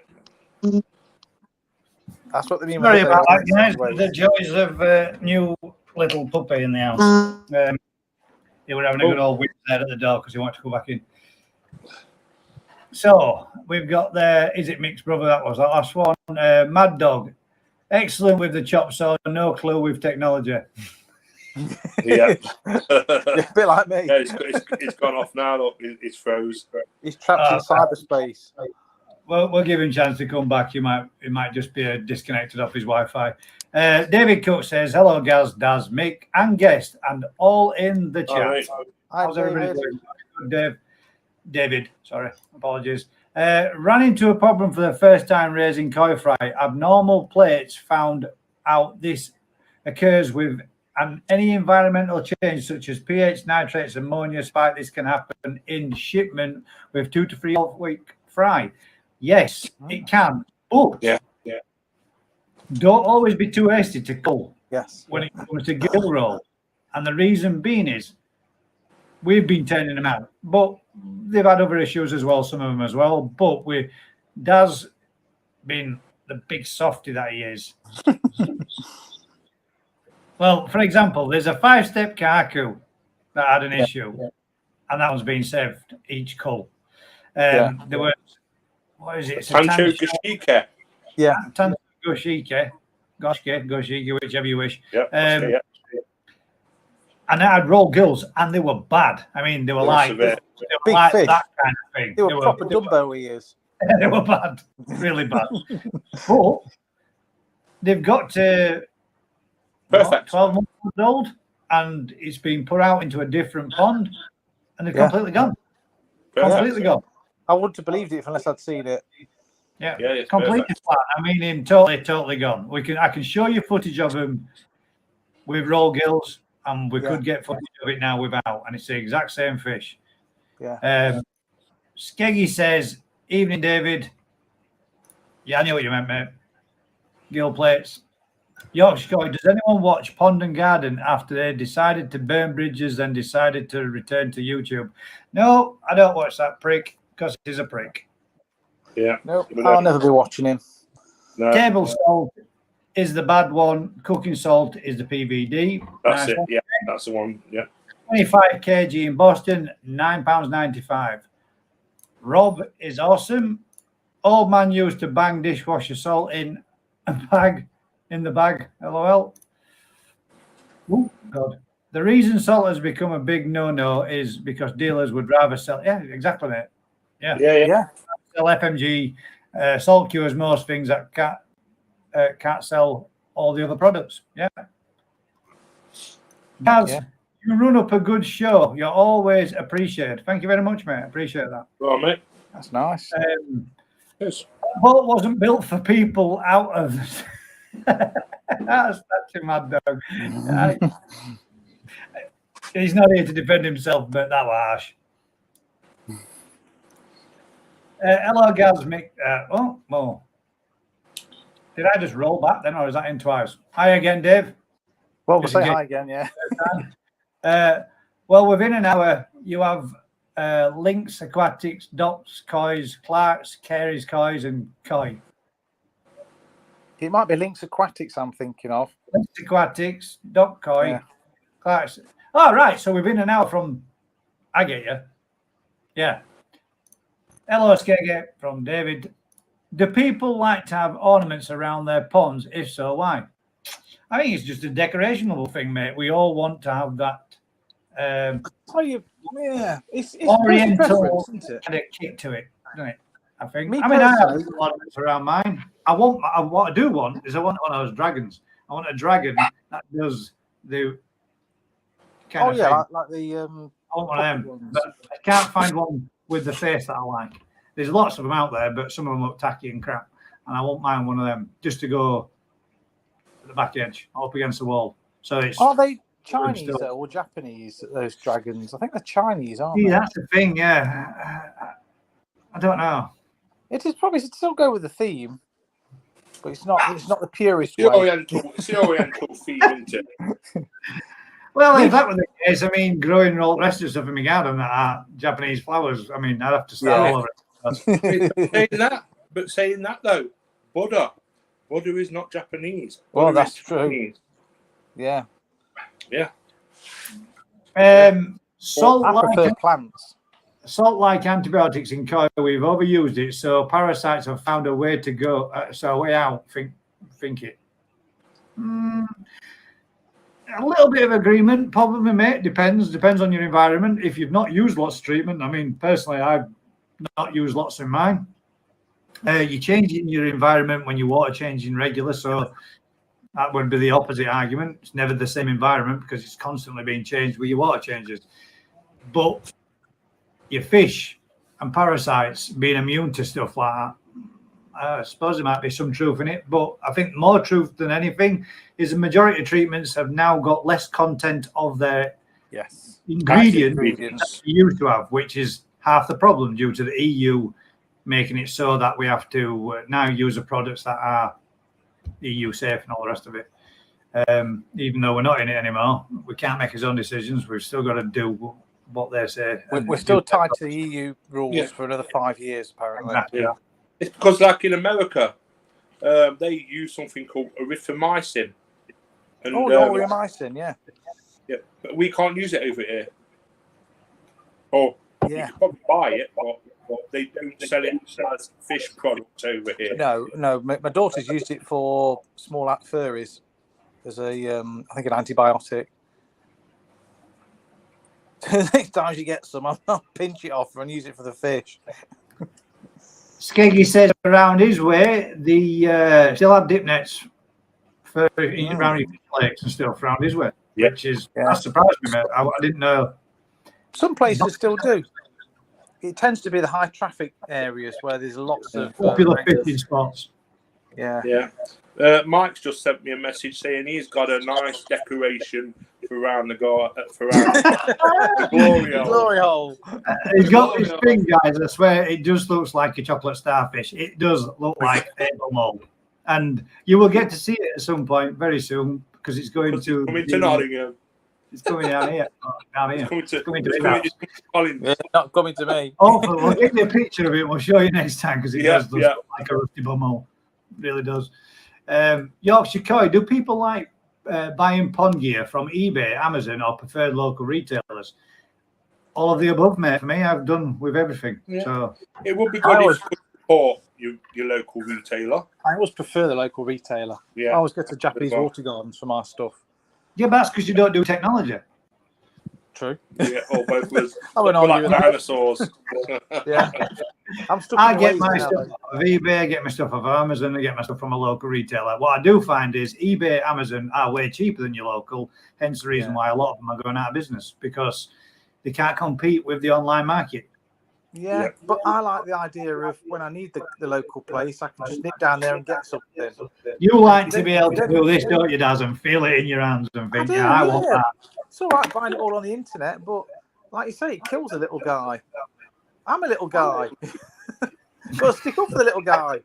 That's what they mean. Sorry when they about say that, guys. sideways. The joys of new little puppy in the house. They were having a good old whip there at the door because he wanted to go back in. So we've got there. Is it Mick's brother? That was the last one. Mad Dog. Excellent with the chop saw. No clue with technology. Yeah. A bit like me. Yeah, it's gone off now. Look, it's froze. He's trapped in cyberspace. Well, we'll give him a chance to come back. He might just be disconnected off his Wi-Fi. David Cook says, "Hello, Gaz, Daz, Mick, and guest, and all in the chat." Right. How's everybody doing? Good, David, sorry, apologies. Ran into a problem for the first time raising koi fry. Abnormal plates found out. This occurs with any environmental change such as pH, nitrates, ammonia spike. This can happen in shipment with 2 to 3 week fry. Yes, it can. But don't always be too hasty to cull. Yes. When it comes to gill roll, and the reason being is we've been turning them out, but they've had other issues as well, some of them as well. But Daz being the big softy that he is. Well, for example, there's a 5-step kaku that had an issue, and that one's been saved each cull. There was, what is it? Tancho Gashika. Yeah. Tancho Goshiki, whichever you wish. Yeah. And they had raw gills, and they were bad. I mean, they were like Big like fish. that kind of thing. They were proper Dumbo ears. They were bad, really bad. But they've got to 12 months old, and it's been put out into a different pond, and they're completely gone. Completely gone. I wouldn't have believed it unless I'd seen it. Yeah, completely flat. I mean, him totally gone. I can show you footage of him with raw gills, and we could get footage of it now without, and it's the exact same fish. Yeah. Skeggy says, "Evening, David." Yeah, I knew what you meant, mate. Gill plates. Yorkshire Koi, does anyone watch Pond and Garden after they decided to burn bridges and decided to return to YouTube? No, I don't watch that prick because he's a prick. Yeah. Nope, I'll never be watching him. No. Table salt is the bad one. Cooking salt is the PVD. That's it. Yeah, that's the one. Yeah. 25 kg in Boston, £9.95. Rob is awesome. Old man used to bang dishwasher salt in a bag. In the bag, LOL. Oh, God. The reason salt has become a big no-no is because dealers would rather sell. Yeah, exactly, mate. Yeah. Sell FMG. Salt cures most things that can't sell all the other products. Yeah. Gaz, you run up a good show. You're always appreciated. Thank you very much, mate. Appreciate that. Well, mate. That's nice. Yes. That boat wasn't built for people out of. That's a mad dog. He's not here to defend himself, but that was harsh. Hello, Gaz, Mick. Did I just roll back then, or is that in twice? Hi again, Dave. Well, we'll say hi again, yeah. Well, within an hour, you have Lynx Aquatics, Docks, Kois, Clark's, Carey's Kois, and Koi. It might be Lynx Aquatics I'm thinking of. Lynx Aquatics, Doc Koi, Clark's. Oh, right. So within an hour from, I get you. Yeah. Hello, Skeggy from David. Do people like to have ornaments around their ponds? If so, why? I think it's just a decorational thing, mate. We all want to have that. It's Oriental isn't it? kind of kick to it, doesn't it? I think. Me I mean, I have personally- ornaments around mine. What I do want is I want one of those dragons. I want a dragon that does the kind of thing. like the I want one of them, but I can't find one with the face that I like. There's lots of them out there, but some of them look tacky and crap. And I won't mind one of them just to go at the back edge, up against the wall. So it's. Are they Chinese or Japanese? Those dragons? I think they're Chinese, aren't they? That's the thing, yeah. I don't know. It is probably still go with the theme, but it's not the purest It's way. the Oriental theme, isn't it? Well, if that were the case, I mean, growing all the rest of the stuff in my garden that are Japanese flowers, I mean, I'd have to start all over it. But saying that though, Buddha is not Japanese. Well, Buddha that's is true. Japanese. Yeah. Yeah. I Salt-like prefer plants. antibiotics in coir, we've overused it, so parasites have found a way to go, so a way out. Think it. A little bit of agreement, probably, mate. Depends on your environment. If you've not used lots of treatment, I mean, personally, I've not used lots in mine. You're changing your environment when your water changing regular, so that would be the opposite argument. It's never the same environment because it's constantly being changed with your water changes. But your fish and parasites being immune to stuff like that, I suppose there might be some truth in it, but I think more truth than anything is the majority of treatments have now got less content of their ingredients you used to have, which is half the problem due to the EU making it so that we have to now use the products that are EU safe and all the rest of it. Even though we're not in it anymore, we can't make our own decisions. We've still got to do what they say. We're still tied to the EU rules for another 5 years, apparently. Exactly. Yeah. It's because, like in America, they use something called erythromycin. And, erythromycin, yeah. Yeah, but we can't use it over here. Or you can probably buy it, but they don't sell it as fish products over here. No. My daughter's used it for small furries as a, I think, an antibiotic. The next time she gets some, I'll pinch it off and use it for the fish. Skeggy says around his way, the still have dip nets for around his lakes and stuff around his way, which is that surprised me, mate. I didn't know. Some places still do. It tends to be the high traffic areas where there's lots of popular fishing spots. Yeah. Mike's just sent me a message saying he's got a nice decoration for around the glory hole. He's got this thing, guys. I swear, it just looks like a chocolate starfish. It does look like table mold, and you will get to see it at some point very soon because it's going to Nottingham. It's coming down here. It's coming to Colin. Yeah, not coming to me. Hopefully, we'll give you a picture of it. We'll show you next time because it does look like a rusty bumhole. It really does. Yorkshire Koi, do people like buying pond gear from eBay, Amazon, or preferred local retailers? All of the above, mate. For me, I've done with everything. Yeah. So it would be good if you support your local retailer. I always prefer the local retailer. Yeah. I always go to Japanese water gardens for my stuff. Yeah, but that's because you don't do technology. True. Yeah, or both of us. I went on like dinosaurs. Yeah. I get my stuff off eBay, I get my stuff off Amazon, I get my stuff from a local retailer. What I do find is eBay, Amazon are way cheaper than your local, hence the reason why a lot of them are going out of business because they can't compete with the online market. Yeah, but I like the idea of when I need the local place, I can just nip down there and get something. You like to be able to do this, don't you, Daz, and feel it in your hands and think, I want that. It's all right buying it all on the internet, but like you say, it kills a little guy. I'm a little guy. Got to stick up for the little guy.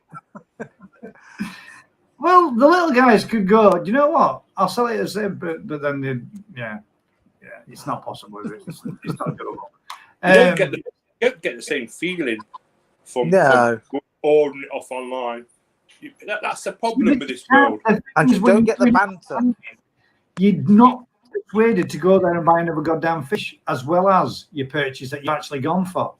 Well, the little guys could go, do you know what? I'll sell it as but then it's not possible, is it? It's not doable. You don't get the same feeling from ordering it off online. That's the problem with this world. And you don't get the banter. You're not persuaded to go there and buy another goddamn fish as well as your purchase that you've actually gone for.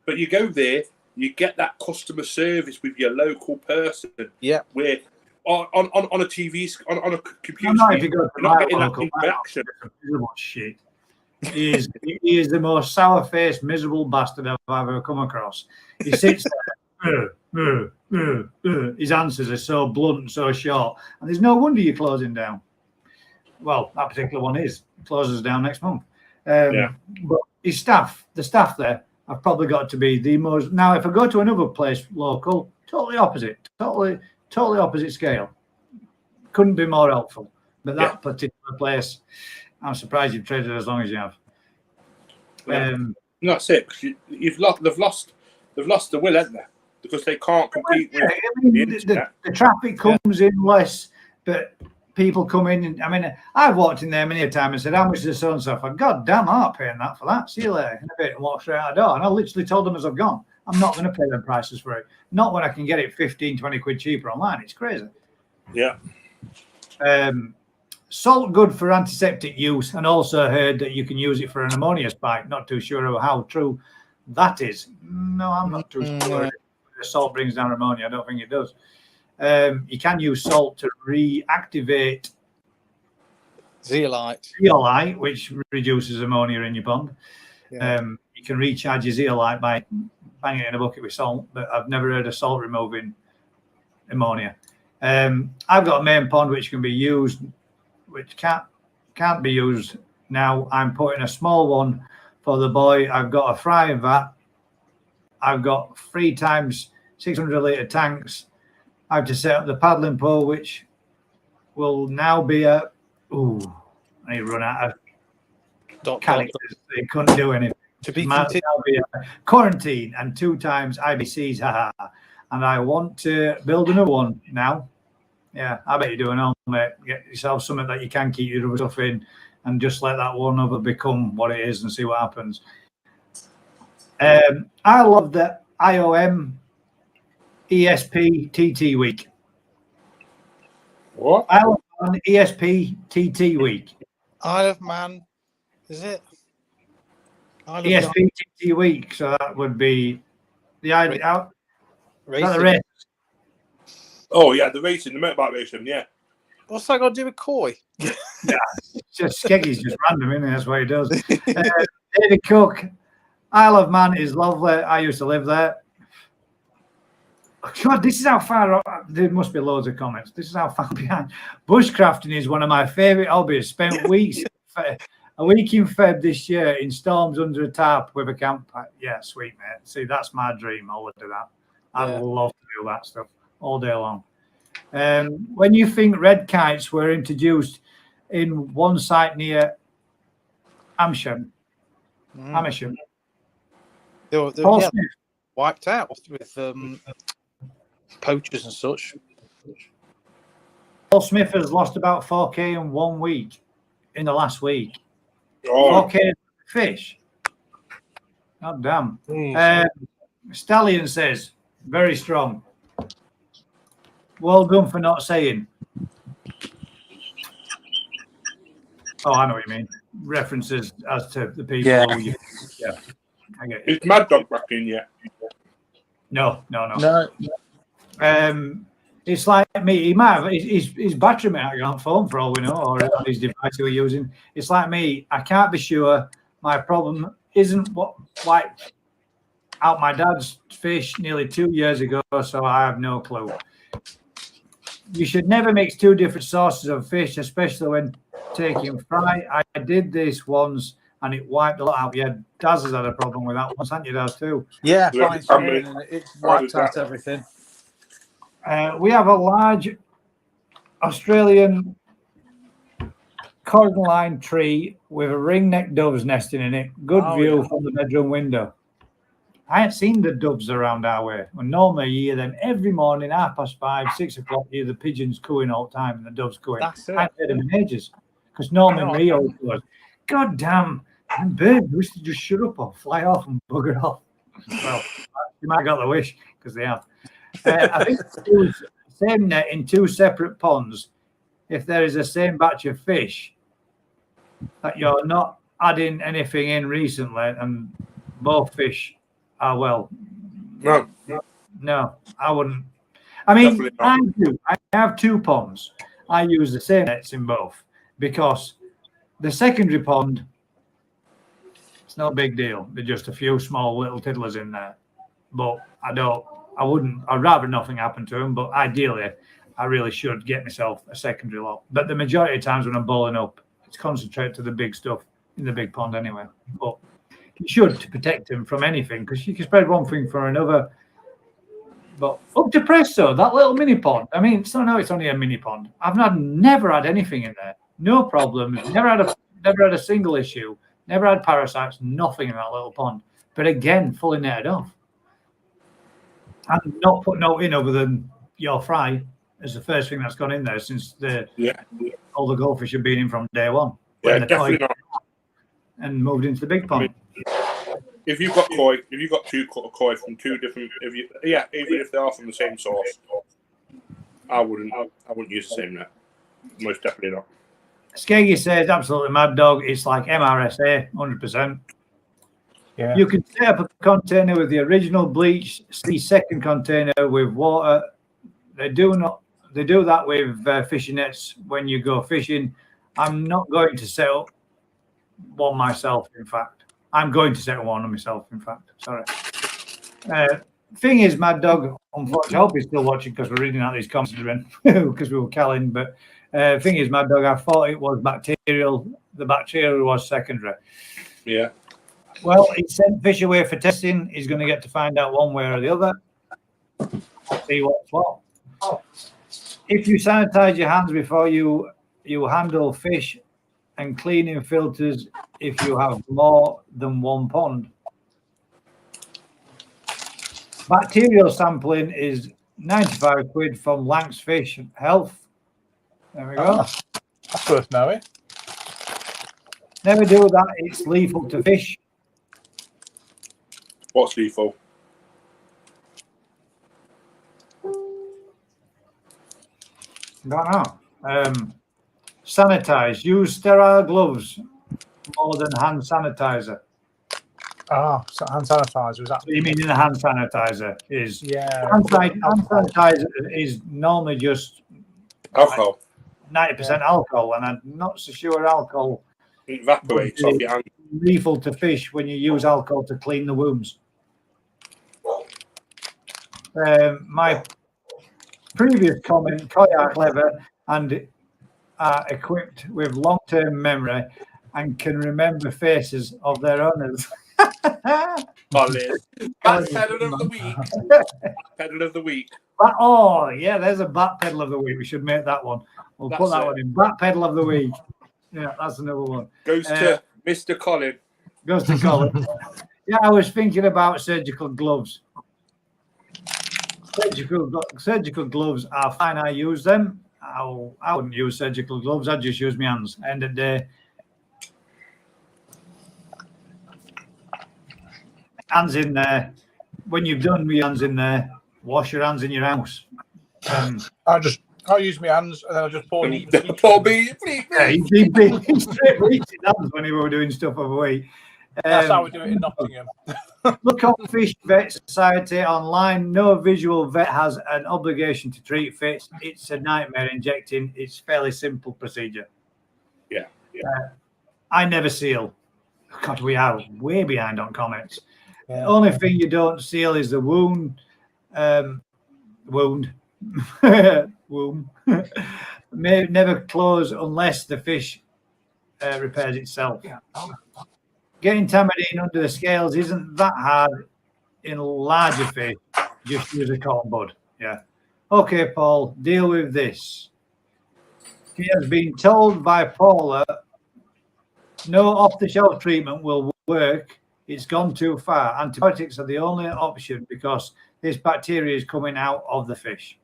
But you go there, you get that customer service with your local person. Yeah. Where on a TV, on a computer, you're not getting that interaction. Shit. He is the most sour-faced, miserable bastard I've ever come across. He sits there. His answers are so blunt and so short. And there's no wonder you're closing down. Well, that particular one is. It closes down next month. But his staff, the staff there, have probably got to be the most... Now, if I go to another place local, totally opposite. Totally opposite scale. Couldn't be more helpful. But that particular place... I'm surprised you've traded as long as you have. That's it. They've lost the will, haven't they? Because they can't compete with the internet. The traffic comes in less, but people come in, and I mean, I've walked in there many a time and said, how much is this so and so? For God damn, I'm not paying that for that. See you later. In a bit, and walk straight out the door. And I literally told them as I've gone, I'm not going to pay them prices for it. Not when I can get it 15, 20 quid cheaper online. It's crazy. Yeah. Salt good for antiseptic use, and also heard that you can use it for an ammonia spike. Not too sure of how true that is. No, I'm not too sure. Salt brings down ammonia. I don't think it does. You can use salt to reactivate zeolite, which reduces ammonia in your pond. Yeah. You can recharge your zeolite by banging it in a bucket with salt, but I've never heard of salt removing ammonia. I've got a main pond which can be used, which can't be used now. I'm putting a small one for the boy. I've got a frying vat. I've got 3 times 600 litre tanks. I have to set up the paddling pool, which will now be I need to run out of characters. They couldn't do anything. To be quarantine and 2 times IBCs, and I want to build another one now. Yeah, I bet you're doing all, mate. Get yourself something that you can keep your other stuff in, and just let that one other become what it is and see what happens. I love the IOM ESP TT week. What? I love an ESP TT week. Isle of Man, is it? ESP TT week. So that would be the race. Oh yeah, the racing, the motorbike racing. Yeah. What's that got to do with koi? Yeah, it's just Skeggy's just random, isn't it? That's what he does. David Cook, Isle of Man is lovely. I used to live there. God, this is how far there must be loads of comments. This is how far behind. Bushcrafting is one of my favourite hobbies. Spent weeks, a week in Feb this year in storms under a tarp with a campfire. Yeah, sweet mate. See, that's my dream. I would do that. I'd love to do that stuff all day long. When you think red kites were introduced in one site near Amersham, they were wiped out with poachers and such. Paul Smith has lost about 4K in 1 week, in the last week. 4K fish. God damn. Stallion says, very strong. Well done for not saying. Oh, I know what you mean. References as to the people. Yeah. I get it. Is Mad Dog back in yet? No. It's like me. He might have his battery might have gone on phone for all we know, or on his device he was using. It's like me. I can't be sure. My problem isn't what wiped out my dad's fish nearly 2 years ago, so I have no clue. You should never mix 2 different sources of fish, especially when taking fry. I did this once and it wiped a lot out. Yeah, Daz has had a problem with that once, hasn't you, Daz, too? Yeah, it's wiped out everything. We have a large Australian cornline tree with a ringneck doves nesting in it. Good view from the bedroom window. I ain't seen the doves around our way. Well, normally you hear them every morning, 5:30, 6 o'clock. You hear the pigeons cooing all the time and the doves cooing. I haven't heard them in ages. Because Norman Rio goes, God damn, them birds wish to just shut up or fly off and bugger off. Well, you might have got the wish, because they have. I think it's the same net in 2 separate ponds. If there is the same batch of fish that you're not adding anything in recently, and both fish are well. No, I wouldn't. I mean, I do. I have 2 ponds. I use the same nets in both because the secondary pond, it's no big deal. There's just a few small little tiddlers in there. But I'd rather nothing happen to them. But ideally, I really should get myself a secondary lot. But the majority of times when I'm bowling up, it's concentrated to the big stuff in the big pond anyway. But you should, to protect them from anything, because you can spread one thing for another. But up to presto, that little mini pond. I mean, it's only a mini pond. I've never had anything in there. No problems. Never had a single issue. Never had parasites. Nothing in that little pond. But again, fully netted off. And not put no in other than your fry is the first thing that's gone in there since Yeah. all the goldfish have been in from day one. Yeah, when the definitely toy not. and moved into the big pond. If you've got koi, if you've got two koi from two different, even if they are from the same source, I wouldn't use the same net. Most definitely not. Skeggy says absolutely mad dog. It's like MRSA, 100%. Yeah. You can set up a container with the original bleach, the second container with water. They do that with fishing nets when you go fishing. I'm not going to set up one myself, in fact. I'm going to set one on myself, in fact. Sorry. Thing is, Mad Dog, unfortunately, I hope he's still watching because we're reading out these comments because we were calling. But thing is, Mad Dog, I thought it was bacterial. The bacterial was secondary. Yeah. Well, he sent fish away for testing. He's going to get to find out one way or the other. See what's what. If you sanitize your hands before you handle fish and cleaning filters if you have more than one pond. Bacterial sampling is 95 quid from Lanks Fish Health. There we go. That's worth knowing. Never do that. It's lethal to fish. What's lethal? Don't know. Sanitize. Use sterile gloves more than hand sanitizer. So hand sanitizer, is that? So you mean in the hand sanitizer is? Yeah. Hand sanitizer is normally just Alcohol. 90% alcohol, and I'm not so sure alcohol Evaporates off your hand. lethal to fish when you use alcohol to clean the wounds. My previous comment, koi are clever and are equipped with long-term memory and can remember faces of their owners. Backpedal of the week. Backpedal of the week. Oh, yeah, there's a backpedal of the week. We should make that one. We'll put that one in. Backpedal of the week. Yeah, that's another one. Goes to Mr. Colin. Goes to Colin. Yeah, I was thinking about surgical gloves. Surgical gloves are fine. I use them. I wouldn't use surgical gloves. I'd just use my hands. End of the day. Hands in there. When you've done your hands in there, wash your hands in your house. I'll use my hands and then I'll just pour meat. Yeah, he's been straight bleaching hands when we were doing stuff over week. That's how we do it in Nottingham. Look on Fish Vet Society online. No visual vet has an obligation to treat fish. It's a nightmare injecting. It's fairly simple procedure. Yeah. I never seal. God, we are way behind on comments. Yeah. The only thing you don't seal is the wound. Wound. May never close unless the fish repairs itself. Getting tamarine under the scales isn't that hard in larger fish. Just use a cotton bud. Yeah. Okay, Paul, deal with this. He has been told by Paula no off-the-shelf treatment will work. It's gone too far. Antibiotics are the only option because this bacteria is coming out of the fish.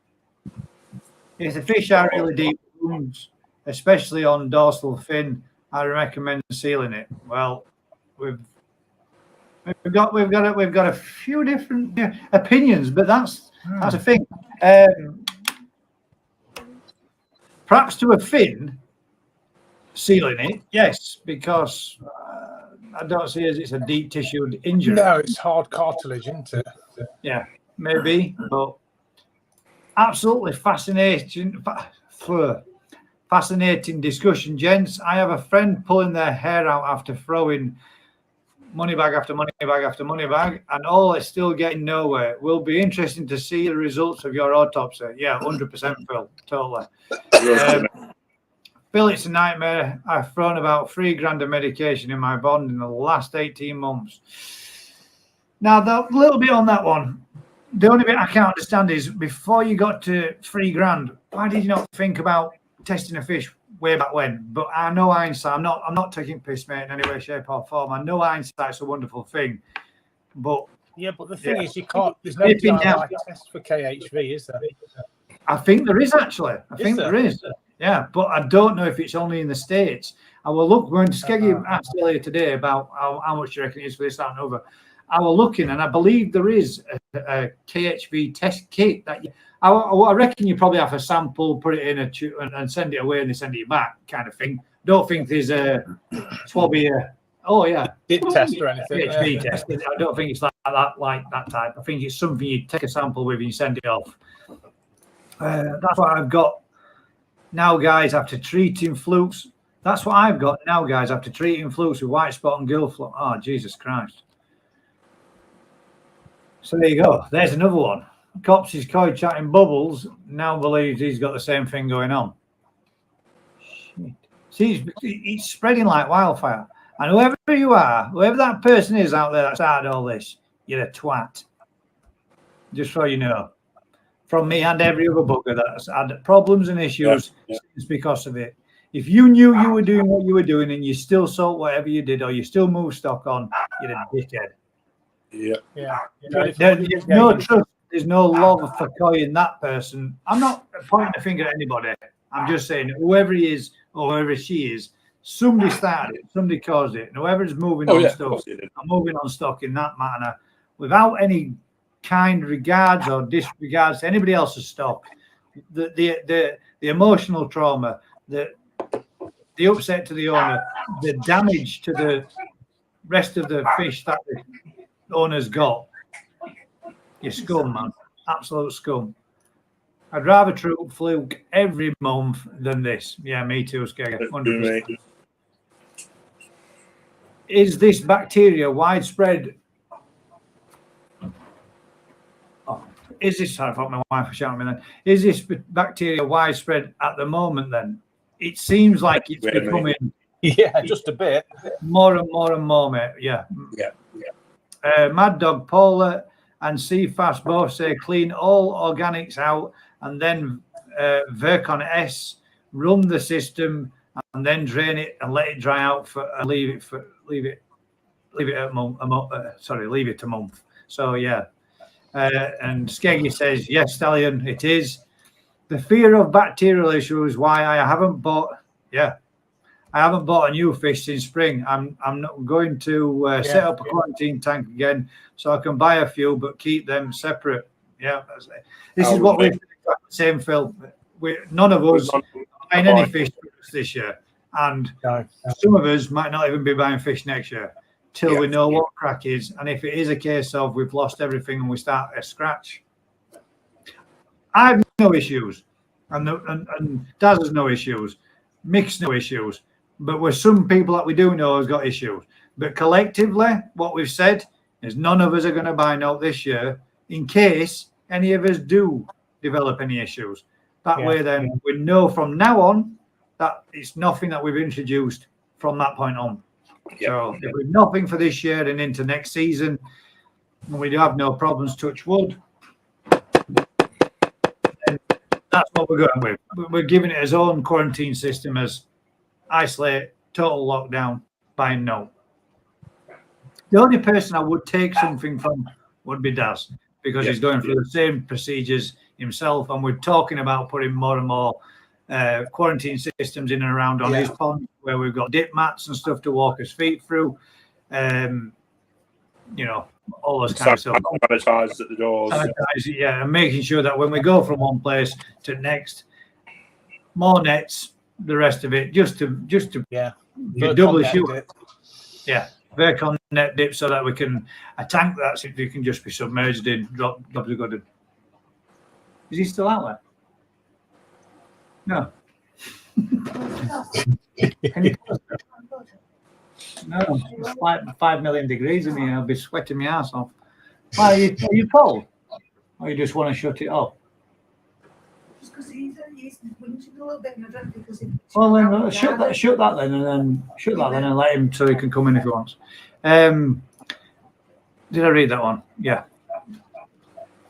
If the fish are really deep wounds, especially on dorsal fin, I recommend sealing it. Well, we've got a few different opinions, but that's a thing. Perhaps to a fin, sealing it, yes, because I don't see as it's a deep tissued injury. No, it's hard cartilage, isn't it? Yeah, maybe, but absolutely fascinating discussion, gents. I have a friend pulling their hair out after throwing money bag after money bag after money bag, and all is still getting nowhere. Will be interesting to see the results of your autopsy. Yeah, 100%, Phil, totally. Phil, it's a nightmare. I've thrown about $3,000 of medication in my bond in the last 18 months. Now, a little bit on that one. The only bit I can't understand is before you got to $3,000, why did you not think about testing a fish way back when? But I know hindsight. I'm not taking piss, mate, in any way, shape, or form. I know hindsight's a wonderful thing, but the thing is, you can't. There's no DIY test for KHV, is there? I think there is actually. I think there? there is. Yeah, but I don't know if it's only in the States. I will look. When Skeggy asked earlier today about how much you reckon it is for this, that, and over, I was looking, and I believe there is a KHV test kit that I reckon you probably have a sample, put it in a tube, and send it away, and they send it back, kind of thing. Don't think there's a swabby. Oh yeah, Dip test or anything. KHV test. I don't think it's like that type. I think it's something you take a sample with and you send it off. That's what I've got now, guys. After treating flukes, that's what I've got now, guys. After treating flukes with white spot and gill fluk. Oh, Jesus Christ! So there you go. There's another one. Cops is koi chatting bubbles. Now believes he's got the same thing going on. Shit. See, it's spreading like wildfire. And whoever you are, whoever that person is out there that started all this, you're a twat. Just so you know. From me and every other bugger that's had problems and issues since because of it. If you knew you were doing what you were doing and you still sold whatever you did or you still moved stock on, you're a dickhead. Yeah. There's no trust, there's no love for koi in that person. I'm not pointing a finger at anybody. I'm just saying whoever he is or whoever she is, somebody started it, somebody caused it. And whoever's moving on stock, I'm moving on stock in that manner without any kind regards or disregards to anybody else's stock. The emotional trauma, the upset to the owner, the damage to the rest of the fish that the owner's got. You're scum, man. Absolute scum. I'd rather troop fluke every month than this. Yeah, me too, Skegger. 100%. Is this bacteria widespread? Is this, sorry, I thought my wife was shouting at me then. Is this bacteria widespread at the moment then? It seems like it's becoming just a bit. More and more, mate. Yeah. Mad Dog Paula and CFast both say clean all organics out and then Vercon S, run the system and then drain it and let it dry out for leave it a month. So yeah. And Skeggy says, yes, Stallion, it is. The fear of bacterial issues why I haven't bought a new fish since spring. I'm not going to set up a quarantine tank again so I can buy a few but keep them separate. Yeah, this is what we've got the same, Phil. None of us are buying any fish this year, and some of us might not even be buying fish next year till we know what crack is. And if it is a case of we've lost everything and we start at scratch, I have no issues, and Daz has no issues, Mick's no issues, but with some people that we do know has got issues. But collectively, what we've said is none of us are going to buy note this year in case any of us do develop any issues. That way, then we know from now on that it's nothing that we've introduced from that point on. So if we've nothing for this year and into next season, and we do have no problems, touch wood, then that's what we're going with. We're giving it its own quarantine system as isolate, total lockdown, buying note. The only person I would take something from would be Daz, because he's going through the same procedures himself, and we're talking about putting more and more quarantine systems in and around on his pond, where we've got dip mats and stuff to walk his feet through. All those kind of stuff. Sanitizers at the doors. And making sure that when we go from one place to next, more nets, the rest of it, just to doubly shoot it. Yeah, Vercon net dip so that we can a tank that's if you can just be submerged in, drop the good. Is he still out there? No. Can you no, it's like 5 million degrees in here. I'll be sweating my ass off. Why, are you cold? Or you just want to shut it off? Just because he's whinging a little bit, and I don't think because well, then shut that then, and let him so he can come in if he wants. Did I read that one? Yeah.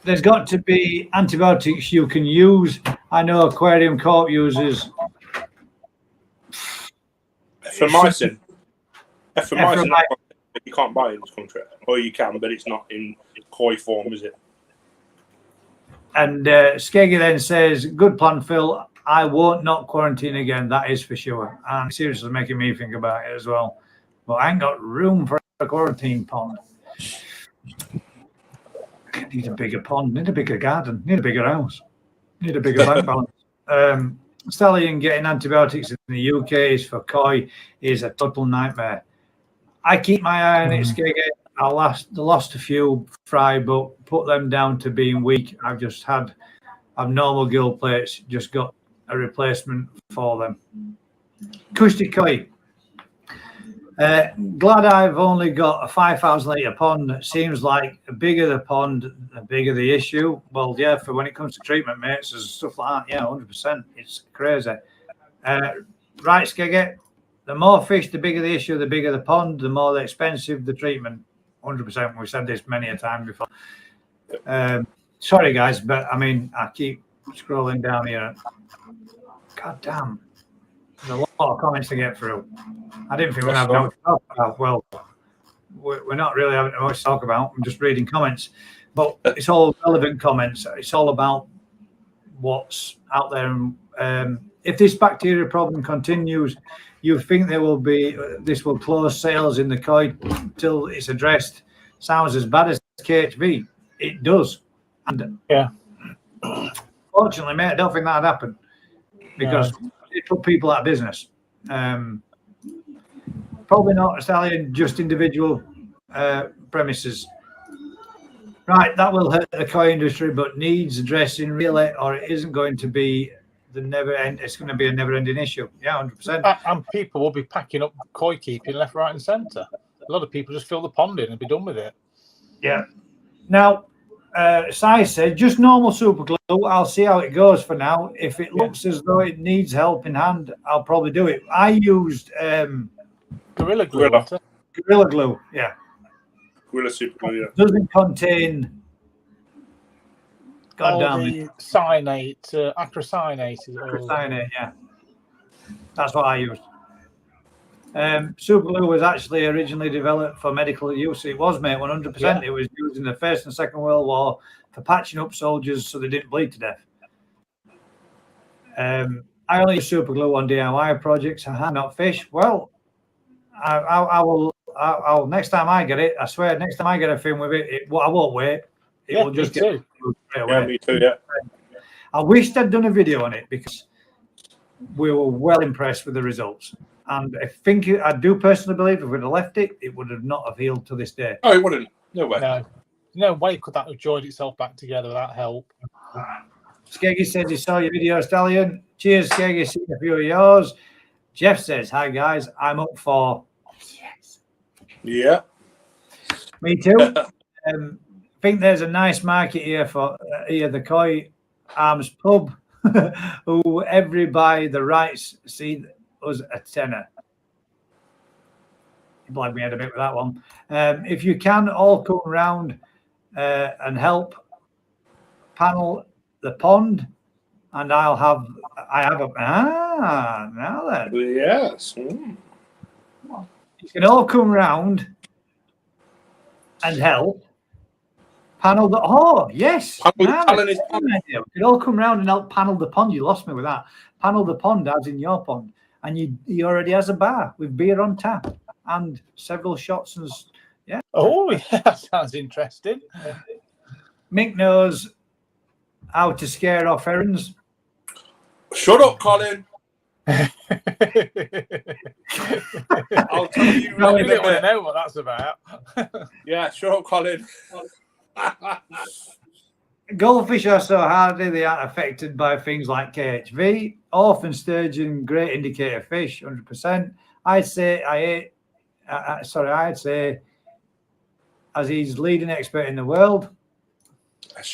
There's got to be antibiotics you can use. I know aquarium corp uses Ephromycin. You can't buy it in this country, or you can, but it's not in koi form, is it? And Skeggy then says, good plan, Phil. I won't not quarantine again. That is for sure. And seriously making me think about it as well. But I ain't got room for a quarantine pond. I need a bigger pond, need a bigger garden, need a bigger house, need a bigger bank balance. Stallion getting antibiotics in the UK is for koi is a total nightmare. I keep my eye on it, Skeggy. I lost a few fry, but put them down to being weak. I've just had abnormal gill plates, just got a replacement for them. Kushti koi. Glad I've only got a 5,000 litre pond. It seems like the bigger the pond, the bigger the issue. Well, yeah, for when it comes to treatment, mates, and stuff like that, yeah, 100%. It's crazy. Right, Skeggy. The more fish, the bigger the issue, the bigger the pond, the more the expensive the treatment. 100%. We've said this many a time before. Sorry, guys, but I mean, I keep scrolling down here. God damn. There's a lot of comments to get through. I didn't think we'd have no to talk about. Well, we're not really having much to talk about. I'm just reading comments. But it's all relevant comments. It's all about what's out there. If this bacteria problem continues, you think this will close sales in the koi till it's addressed. Sounds as bad as KHV. It does. And yeah. Fortunately, mate, I don't think that'd happen because it put people out of business. Probably not, Stallion, just individual premises. Right, that will hurt the koi industry, but needs addressing really, or it isn't going to be it's going to be a never-ending issue. Yeah, 100%. And people will be packing up koi keeping left, right, and centre. A lot of people just fill the pond in and be done with it. Yeah. Now, Sai said, just normal super glue. I'll see how it goes for now. If it looks as though it needs help in hand, I'll probably do it. I used Gorilla Glue. Gorilla Glue, yeah. Gorilla Super Glue, yeah. Doesn't contain the cyanate, acrocyanate. Acrocyanate, yeah. That's what I used. Super glue was actually originally developed for medical use. It was, mate, 100%. Yeah. It was used in the First and Second World War for patching up soldiers so they didn't bleed to death. I only use super glue on DIY projects. Not fish. Well, I'll next time I get it, I swear, next time I get a film with it, I won't wait. It will just get straight away. Yeah, me too, yeah. I wished I'd done a video on it because we were well impressed with the results. And I think I do personally believe if we'd have left it, it would have not have healed to this day. Oh, it wouldn't. No way. No way could that have joined itself back together without help. Skeggy says he saw your video, Stallion. Cheers, Skeggy. See a few of yours. Jeff says, hi, guys. I'm up for. Yes. Yeah. Me too. Think there's a nice market here for the Koi Arms Pub, who every buy the rights see us a tenner. You blagged me head a bit with that one. If you can, all come round and help panel the pond, and I have a now then. Yes. You can all come round and help. Panel the yes. We could all come round and help panel the pond. You lost me with that. Panel the pond as in your pond, and he already has a bar with beer on tap and several shots and yeah. Oh yeah, that sounds interesting. Mick knows how to scare off herons. Shut up, Colin. I'll tell you. You don't want to know what that's about. Yeah, shut up, Colin. Goldfish are so hardy they aren't affected by things like KHV. Orphan sturgeon, great indicator fish, 100%. I'd say, as he's leading expert in the world,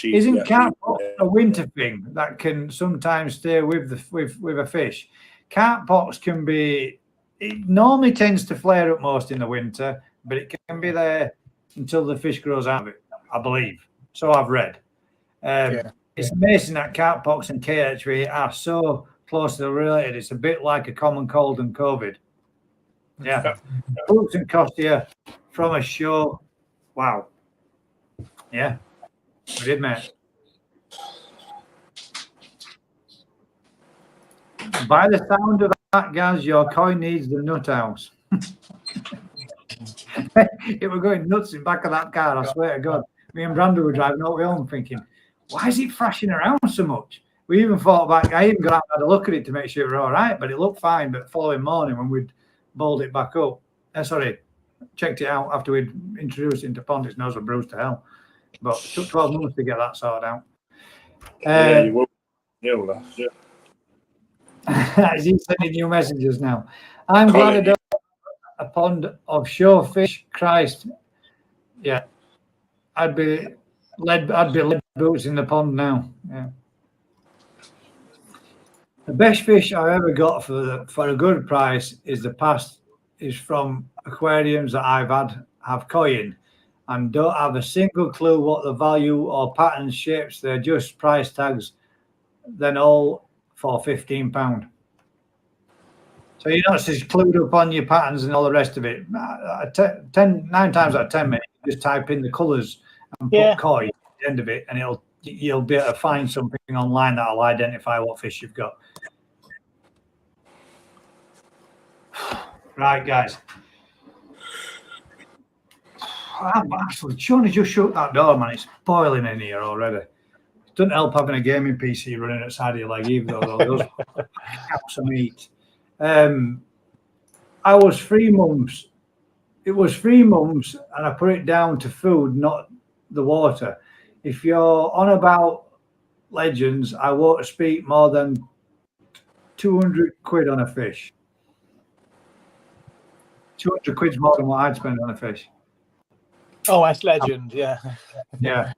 isn't carp a winter thing that can sometimes stay with a fish? Carp pox can be. It normally tends to flare up most in the winter, but it can be there until the fish grows out of it, I believe. So I've read. It's amazing that carp pox and KHV are so closely related. It's a bit like a common cold and COVID. Yeah. Brooks and Costier from a show. Wow. Yeah. We did, mate. By the sound of that, Gaz, your coin needs the nut house. It were going nuts in the back of that car, I swear to God. Me and Brandon were driving over home thinking, why is it thrashing around so much? We even thought back, I even got out and had a look at it to make sure it were all right, but it looked fine. But the following morning when we'd bowled it back up, checked it out after we'd introduced it into pond, its nose was bruised to hell. But it took 12 months to get that sorted out. Yeah, you will. You'll laugh. Is he sending you messages now? I'm glad I don't have a pond of shore fish. Christ, yeah, I'd be lead boots in the pond now. Yeah. The best fish I ever got for a good price is from aquariums that have koi in, and don't have a single clue what the value or patterns, shapes. They're just price tags. Then all for £15. So you're not just clued up on your patterns and all the rest of it. 9 times out of 10 minutes, you just type in the colours and put koi at the end of it, and you'll be able to find something online that'll identify what fish you've got. Right, guys. I'm actually trying to just shut that door, man. It's boiling in here already. It doesn't help having a gaming PC running outside of your leg either, though. Those caps of meat. I was 3 months. It was 3 months, and I put it down to food, not the water. If you're on about legends, I won't speak more than 200 quid on a fish. 200 quid's more than what I'd spend on a fish. Oh, that's legend, yeah. Yeah.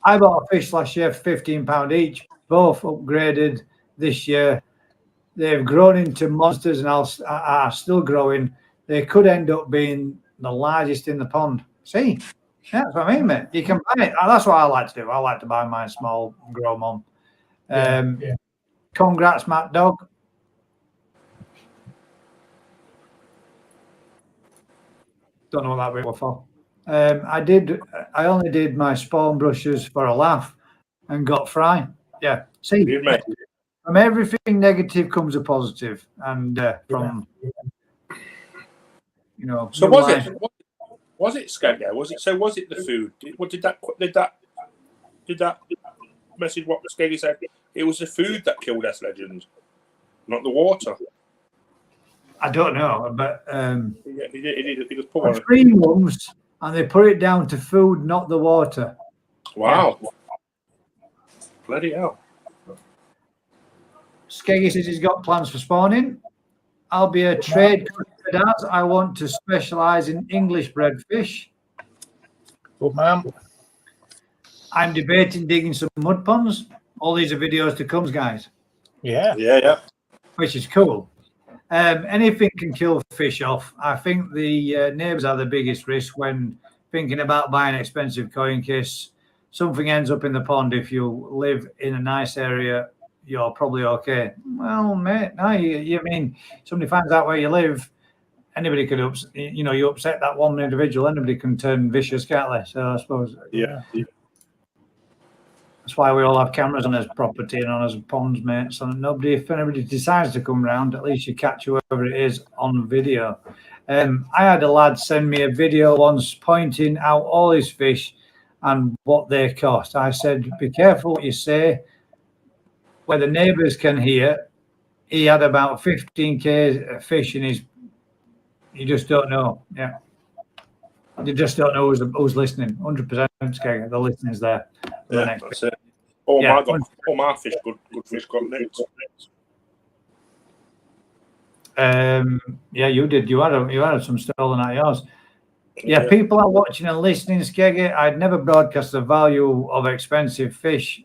I bought a fish last year for £15 each, both upgraded this year. They've grown into monsters and are still growing. They could end up being the largest in the pond. See? Yeah, that's what I mean, mate. You can buy it. That's what I like to do. I like to buy mine small and grow them on. Congrats, Matt Dog. Don't know what that bit was for. I only did my spawn brushes for a laugh and got fry. Yeah. See, from everything negative comes a positive, and from So was it Skagger? Was it the food? Did that message what Skaggy said? It was the food that killed S Legend, not the water. I don't know, but he was poor. 3 months, and they put it down to food, not the water. Wow. Yeah. Bloody hell. Skeggy says he's got plans for spawning. I'll be a trade as I want to specialise in English bred fish. Good man. I'm debating digging some mud ponds. All these are videos to come, guys. Yeah. Which is cool. Anything can kill fish off. I think the neighbours are the biggest risk when thinking about buying expensive koi in case something ends up in the pond. If you live in a nice area, you're probably okay. Well, mate, no, you mean somebody finds out where you live, anybody could you upset that one individual, anybody can turn vicious, can't they? So I suppose that's why we all have cameras on his property and on his ponds, mate. So if anybody decides to come round, at least you catch whoever it is on video. I had a lad send me a video once pointing out all his fish and what they cost. I said, be careful what you say, where the neighbours can hear. He had about 15k fish in his. You just don't know. Yeah. You just don't know who's listening. 100%. The listening's there. Yeah, that's it. All my fish, good fish got nets. Yeah, you did. You had some stolen out of yours. Yeah, people are watching and listening, Skeggy. I'd never broadcast the value of expensive fish.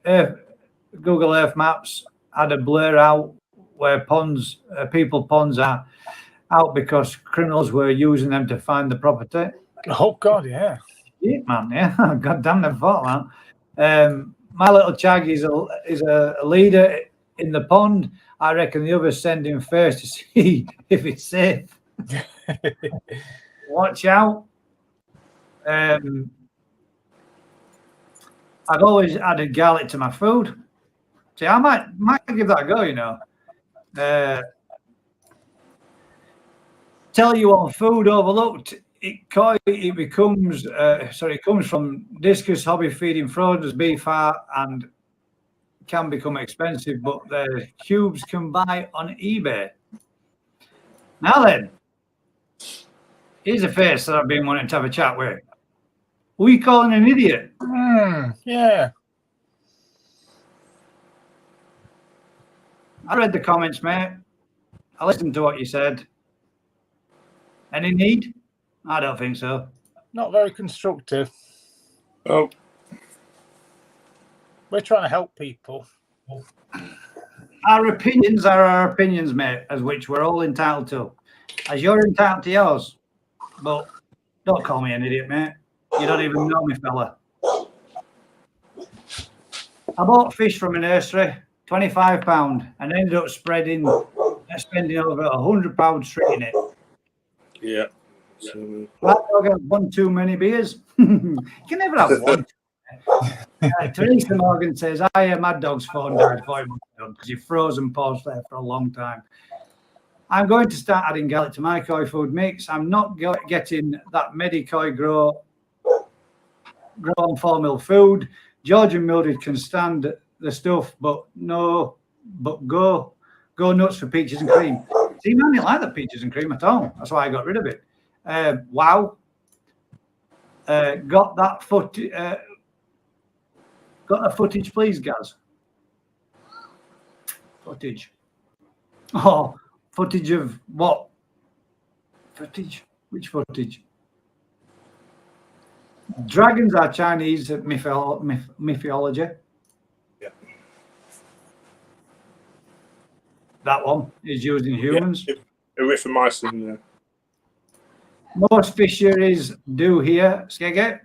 Google Earth Maps had a blur out where ponds are out because criminals were using them to find the property. Oh God, yeah. Yeah, man, yeah. God damn, never thought that. My little chag is a leader in the pond. I reckon the others send him first to see if it's safe. Watch out. I've always added garlic to my food. See, I might give that a go, you know. Tell you on Food Overlooked, it comes from discus hobby feeding frozen beef fat and can become expensive, but the cubes can buy on eBay. Now then, here's a face that I've been wanting to have a chat with. Who are you calling an idiot? Yeah. I read the comments, mate. I listened to what you said. Any need? I don't think so. Not very constructive. Oh, We're trying to help people. Our opinions are our opinions, mate, as which we're all entitled to. As you're entitled to yours. But don't call me an idiot, mate. You don't even know me, fella. I bought fish from a nursery, £25, and ended up spending over £100 treating it. yeah. That dog had one too many beers. You can never have one. Teresa Morgan says, I hear Mad Dog's phone died 5 months ago because you froze and paused there for a long time. I'm going to start adding garlic to my koi food mix. I'm not getting that Medikoi grow on 4 mil food. Georgian mildred can stand the stuff, but go nuts for peaches and cream. See, man, didn't like the peaches and cream at all. That's why I got rid of it. Wow. Got that footage, please, Gaz. Footage. Oh, footage of what? Footage? Which footage? Dragons are Chinese mythology. Yeah. That one is used in humans. Yeah. Erythromycin, yeah. Most fisheries do here, Skeggy.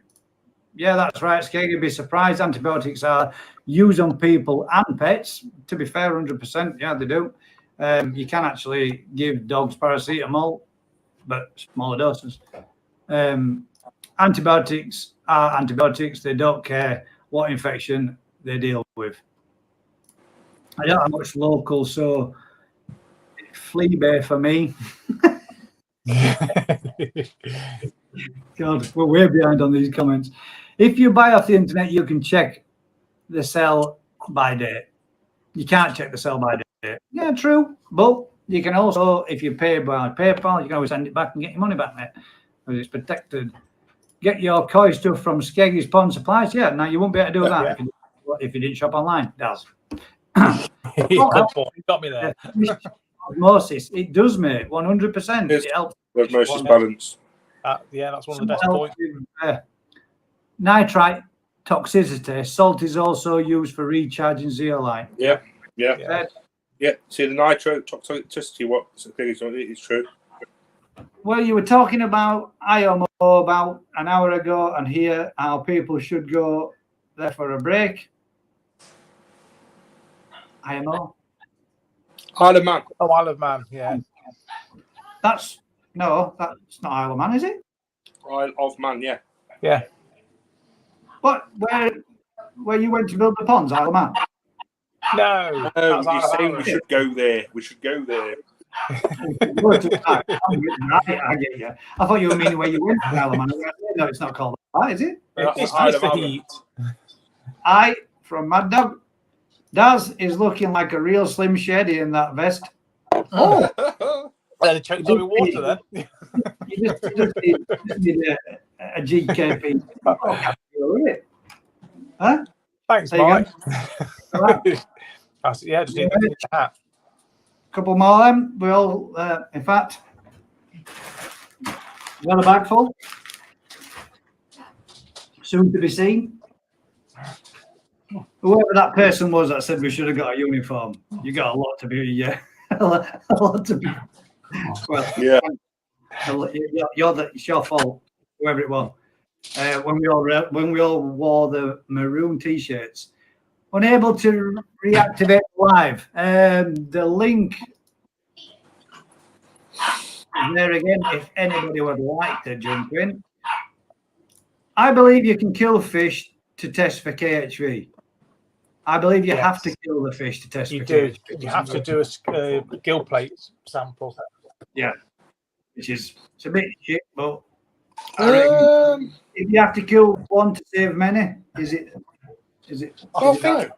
Yeah, that's right, Skeggy. Be surprised. Antibiotics are used on people and pets. To be fair, 100%. Yeah, they do. You can actually give dogs paracetamol, but smaller doses. Antibiotics are antibiotics. They don't care what infection they deal with. I don't have much local, so flea bear for me. God, we're way behind on these comments. If you buy off the internet, you can check the sell by date. You can't check the sell by date. Yeah, true. But you can also, if you pay by PayPal, you can always send it back and get your money back, mate, because it's protected. Get your koi stuff from Skeggy's Pond Supplies. Yeah, now you won't be able to do that if you didn't shop online. Daz. You got me there. Osmosis, it does, mate. 100%. It helps. Osmosis balance. Yeah, that's one of the best points. Nitrite toxicity. Salt is also used for recharging zeolite. Yeah. See, the nitro toxicity, what it's true. Well, you were talking about IMO about an hour ago, and here how people should go there for a break. IMO. Isle of Man. Oh, Isle of Man, yeah. That's not Isle of Man, is it? Isle of Man, yeah. Yeah. What? Where you went to build the ponds, Isle of Man? No. You're saying we should go there. We should go there. Right, I get you. I thought you were meaning where you went to Isle of Man. No, it's not called that, is it? It's just the heat. From Mad Dog. Daz is looking like a real Slim Shady in that vest. Oh! They choked on with water then. You just need a GKP. Huh? Thanks, Mike. Right. Yeah, just need a hat. Couple more then. We all, in fact, got a bag full. Soon to be seen. Whoever that person was that said we should have got a uniform, you got a lot to be, yeah, a lot to be. Well, yeah, it's your fault, whoever it was. When we all wore the maroon t-shirts, unable to reactivate live. The link is there again if anybody would like to jump in. I believe you can kill fish to test for KHV. I believe you Yes. have to kill the fish to test You for do. KHP. You have to do a gill plate sample. Yeah, which is it's a bit shit, but I reckon if you have to kill one to save many, is it? I think- think,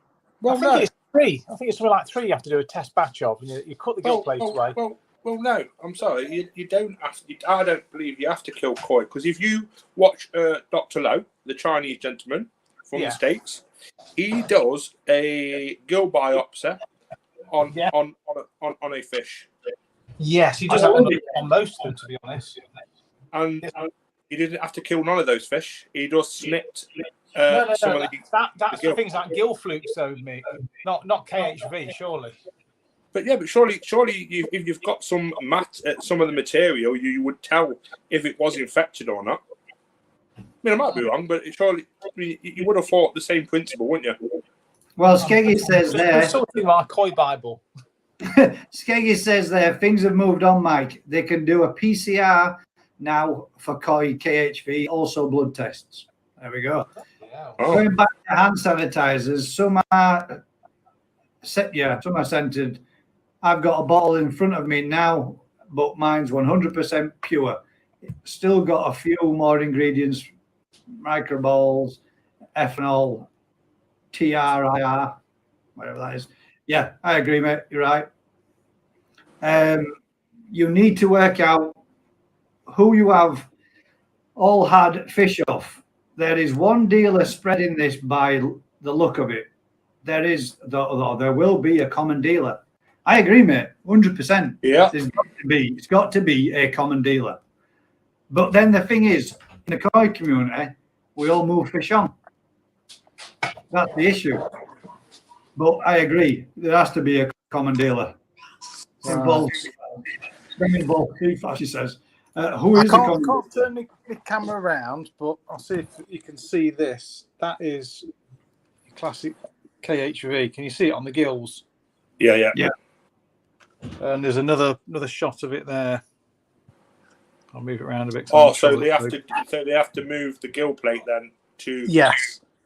I think it's 3. I think it's something like 3 you have to do a test batch of, and you cut the gill plate away. Well, no, I'm sorry. You don't have to. I don't believe you have to kill koi, because if you watch Dr. Lowe, the Chinese gentleman from the States, he does a gill biopsy on a fish. Yes, he does that on most of them, to be honest. And he didn't have to kill none of those fish. He just snipped No, some of the. that's the things like gill flukes, though, Mick. Not KHV, surely. But surely, if you've got some some of the material, you would tell if it was infected or not. I mean, I might be wrong, but surely you would have thought the same principle, wouldn't you? Well, Skeggy says there. Something like Koi Bible. Skeggy says there. Things have moved on, Mike. They can do a PCR now for koi, KHV, also blood tests. There we go. Yeah. Going back to hand sanitizers, some are scented. I've got a bottle in front of me now, but mine's 100% pure. Still got a few more ingredients, microballs, ethanol, TRIR, whatever that is. Yeah, I agree, mate. You're right. You need to work out who you have all had fish off. There is one dealer spreading this by the look of it. There will be a common dealer. I agree, mate, 100%. Yeah. It's got to be a common dealer. But then the thing is, in the koi community, we all move fish on. That's the issue. But I agree, there has to be a common dealer. Involved she says. Who is I can't turn the camera around, but I'll see if you can see this. That is classic KHV. Can you see it on the gills? Yeah. And there's another shot of it there. I'll move it around a bit. So they have to move the gill plate then to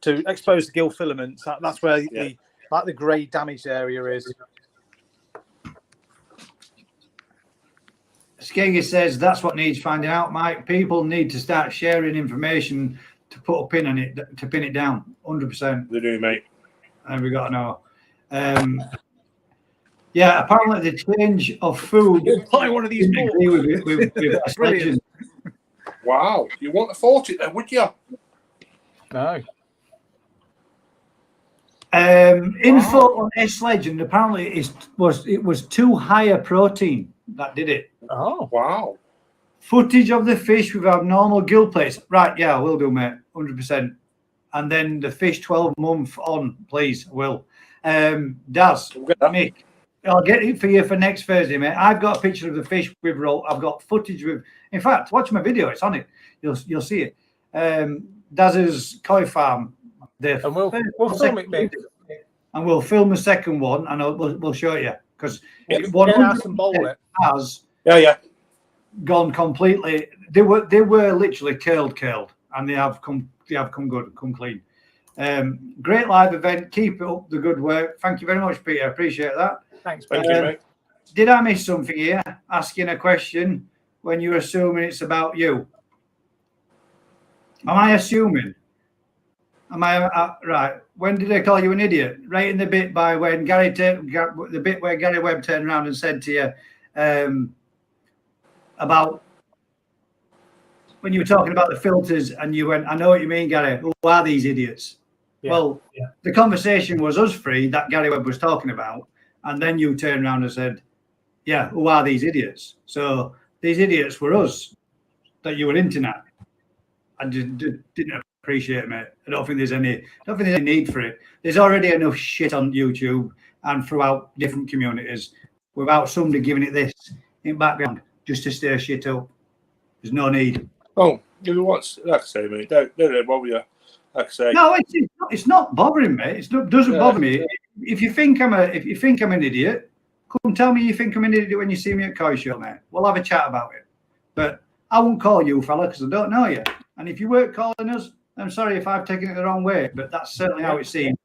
to expose the gill filaments. That's where the grey damaged area is. Skeggy says that's what needs finding out, Mike. People need to start sharing information to put a pin on it, to pin it down. 100%. They do, mate. And we got to know. Apparently the change of food. Buy one of these books. Brilliant. Wow, you wouldn't have thought it then, would you? No. Info on S Legend. Apparently, it was too high a protein that did it. Oh, wow. Footage of the fish with abnormal gill plates. Right, yeah, we'll do, mate. 100%. And then the fish 12 month on, please, Will. Daz, Mick, I'll get it for you for next Thursday, mate. I've got a picture of the fish we've rolled. I've got footage with. In fact, watch my video. It's on it. You'll see it. Daz's koi farm. And we'll film it, Mick. And we'll film a second one, and we'll show you, because has gone completely. They were literally curled, and they have come clean. Great live event. Keep up the good work. Thank you very much, Peter. Appreciate that. Thanks. Thank you, mate. Did I miss something here? Asking a question when you're assuming it's about you. Am I assuming? Am I right? When did I call you an idiot? Right in the bit by when the bit where Gary Webb turned around and said to you about when you were talking about the filters, and you went, "I know what you mean, Gary. Who are these idiots?" Well, the conversation was us three that Gary Webb was talking about, and then you turned around and said, "Yeah, who are these idiots?" So these idiots were us that you were hinting at. I didn't appreciate it, mate. I don't think there's any need for it. There's already enough shit on YouTube and throughout different communities without somebody giving it this in background just to stir shit up. There's no need. Oh, like I say, mate, don't bother you. Like I say, no, it's not bothering me. It doesn't bother me. If you think I'm an idiot, come tell me you think I'm an idiot when you see me at Koi Show, mate. We'll have a chat about it. But I won't call you, fella, because I don't know you. And if you weren't calling us, I'm sorry if I've taken it the wrong way, but that's certainly how it seemed.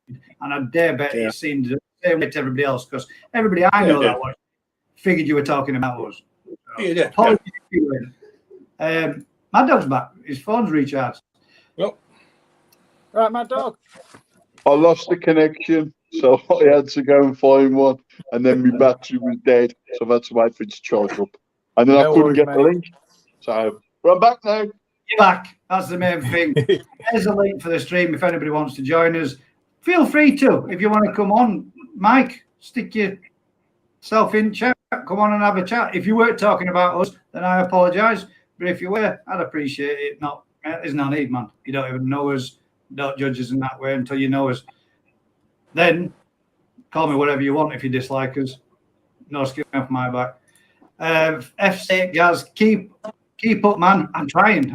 and I dare bet it seemed the same way to everybody else, because everybody I know that watched figured you were talking about us. So, apologies if you were. Mad Dog's back. His phone's recharged. Well, Right, Mad Dog. I lost the connection, so I had to go and find one, and then my battery was dead, so I've had to wait for it to charge up. And then I couldn't get the link. So, but I'm back now. You're back. That's the main thing. There's a link for the stream if anybody wants to join us. Feel free to. If you want to come on, Mike, stick yourself in chat. Come on and have a chat. If you weren't talking about us, then I apologise. But if you were, I'd appreciate it. There's no need, man. You don't even know us. Don't judge us in that way until you know us. Then call me whatever you want if you dislike us. No skin off my back. F8 guys, keep up, man. I'm trying.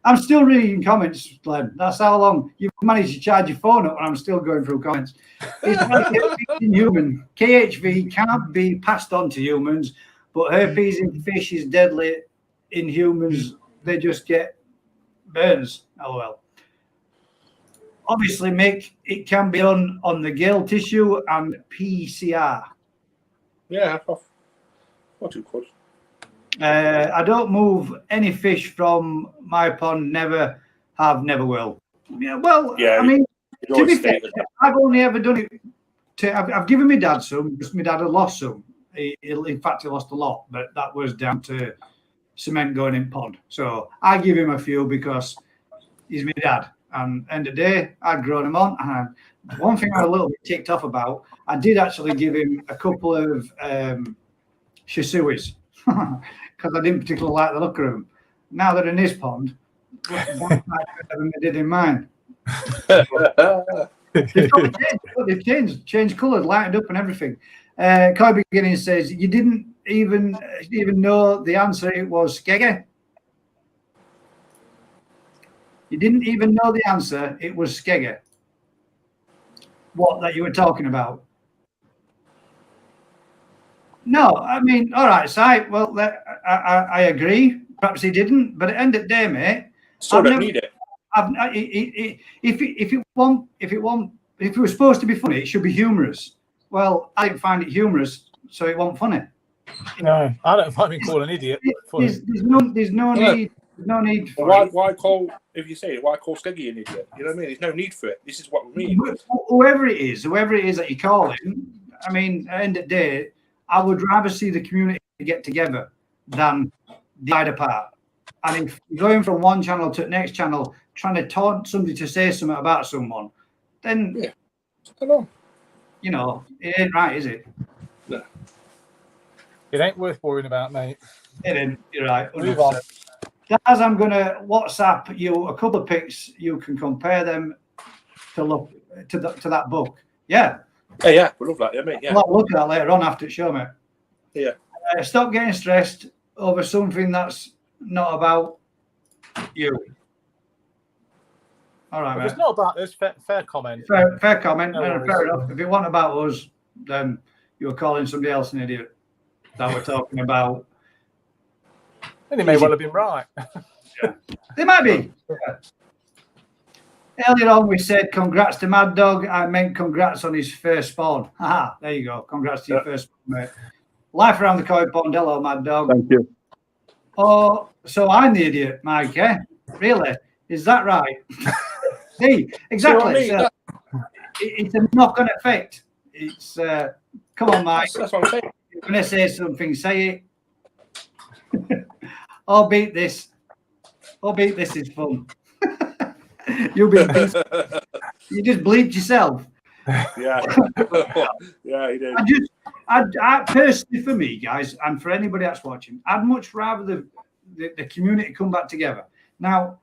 I'm still reading comments, Glenn. That's how long you've managed to charge your phone up, and I'm still going through comments. It's like herpes in human. KHV can't be passed on to humans, but herpes in fish is deadly in humans. They just get burns. LOL. Obviously, Mick, it can be done on the gill tissue and PCR. Yeah, what you could. I don't move any fish from my pond. Never have, never will. Yeah, well, I mean, to be fair, I've only ever done it. I've given my dad some because my dad had lost some. In fact, he lost a lot, but that was down to cement going in pond. So I give him a few because he's my dad. And end of the day, I'd grown him on. And one thing I'm a little bit ticked off about, I did actually give him a couple of Shisuis because I didn't particularly like the look of them. Now they're in his pond, that's better than they did in mine. They've changed colours, lightened up and everything. Coy Beginning says, you didn't even know the answer, it was Skeggy. You didn't even know the answer, it was Skeggy. What that you were talking about? No, I mean, all right, Si. Well, I agree. Perhaps he didn't, but at the end of the day, mate, still don't need it. If it was supposed to be funny, it should be humorous. Well, I didn't find it humorous, so it wasn't funny. No, I don't find me call an idiot funny. There's no need. No need for why call, if you say it, why call Skeggy an idiot? You know what I mean? There's no need for it. This is what we mean. Whoever it is that you call him, I mean, at the end of the day, I would rather see the community get together than divide apart. And if you're going from one channel to the next channel, trying to taunt somebody to say something about someone, then, you know, it ain't right, is it? No. It ain't worth worrying about, mate. It ain't. You're right. Move on. Guys, I'm going to WhatsApp you a couple of pics. You can compare them to look to that book. Yeah. Yeah, we love that. Yeah, mate. Yeah. I'll look at that later on after the show, mate. Yeah. Stop getting stressed over something that's not about you. All right, mate. It's not about this. Fair comment. Fair comment. No And fair enough. If it wasn't about us, then you were calling somebody else an idiot. That we're talking about. And he may well have been right. Yeah. They might be. Yeah. Earlier on, we said congrats to Mad Dog. I meant congrats on his first spawn. Haha, there you go. Congrats to your first spawn, mate. Life around the koi pond. Hello, Mad Dog. Thank you. Oh, so I'm the idiot, Mike, eh? Really? Is that right? See, exactly. So, it's a knock-on effect. It's, come on, Mike. That's what I'm saying. You're going to say something, say it. I'll beat this. This is fun. You'll be you just bleeped yourself. Yeah. Yeah, he did. I personally, for me, guys, and for anybody that's watching, I'd much rather the community come back together. Now,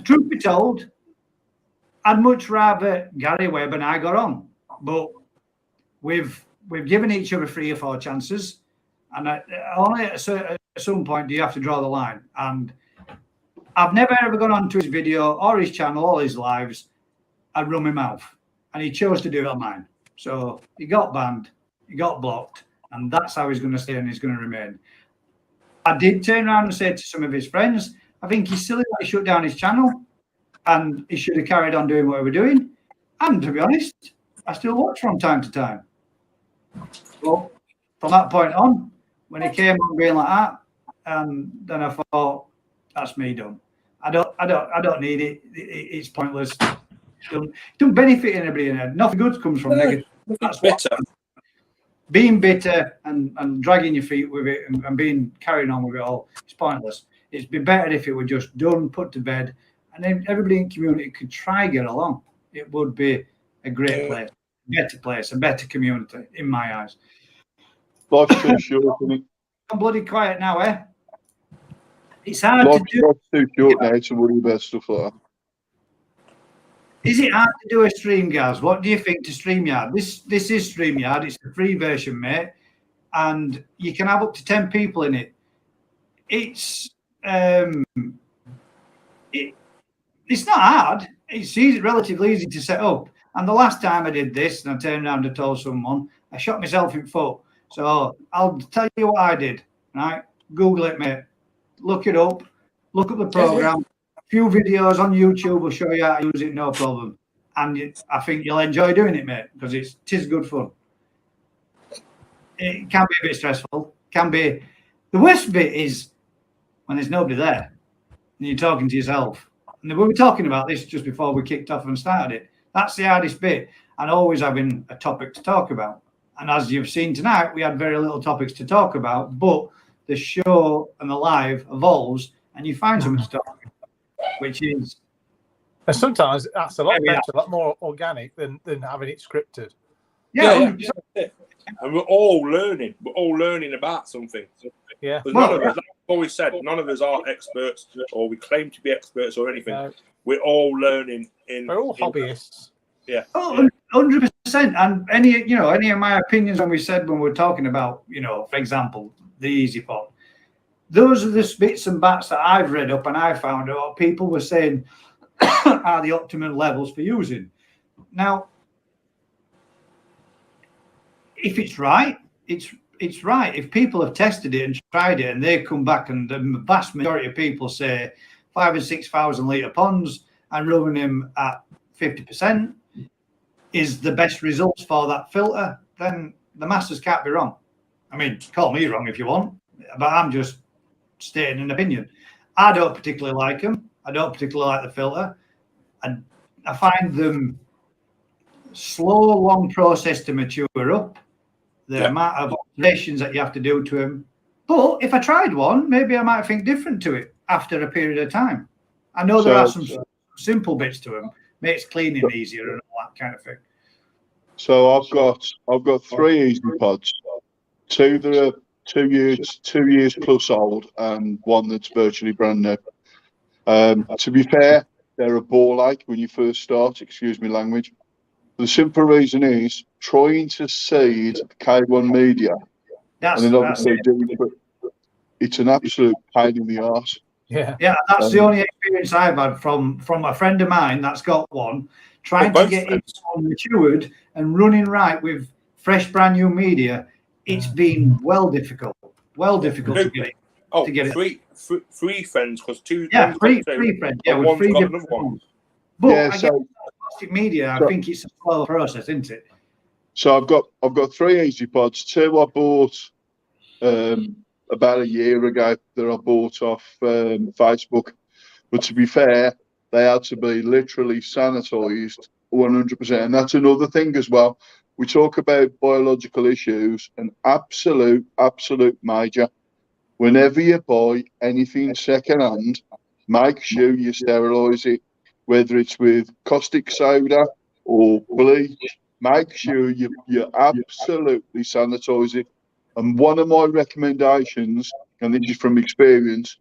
truth be told, I'd much rather Gary Webb and I got on, but we've given each other 3 or 4 chances, and only at some point do you have to draw the line. And I've never ever gone onto his video or his channel, all his lives, and run my mouth, and he chose to do it on mine. So he got banned, he got blocked, and that's how he's going to stay and he's going to remain. I did turn around and say to some of his friends, I think he's silly that he shut down his channel. and he should have carried on doing what we were doing. And to be honest, I still watch from time to time. Well, from that point on, when he came on being like that, and then I thought, that's me done. I don't need it. It's pointless. It don't benefit anybody in it. Nothing good comes from negative. That's bitter. Being bitter and dragging your feet with it and being carrying on with it all, it's pointless. It'd be better if it were just done, put to bed, and then everybody in the community could try get along. It would be a great place, a better community in my eyes. Life's too short, isn't it? I'm bloody quiet now, eh? It's hard Life's to do. too short now to worry about stuff like that. Is it hard to do a stream, Gaz? What do you think to StreamYard? This is StreamYard. It's the free version, mate, and you can have up to 10 people in it. It's it's not hard. It's easy, relatively easy to set up. And the last time I did this, and I turned around and told someone, I shot myself in the foot. So I'll tell you what I did. Right? Google it, mate. Look it up. Look at the program. A few videos on YouTube will show you how to use it, no problem. And I think you'll enjoy doing it, mate, because it is good fun. It can be a bit stressful. Can be. The worst bit is when there's nobody there and you're talking to yourself. And we were talking about this just before we kicked off and started it. That's the hardest bit, and always having a topic to talk about. And as you've seen tonight, we had very little topics to talk about, but the show and the live evolves and you find something to talk about, which is... And sometimes that's a lot better, a lot more organic than having it scripted. Yeah. And we're all learning. We're all learning about something. Yeah. None of us, like I've always said, none of us are experts or we claim to be experts or anything. No. We're all learning. We're all hobbyists. Yeah. Oh, 100%. And any of my opinions when we're talking about, for example, the Easy Pod, those are the bits and bats that I've read up and I found out people were saying are the optimum levels for using. Now, if it's right, it's right. If people have tested it and tried it and they come back and the vast majority of people say 5,000 and 6,000 litre ponds and running them at 50% is the best results for that filter, then the masters can't be wrong. I mean, call me wrong if you want, but I'm just stating an opinion. I don't particularly like them. I don't particularly like the filter. And I find them slow, long process to mature up. The amount of operations that you have to do to them. But if I tried one, maybe I might think different to it after a period of time. I know there are some simple bits to them, makes cleaning easier and all that kind of thing. So I've got 3 Easy Pods, 2 that are 2 years plus old, and 1 that's virtually brand new. To be fair, they're a ball ache when you first start. Excuse me, language. The simple reason is trying to seed K1 media, and then obviously doing it, but it's an absolute pain in the arse. Yeah, that's the only experience I've had from a friend of mine that's got one, trying to get it matured and running right with fresh, brand new media. It's been difficult to get it. Oh, three friends, because 2. Yeah, three friends. Yeah, with 3 different ones. But yeah, I guess plastic media, I think it's a slower process, isn't it? So I've got 3 Easy Pods. 2 I bought about a year ago that I bought off Facebook. But to be fair, they had to be literally sanitised 100%. And that's another thing as well. We talk about biological issues, and absolute major. Whenever you buy anything second-hand, make sure you sterilise it, whether it's with caustic soda or bleach. Make sure you absolutely sanitise it. And one of my recommendations, and this is from experience,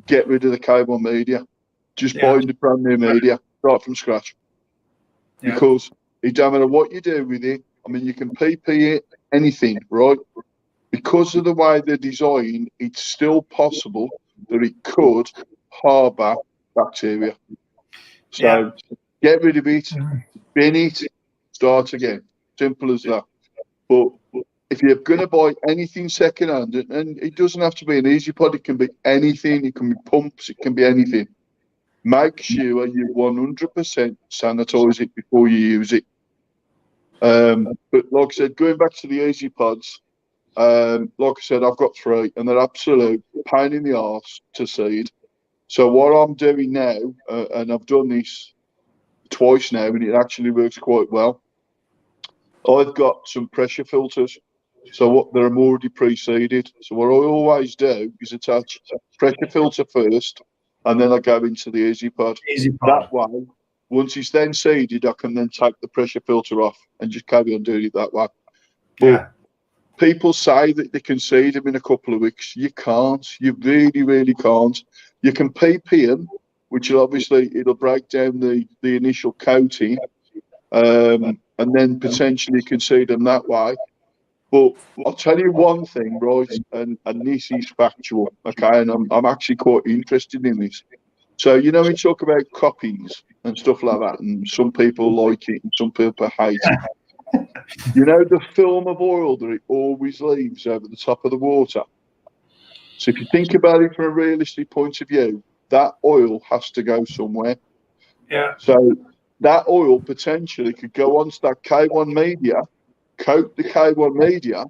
get rid of the K1 media. Just buy the brand new media, start from scratch. Yeah. Because it don't matter what you do with it. I mean, you can PP it, anything, right? Because of the way they're designed, it's still possible that it could harbour bacteria. So get rid of it, bin it, start again. Simple as that. But if you're going to buy anything second-hand, and it doesn't have to be an Easy Pod, it can be anything, it can be pumps, it can be anything. make sure you 100% sanitize it before you use it. But like I said, going back to the easy pods, like I said, I've got 3, and they're absolute pain in the arse to seed. So what I'm doing now, and I've done this twice now, and it actually works quite well. I've got some pressure filters, so they're already pre-seeded. So what I always do is attach a pressure filter first, and then I go into the easy pod. That way, once it's then seeded, I can then take the pressure filter off and just carry on doing it that way. But people say that they can seed them in a couple of weeks. You can't. You really, really can't. You can PP them, which will obviously it'll break down the initial coating, and then potentially you can seed them that way. But I'll tell you one thing, right, and this is factual, okay, and I'm actually quite interested in this. So, you know, we talk about copies and stuff like that, and some people like it and some people hate it. You know, the film of oil that it always leaves over the top of the water. So if you think about it from a realistic point of view, that oil has to go somewhere. Yeah. So that oil potentially could go onto that K1 media, coat the K1 media,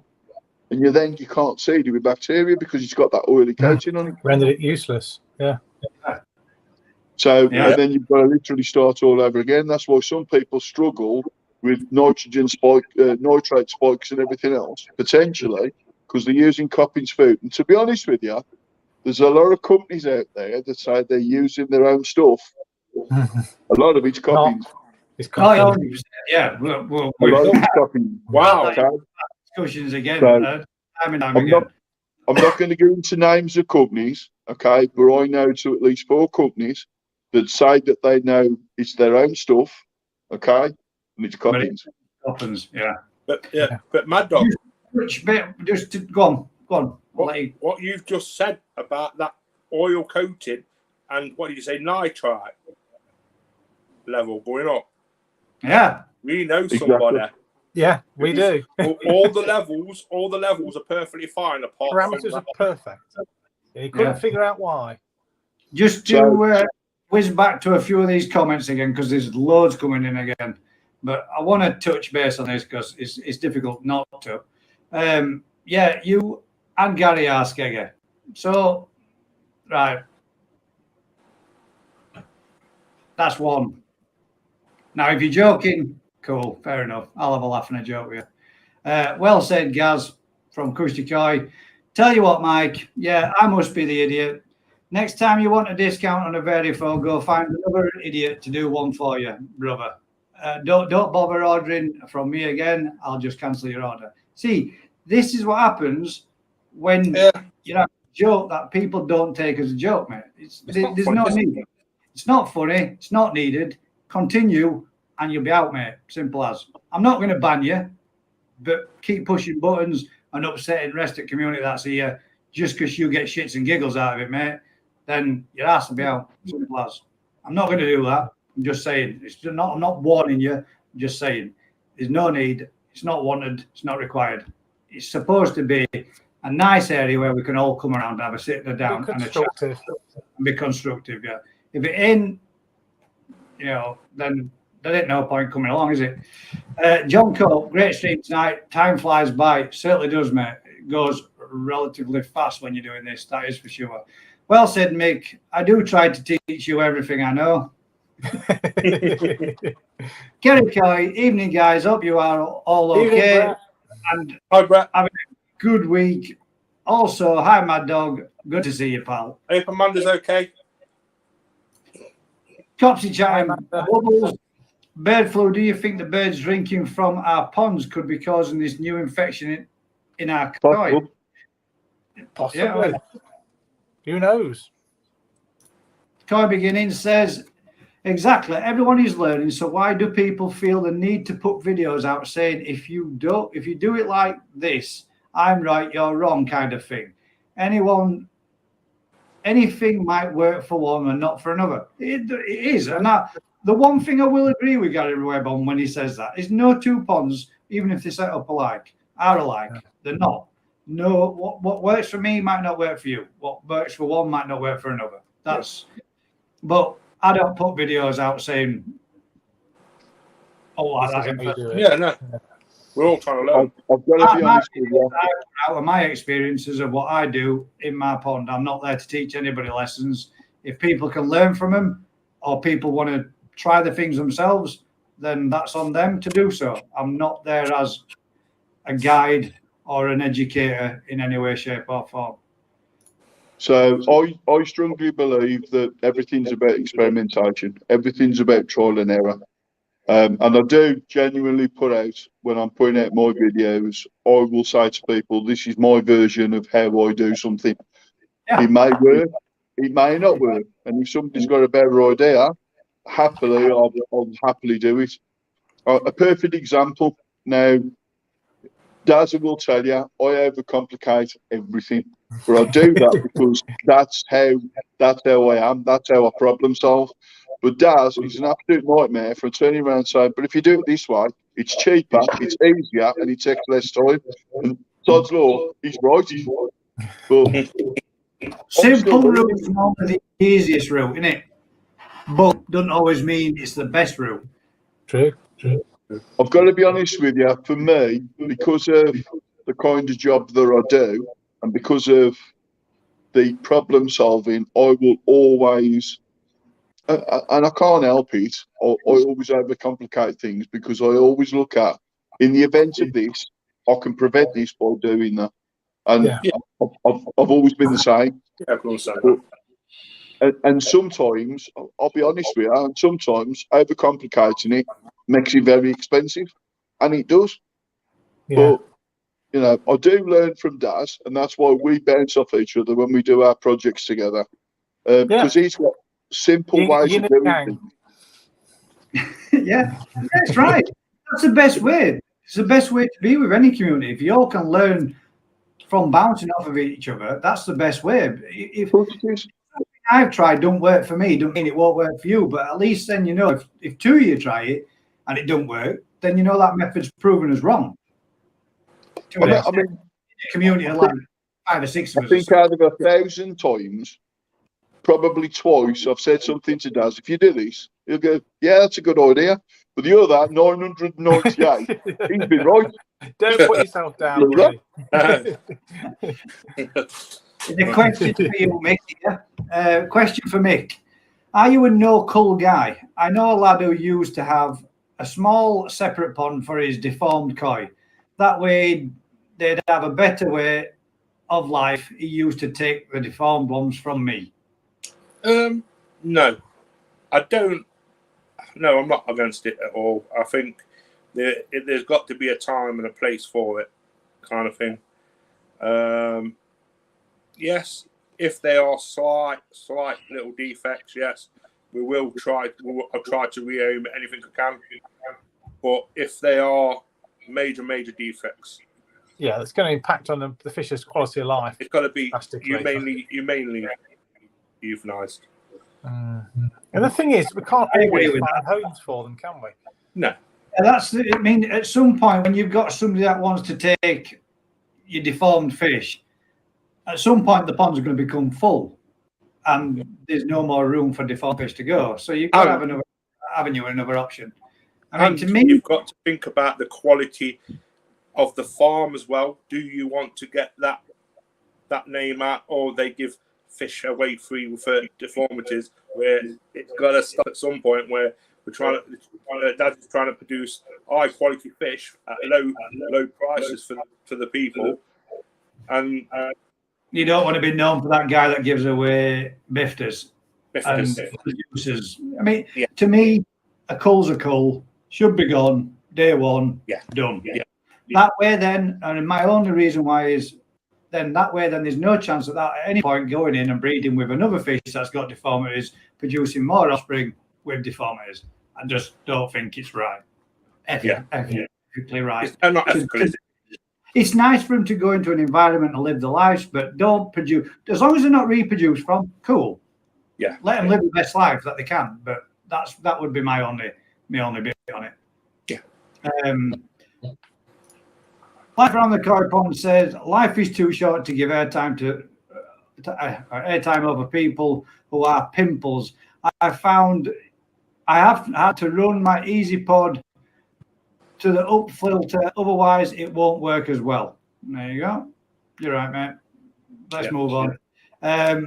and you can't seed it with bacteria because it's got that oily coating on it. Rendered it useless. Yeah. So and then you've got to literally start all over again. That's why some people struggle with nitrate spikes and everything else, potentially, because they're using Coppins food. And to be honest with you, there's a lot of companies out there that say they're using their own stuff. A lot of it's Coppins. It's Coppins. Yeah. A lot of it's Coppins. Wow. Okay. Discussions again. So, I'm not going to go into names of companies, okay, but I know to at least 4 companies that say that they know it's their own stuff, okay, and it's Coppins. Coppins, yeah. But Mad Dog, go on. What you've just said about that oil coating and what did you say, nitrite level going up? Yeah. We know somebody. Yeah, we do. all the levels are perfectly fine apart parameters from are perfect. You couldn't figure out why. Just to whiz back to a few of these comments again, because there's loads coming in again. But I want to touch base on this because it's difficult not to. You and Gary are Skegger. So, right. That's one. Now, if you're joking, cool, fair enough. I'll have a laugh and a joke with you. Well said, Gaz from Kushtikoi. Tell you what, Mike, I must be the idiot. Next time you want a discount on a Verifone, go find another idiot to do one for you, brother. Don't bother ordering from me again. I'll just cancel your order. See, this is what happens when you have a joke that people don't take as a joke, mate. There's no need. It's not funny. It's not needed. Continue, and you'll be out, mate. Simple as. I'm not going to ban you, but keep pushing buttons and upsetting the rest of the community that's here just because you get shits and giggles out of it, mate. Then your ass will be out. Simple as. I'm not going to do that. I'm just saying. I'm not warning you. I'm just saying. There's no need. It's not wanted. It's not required. It's supposed to be a nice area where we can all come around and have a sit down and a chat and be constructive. Yeah. If it ain't, then there ain't no point coming along, is it? John Cope, great stream tonight. Time flies by. It certainly does, mate. It goes relatively fast when you're doing this. That is for sure. Well said, Mick. I do try to teach you everything I know. Kerry Coy, evening, guys. Hope you are all okay. Evening, and hi, Brett. Having a good week. Also, hi, Mad Dog. Good to see you, pal. I hope Amanda's okay. Topsy time. Bubbles. Bird flu. Do you think the birds drinking from our ponds could be causing this new infection in our koi? Possibly. Yeah. Who knows? Koi Beginning says, exactly. Everyone is learning. So why do people feel the need to put videos out saying if you do it like this, I'm right, you're wrong, kind of thing? Anything might work for one and not for another. It is. And the one thing I will agree with Gary Webb on when he says that is no two ponds, even if they set up alike, are alike. They're not. No, what works for me might not work for you. What works for one might not work for another. But I don't put videos out saying, "Oh, like This is that." how you do it. Yeah, no. We're all trying to learn. I've got to be honest with you. Out of my experiences of what I do in my pond, I'm not there to teach anybody lessons. If people can learn from them, or people want to try the things themselves, then that's on them to do so. I'm not there as a guide or an educator in any way, shape, or form. So I strongly believe that everything's about experimentation. Everything's about trial and error. And I do genuinely put out, when I'm putting out my videos, I will say to people, this is my version of how I do something. Yeah. It may work, it may not work. And if somebody's got a better idea, happily, I'll happily do it. A perfect example. Now, Daz will tell you, I overcomplicate everything. But I do that because that's how I am. That's how I problem solve. But Daz is an absolute nightmare for turning around and saying, but if you do it this way, it's cheaper, it's easier, and it takes less time. And Todd's law, he's right. But Simple route is normally the easiest route, isn't it? But doesn't always mean it's the best route. True. I've got to be honest with you, for me, because of the kind of job that I do, and because of the problem solving, I will always, and I can't help it, I always overcomplicate things because I always look at, in the event of this, I can prevent this by doing that. And Yeah. I've always been the same. Yeah, I can understand that. And sometimes, I'll be honest with you, and sometimes overcomplicating it makes it very expensive. And it does. Yeah. But, you know, I do learn from Daz, and that's why we bounce off each other when we do our projects together. Because he's got simple ways of doing things. Yeah, that's right. That's the best way. It's the best way to be with any community. If you all can learn from bouncing off of each other, that's the best way. If I've tried don't work for me, don't mean it won't work for you, but at least then you know if two of you try it and it don't work, then you know that method's proven as wrong. I mean, community like 5 or 6 of us. I think out of 1,000 times, probably twice, I've said something to Daz. If you do this, he'll go, "Yeah, that's a good idea." But the other 998, he's been right. Don't put yourself down. Buddy. The question for you, Mick. Question for Mick. Are you a no-cull guy? I know a lad who used to have a small separate pond for his deformed koi. That way they'd have a better way of life. He used to take the deformed ones from me. No, I don't. No, I'm not against it at all. I think there's got to be a time and a place for it, kind of thing. Yes, if there are slight little defects, yes, we will try. I'll try to rehome anything I can. But if they are major defects, yeah, it's going to impact on the fish's quality of life. It's got to be humanely euthanized. And the thing is, we can't always find homes for them, can we? No. And I mean, at some point when you've got somebody that wants to take your deformed fish, at some point the ponds are going to become full, and there's no more room for deformed fish to go. So you've got to have another avenue, another option. I mean, to me, you've got to think about the quality of the farm as well. Do you want to get that name out, or they give fish away free for deformities, where it's got to stop at some point where Dad's trying to produce high quality fish at low prices for the people, and you don't want to be known for that guy that gives away bifters and producers. I mean, to me, a cull's a cull, should be gone day one, done. That way then, and my only reason why is then that way then there's no chance of that at any point going in and breeding with another fish that's got deformities, producing more offspring with deformities. I just don't think it's right. Ethically right. I'm not ethical, is it? It's nice for them to go into an environment and live their lives, but don't produce, as long as they're not reproduced from, cool. Yeah. Let them live the best life that they can. But that would be my only bit on it. Yeah. Life around the koi pond says life is too short to give airtime over people who are pimples. I found I have had to run my Easy Pod to the up filter, otherwise it won't work as well. There you go. You're right, mate. Let's move on. I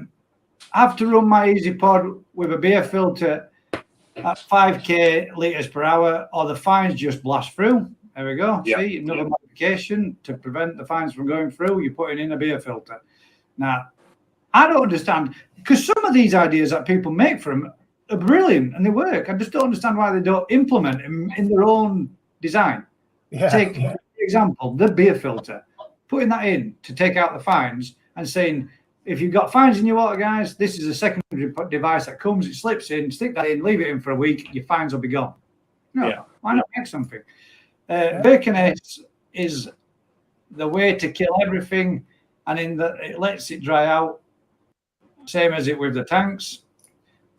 have to run my Easy Pod with a beer filter at 5k litres per hour, or the fines just blast through. There we go. See, another modification to prevent the fines from going through. You're putting in a beer filter. Now, I don't understand, because some of these ideas that people make for them are brilliant and they work. I just don't understand why they don't implement them in their own design. Take, for example, the beer filter, putting that in to take out the fines and saying, if you've got fines in your water, guys, this is a secondary device that comes, it slips in, stick that in, leave it in for a week, your fines will be gone. No, why not make something? Birkeness is the way to kill everything, and it lets it dry out, same as it with the tanks.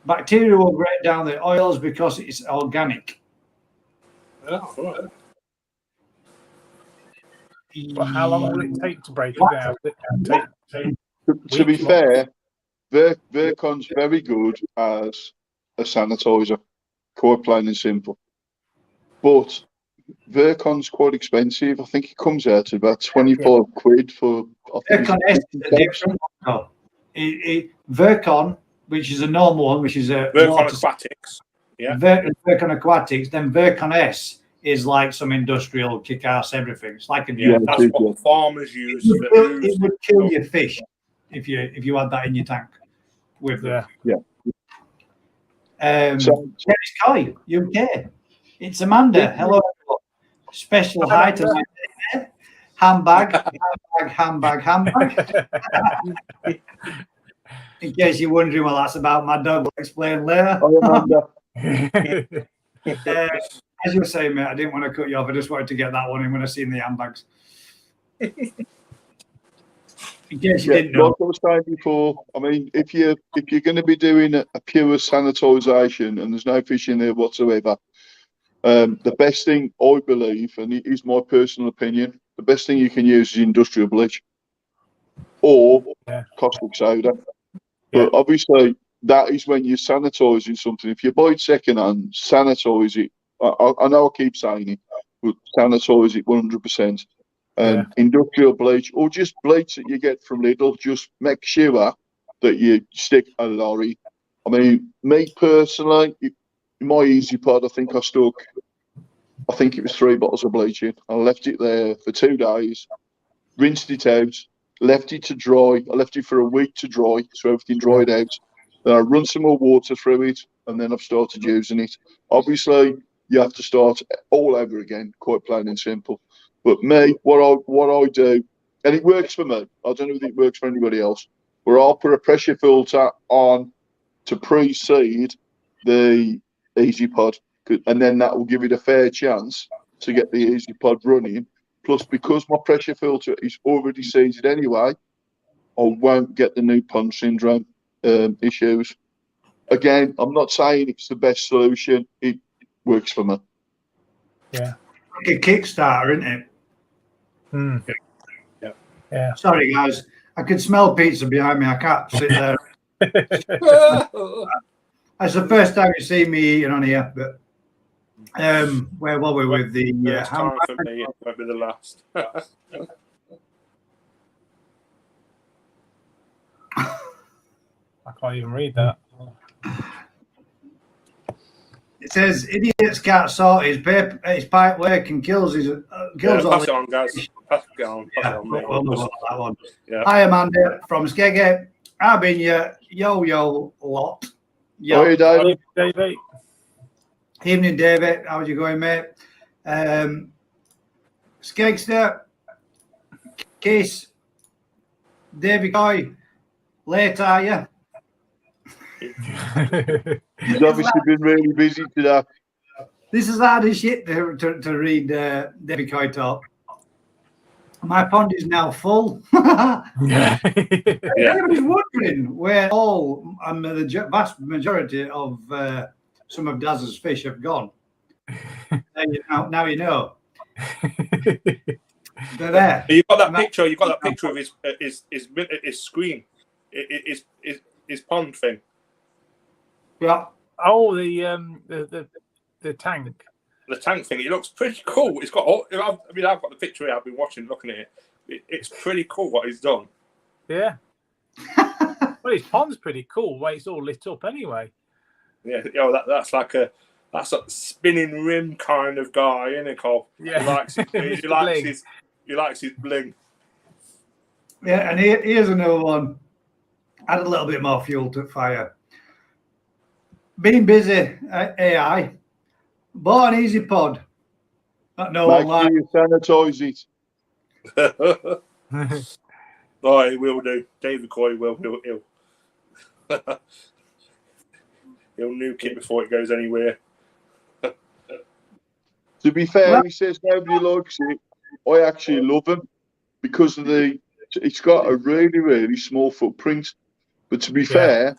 Bacteria will break down the oils because it's organic. But how long will it take to break it down? To be fair, Vircon's very good as a sanitizer, quite plain and simple. But Vircon's quite expensive. I think it comes out to about 24 quid for. Vircon S is a different one. Vircon, which is a normal one, which is a Vircon Aquatics. Yeah. Vircon Aquatics. Then Vircon S is like some industrial kick-ass everything. It's like a that's what farmers use. It would kill your fish if you had that in your tank. With Jerry's Coy, UK. It's Amanda. Hello, everyone. Special hi to my handbag. In case you're wondering what that's about, my dog will explain later. As you were saying, mate, I didn't want to cut you off. I just wanted to get that one in when I seen the handbags. In case you didn't know. Like I was saying before, I mean, if you're going to be doing a pure sanitisation and there's no fish in there whatsoever, the best thing I believe, and it is my personal opinion, the best thing you can use is industrial bleach or caustic soda. But obviously, that is when you're sanitising something. If you buy it second-hand, sanitise it. I know I keep saying it, but sanitise it 100%. And industrial bleach, or just bleach that you get from Lidl, just make sure that you stick a lorry. I mean, me personally, in my Easy Pod, I think it was 3 bottles of bleach in. I left it there for 2 days, rinsed it out, left it to dry. I left it for a week to dry, so everything dried out. Then I run some more water through it, and then I've started using it. Obviously, you have to start all over again, quite plain and simple. But me, what I do, and it works for me. I don't know if it works for anybody else. Where I'll put a pressure filter on to precede the Easy Pod, and then that will give it a fair chance to get the Easy Pod running. Plus, because my pressure filter is already seeded anyway, I won't get the new pond syndrome issues. Again, I'm not saying it's the best solution. It works for me. Yeah. Like a Kickstarter, isn't it? Yeah. Sorry, guys. I could smell pizza behind me. I can't sit there. That's the first time you see me eating on here, but where were we with the time for me, it won't be the last. I can't even read that. It says, idiots can't sort his pipe work and kills all pass it on, guys. Pass it on. That one. Hi, Amanda from Skeggy. I've been your yo-yo lot. How are you, David? David. Evening, David. How's you going, mate? Skegster, Case, David Coy, late are you? He's obviously been really busy today. This is hard as shit to read David Coy talk. My pond is now full. Everybody's wondering where the vast majority of some of Daz's fish have gone. Now you know. They're there. You've got that picture. You've got that picture of his screen, his pond thing. Yeah. Oh, the tank. The tank thing. It looks pretty cool. It's got. I mean, I've got the picture here. I've been looking at it. It's pretty cool what he's done. Yeah. Well, his pond's pretty cool. The way it's all lit up, anyway. Yeah. That's like a spinning rim kind of guy, isn't it, Cole? Yeah. He likes his bling. Yeah, and here's another one. Add a little bit more fuel to fire. Being busy, AI. Bought an easy pod. No one Make sure you sanitize it. Oh, he will do. David Coy will. He'll nuke it before it goes anywhere. To be fair, he says nobody likes it. I actually love him because of it's got a really, really small footprint. But to be fair,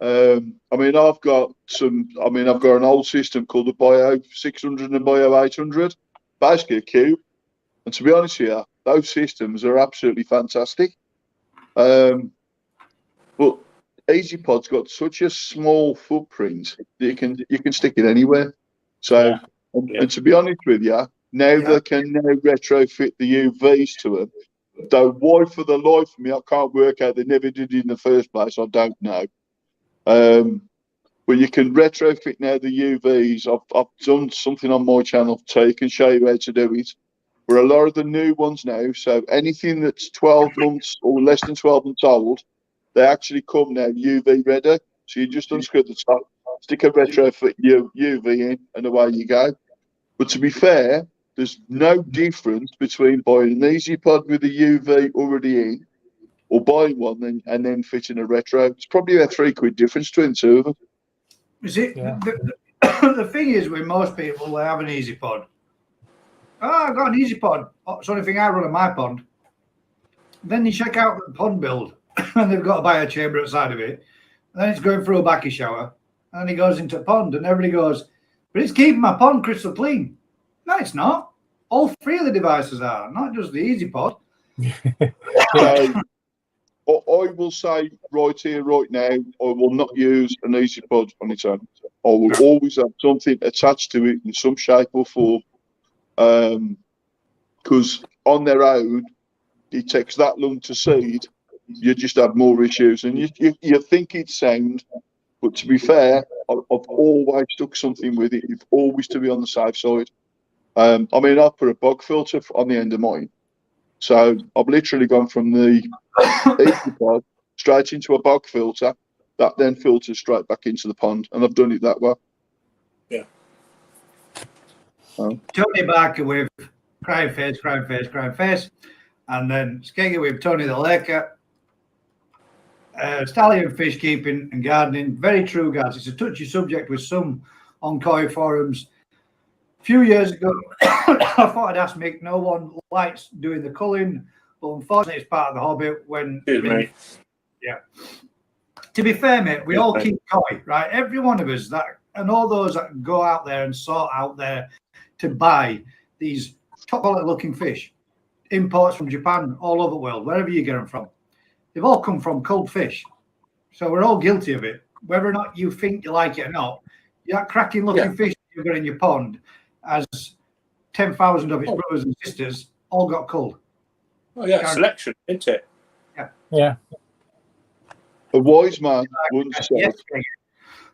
I mean, I've got an old system called the Bio 600 and the Bio 800, basically a cube. And to be honest with you, those systems are absolutely fantastic. But EasyPod's got such a small footprint that you can stick it anywhere. So, and to be honest with you, now they can retrofit the UVs to them. Though why, for the life of me, I can't work out. They never did it in the first place. I don't know. But you can retrofit now the UVs. I've done something on my channel so you can show you how to do it. For a lot of the new ones now, so anything that's 12 months or less than 12 months old, they actually come now UV ready. So you just unscrew the top, stick a retrofit UV in, and away you go. But to be fair, there's no difference between buying an EasyPod with a UV already in, or buying one and then fitting a retro. It's probably a £3 difference between the two of them. You see, the thing is with most people, they have an EasyPod. Oh, I've got an EasyPod. It's the only thing I run on my pond. Then you check out the pond build, and they've got a bio chamber outside of it. And then it's going through a backy shower, and he goes into a pond, and everybody goes, but it's keeping my pond crystal clean. No, it's not. All three of the devices are, not just the EasyPod. I will say right here, right now, I will not use an EasyPod on its own. I will always have something attached to it in some shape or form. Because on their own, it takes that long to seed. You just have more issues, and you think it's sound, but to be fair, I've always stuck something with it. You've always to be on the safe side. I mean, I've put a bug filter on the end of mine, so I've literally gone from the EasyPod straight into a bug filter that then filters straight back into the pond, and I've done it that way. Yeah. Tony Barker with crying face, and then Skeggy with Tony the Laker. Stallion fish keeping and gardening, very true, guys. It's a touchy subject with some on koi forums. A few years ago, I thought I'd ask Mick. No one likes doing the culling, but unfortunately, it's part of the hobby. Yeah. To be fair, mate, we all keep koi, right? Every one of us and all those that go out there and sort out there to buy these top quality looking fish, imports from Japan, all over the world, wherever you get them from. They've all come from cold fish. So we're all guilty of it. Whether or not you think you like it or not, that cracking looking fish you've got in your pond has 10,000 of its brothers and sisters all got culled. Oh, yeah, selection, isn't it? Yeah. A wise man once said,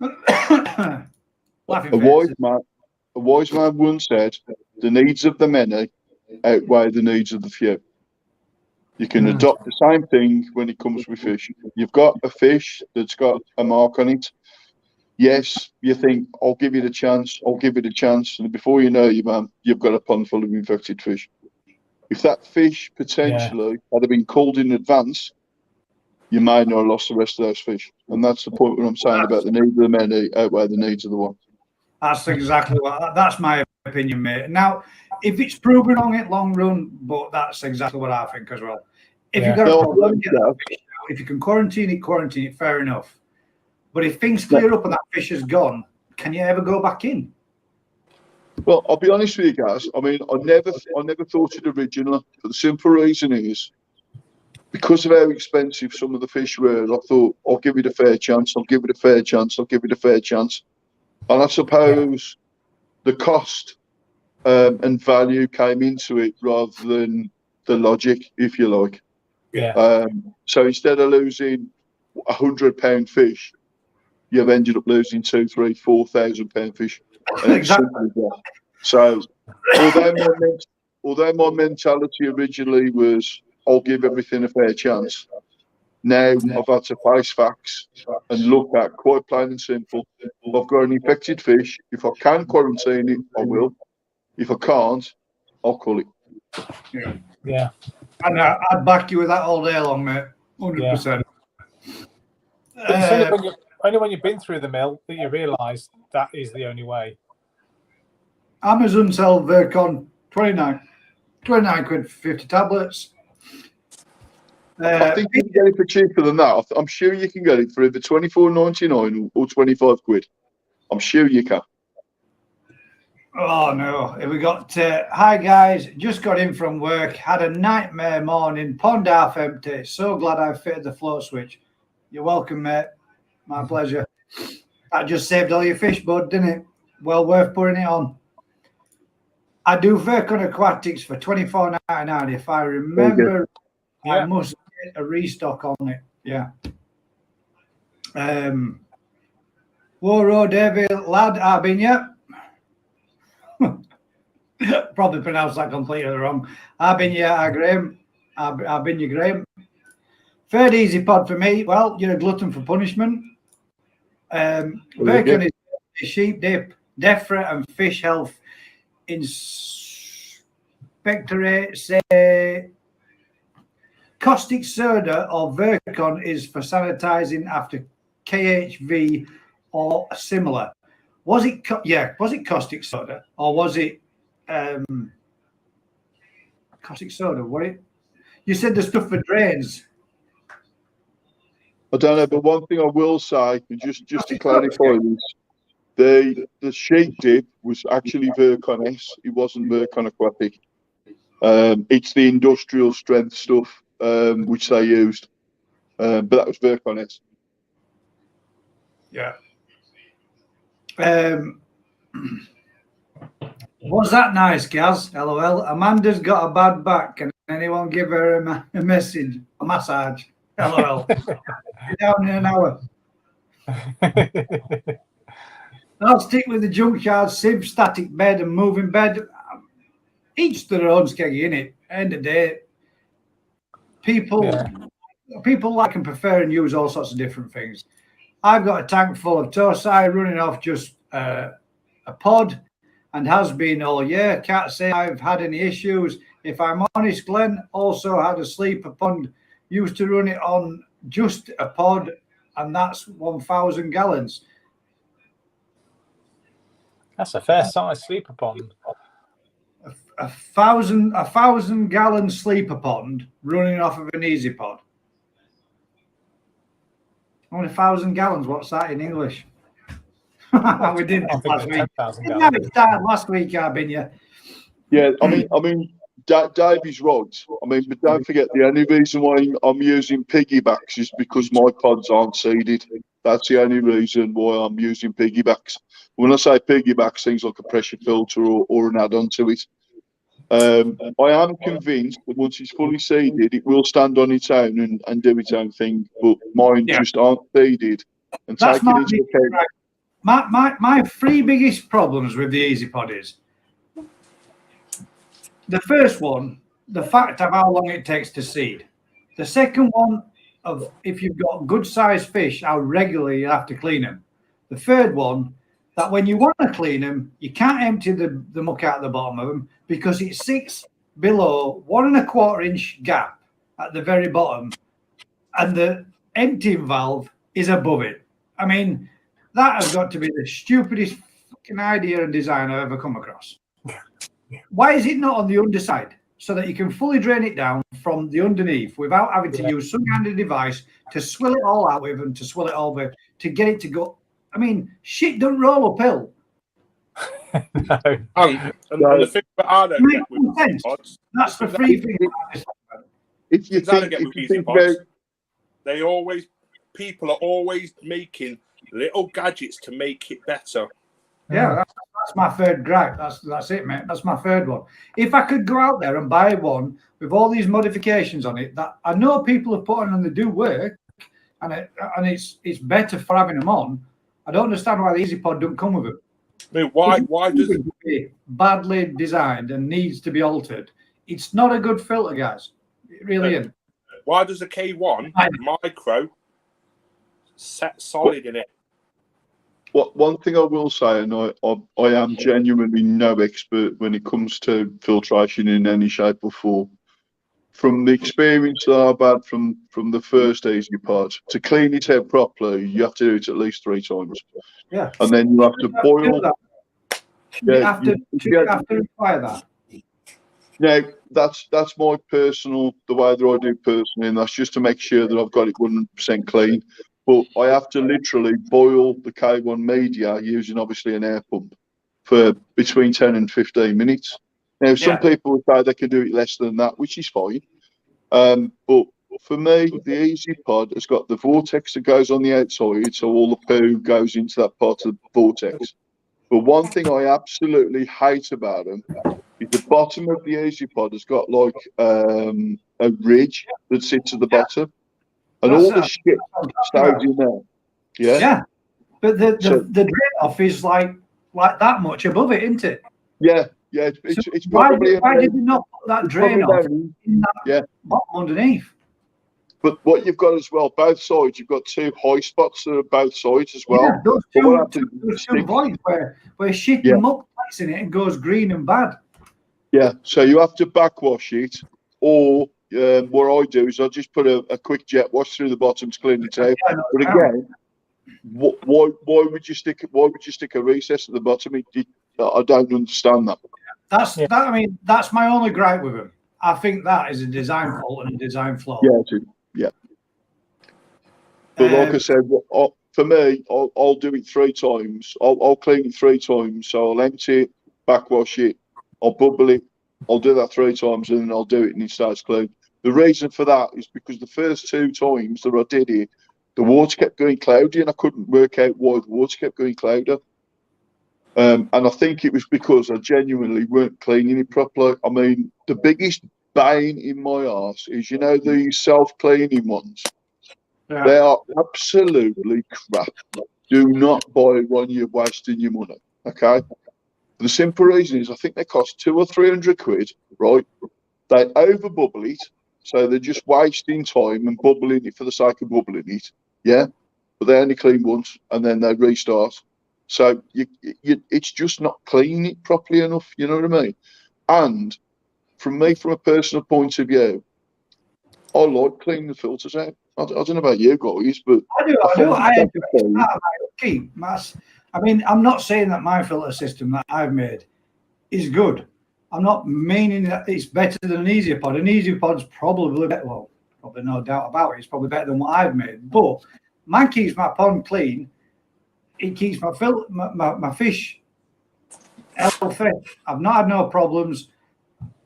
a wise man once said, the needs of the many outweigh the needs of the few. You can adopt the same thing when it comes with fish. You've got a fish that's got a mark on it. Yes, you think, I'll give it a chance, and before you know it, man, you've got a pond full of infected fish. If that fish potentially had been culled in advance, you may not have lost the rest of those fish. And that's the point what I'm saying about the needs of the many outweigh the needs of the one. That's exactly that's my opinion, mate. Now, if it's proven wrong in long run, but that's exactly what I think as well. If you've got a problem, if you can quarantine it, fair enough. But if things clear up and that fish is gone, can you ever go back in? Well, I'll be honest with you guys. I mean, I never thought it originally, but the simple reason is because of how expensive some of the fish were, I thought, I'll give it a fair chance, I'll give it a fair chance, I'll give it a fair chance. And I suppose the cost and value came into it rather than the logic, if you like. Yeah. So instead of losing £100 fish, you've ended up losing £2,000, £3,000, £4,000 fish. Exactly. So although my mentality originally was, I'll give everything a fair chance, now I've had to face facts and look at, quite plain and simple, if I've got an infected fish, if I can quarantine it, I will. If I can't, I'll call it. Yeah. And I'd back you with that all day long, mate. 100%. It's only when you've been through the mill that you realise that is the only way. Amazon sell Virkon 29 quid for 50 tablets. I think you can get it for cheaper than that. I'm sure you can get it for either £24.99 or 25 quid. I'm sure you can. Oh no, we got hi guys, just got in from work, had a nightmare morning, pond half empty, so glad I fitted the float switch. You're welcome, mate. My pleasure. That just saved all your fish, bud, didn't it? Well worth putting it on. I do Virkon Aquatics for $24.99. If I remember, I must get a restock on it. Yeah. Whoa, David, lad, I've been here. Probably pronounced that completely wrong. I've been here, Graham. I've been your Graham. Third easy pod for me. Well, you're a glutton for punishment. Virkon is sheep dip, DEFRA and fish health inspectorate say caustic soda or Virkon is for sanitizing after KHV or similar. Was it caustic soda or was it caustic soda? What it? You said the stuff for drains. I don't know, but one thing I will say, just to clarify this, the sheep dip was actually Virkon S. It wasn't Virkon Aquatic. It's the industrial strength stuff which they used, but that was Virkon S. Yeah. Was that nice, Gaz? LOL. Amanda's got a bad back. Can anyone give her a message? A massage? LOL. Be down in an hour. I'll stick with the junkyard, sieve, static bed, and moving bed. Each to their own, skeggy, innit? End of the day, people like and prefer and use all sorts of different things. I've got a tank full of Tosai running off just a pod and has been all year. Can't say I've had any issues. If I'm honest, Glenn also had a sleeper pond, used to run it on just a pod, and that's 1,000 gallons. That's a fair size sleeper pond. A thousand gallon sleeper pond running off of an easy pod. Only 1,000 gallons. What's that in English? We did this last week. No, it started last week. I've been here. Yeah, I mean, Dave is right. I mean, but don't forget, the only reason why I'm using piggybacks is because my pods aren't seeded. That's the only reason why I'm using piggybacks. When I say piggybacks, things like a pressure filter or an add-on to it. I am convinced that once it's fully seeded, it will stand on its own and do its own thing. But mine just aren't seeded. And that's taking into account. My three biggest problems with the Easy Pod is the first one, the fact of how long it takes to seed. The second one of if you've got good sized fish, how regularly you have to clean them. The third one, that when you want to clean them, you can't empty the muck out the bottom of them because it sits below 1 1/4 inch gap at the very bottom, and the emptying valve is above it. I mean, that has got to be the stupidest fucking idea and design I've ever come across. Why is it not on the underside so that you can fully drain it down from the underneath without having to use some kind of device to swill it all out with and to swill it all with to get it to go? I mean, shit don't roll uphill. No. And the thing that I don't get with pods, that's the free thing. if you exactly think, get if with you easy think pods. about, People are always making little gadgets to make it better. Yeah, that's my third gripe. That's it, mate. That's my third one. If I could go out there and buy one with all these modifications on it that I know people have put on and they do work, and it's better for having them on, I don't understand why the Easy Pod don't come with it. I mean, why does it be badly designed and needs to be altered? It's not a good filter, guys. It really isn't. Why does a K1 micro set solid in it? one thing I will say, and I am genuinely no expert when it comes to filtration in any shape or form. From the experience that I've had from the first Easy Pod, to clean it out properly, you have to do it at least 3 times. Yeah. And then you have to boil. You have to require that. Now, that's my personal, the way that I do personally, and that's just to make sure that I've got it 100% clean. But I have to literally boil the K1 media using obviously an air pump for between 10 and 15 minutes. Now, some people would say they can do it less than that, which is fine. But for me, the Easy Pod has got the vortex that goes on the outside, so all the poo goes into that part of the vortex. But one thing I absolutely hate about them is the bottom of the Easy Pod has got like a ridge that sits at the bottom. And all the shit stays in there. Yeah. Yeah. But the drain off is like that much above it, isn't it? Yeah. Yeah. It's why probably did you not put that drain off in that bottom underneath? But what you've got as well, both sides, you've got 2 high spots that are both sides as well. Yeah, those two voids where shit and muck plays in it and goes green and bad. Yeah. So you have to backwash it, or what I do is I just put a quick jet wash through the bottom to clean it out. But again, why would you stick a recess at the bottom? I don't understand that. I mean, that's my only gripe with them. I think that is a design fault and a design flaw. Yeah. But like I said, for me, I'll do it 3 times. I'll clean it 3 times. So I'll empty it, backwash it, I'll bubble it. I'll do that 3 times and then I'll do it and it starts clean. The reason for that is because the first 2 times that I did it, the water kept going cloudy and I couldn't work out why the water kept going cloudy. And I think it was because I genuinely weren't cleaning it properly. I mean, the biggest bane in my arse is, these self-cleaning ones. Yeah. They are absolutely crap. Do not buy one, you're wasting your money, okay? The simple reason is I think they cost 200 or 300 quid, right? They over bubble it, so they're just wasting time and bubbling it for the sake of bubbling it, yeah? But they only clean once and then they restart. So it's just not cleaning it properly enough, you know what I mean? And from a personal point of view, I like cleaning the filters out. I don't know about you guys, but I do. I mean, I'm not saying that my filter system that I've made is good. I'm not meaning that it's better than an Easy Pod. An Easy Pod's probably better. Well, probably no doubt about it. It's probably better than what I've made. But mine keeps my pond clean. It keeps my fish healthy. I've not had no problems,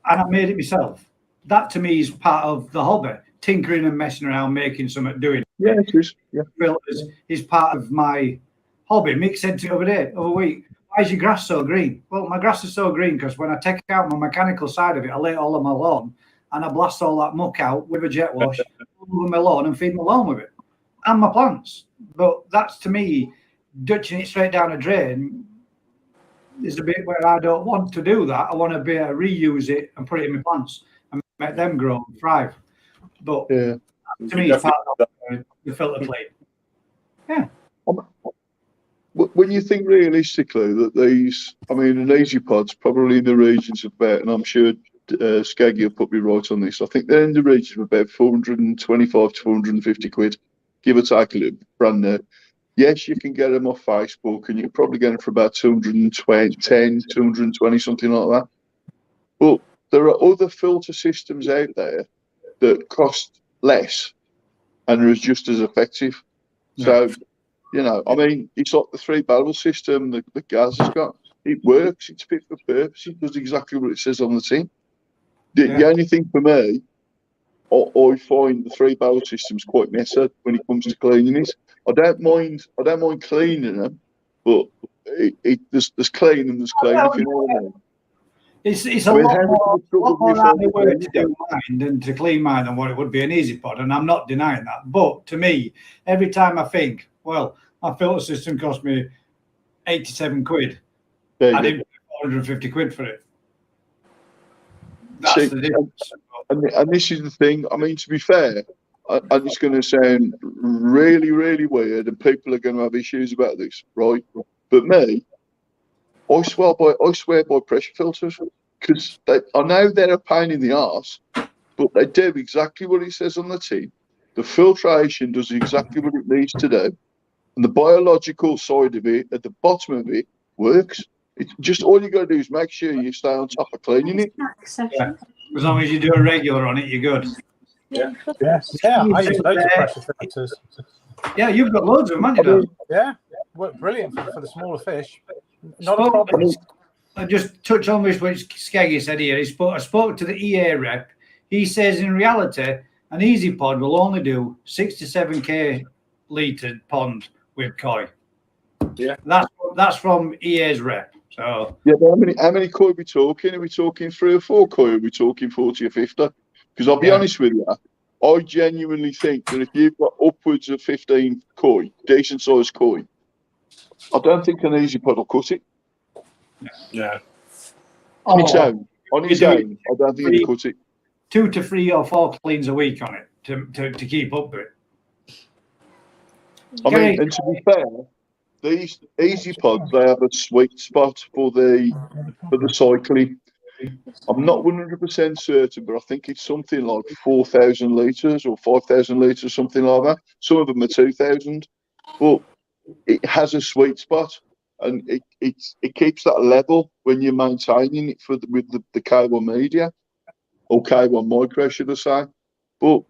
and I made it myself. That to me is part of the hobby. Tinkering and messing around, making something, doing. Yeah, it is. Yeah. Filters is part of my hobby. Mick said to me the other week, why is your grass so green? Well, my grass is so green because when I take out my mechanical side of it, I lay it all on my lawn and I blast all that muck out with a jet wash over my lawn and feed my lawn with it and my plants. But that's to me, ditching it straight down a drain is a bit where I don't want to do that. I want to be able to reuse it and put it in my plants and make them grow and thrive. But to me, it's part of the filter plate. Yeah. When you think realistically that these, I mean, an Easy Pod's probably in the regions of about, and I'm sure Skaggy will put me right on this, I think they're in the region of about 425 to 450 quid, give or take a little, brand new. Yes, you can get them off Facebook and you can probably get them for about 220, 220, something like that. But there are other filter systems out there that cost less and are just as effective. So, I mean, it's like the 3-barrel system that Gaz has got. It works. It's fit for purpose. It does exactly what it says on the tin. The only thing for me, I find the 3-barrel system's quite messy when it comes to cleaning it. I don't mind cleaning them, but there's clean and there's clean, if you know what I mean. It's a lot more handy work to do mine than to clean mine than what it would be an Easy Pod, and I'm not denying that. But to me, every time I think, well, my filter system cost me 87 quid. I didn't pay 450 quid for it. That's the difference. And this is the thing. I mean, to be fair, and it's going to sound really, really weird, and people are going to have issues about this, right? But me, I swear by pressure filters, because I know they're a pain in the arse, but they do exactly what it says on the tin. The filtration does exactly what it needs to do, and the biological side of it, at the bottom of it, works. It's just all you got to do is make sure you stay on top of cleaning it. Yeah. As long as you do a regular on it, you're good. Yeah. Yeah, I use loads of pressure filters. Yeah, you've got loads of them, haven't you? Yeah, work brilliant for the smaller fish. Not a problem. I just touch on this, which Skeggy said here. I spoke to the EA rep. He says in reality, an Easy Pod will only do 6 to 7k litre pond with koi. Yeah, that's from EA's rep. So yeah, but how many koi are we talking? Are we talking 3 or 4 koi? Are we talking 40 or 50? Because I'll be honest with you, I genuinely think that if you've got upwards of 15 koi, decent sized koi, I don't think an Easy Pod will cut it. Yeah. On its own, I don't think it'll cut it. 2 to 3 or 4 cleans a week on it to keep up with it. I mean, and to be fair, these Easy Pods, they have a sweet spot for the cycling. I'm not 100% certain, but I think it's something like 4,000 litres or 5,000 litres, something like that. Some of them are 2,000, but it has a sweet spot, and it keeps that level when you're maintaining it with the K1 media, or K1 micro, should I say. But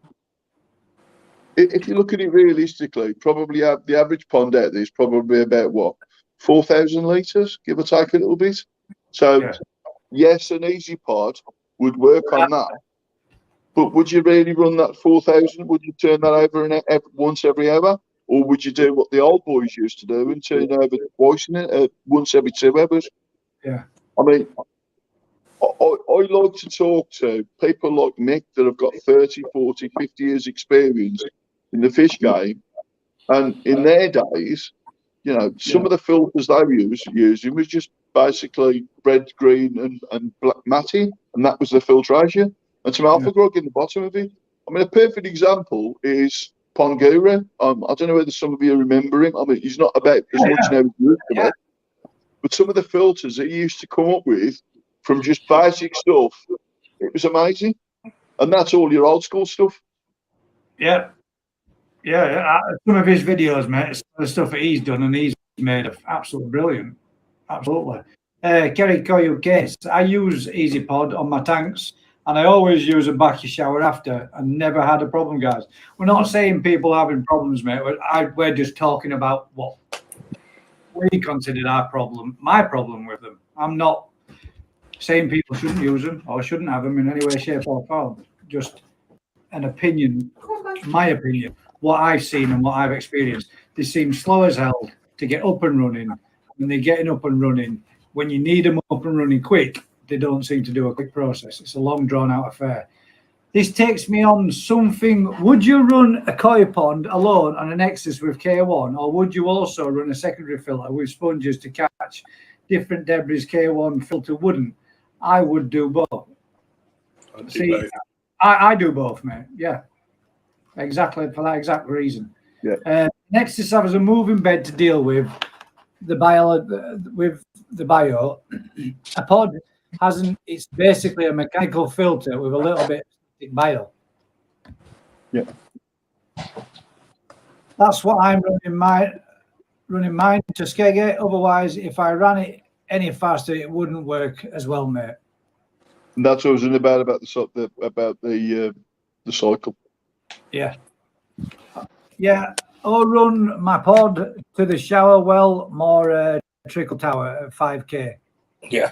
if you look at it realistically, probably the average pond out there is probably about, what, 4,000 litres, give or take a little bit. So, yes, an Easy Pod would work on that. But would you really run that 4,000? Would you turn that over once every hour? Or would you do what the old boys used to do and turn over twice once every 2 hours? Yeah. I mean, I like to talk to people like Mick that have got 30, 40, 50 years experience in the fish game. And in their days, you know, some of the filters they were using was just basically red, green and black matting, and that was the filtration. And some alpha grog in the bottom of it. I mean, a perfect example is Pongura. I don't know whether some of you remember him. I mean, he's not about as much now as he used to be. But some of the filters that he used to come up with from just basic stuff, it was amazing. And that's all your old school stuff. Yeah. Yeah. Some of his videos, mate, the stuff that he's done, and he's made absolutely brilliant. Absolutely. Kerry Coyle Case. I use Easy Pod on my tanks, and I always use a backy shower after, and never had a problem, guys. We're not saying people having problems, mate. We're just talking about what we considered our problem, my problem with them. I'm not saying people shouldn't use them or shouldn't have them in any way, shape, or form. Just an opinion, my opinion, what I've seen and what I've experienced. They seem slow as hell to get up and running. When they're getting up and running, when you need them up and running quick, they don't seem to do a quick process. It's a long, drawn-out affair. This takes me on something. Would you run a koi pond alone on an Nexus with K1, or would you also run a secondary filter with sponges to catch different debris K1 filter wouldn't? I would do both. I do both, mate. Yeah, exactly, for that exact reason. Yeah. Nexus has a moving bed to deal with the bio. A pod hasn't. It's basically a mechanical filter with a little bit of bio. Yeah. That's what I'm running mine to Skeggy. Otherwise, if I ran it any faster, it wouldn't work as well, mate. And that's what I was in about the cycle. Yeah. Yeah. I'll run my pod to the shower well, more trickle tower at 5k. Yeah.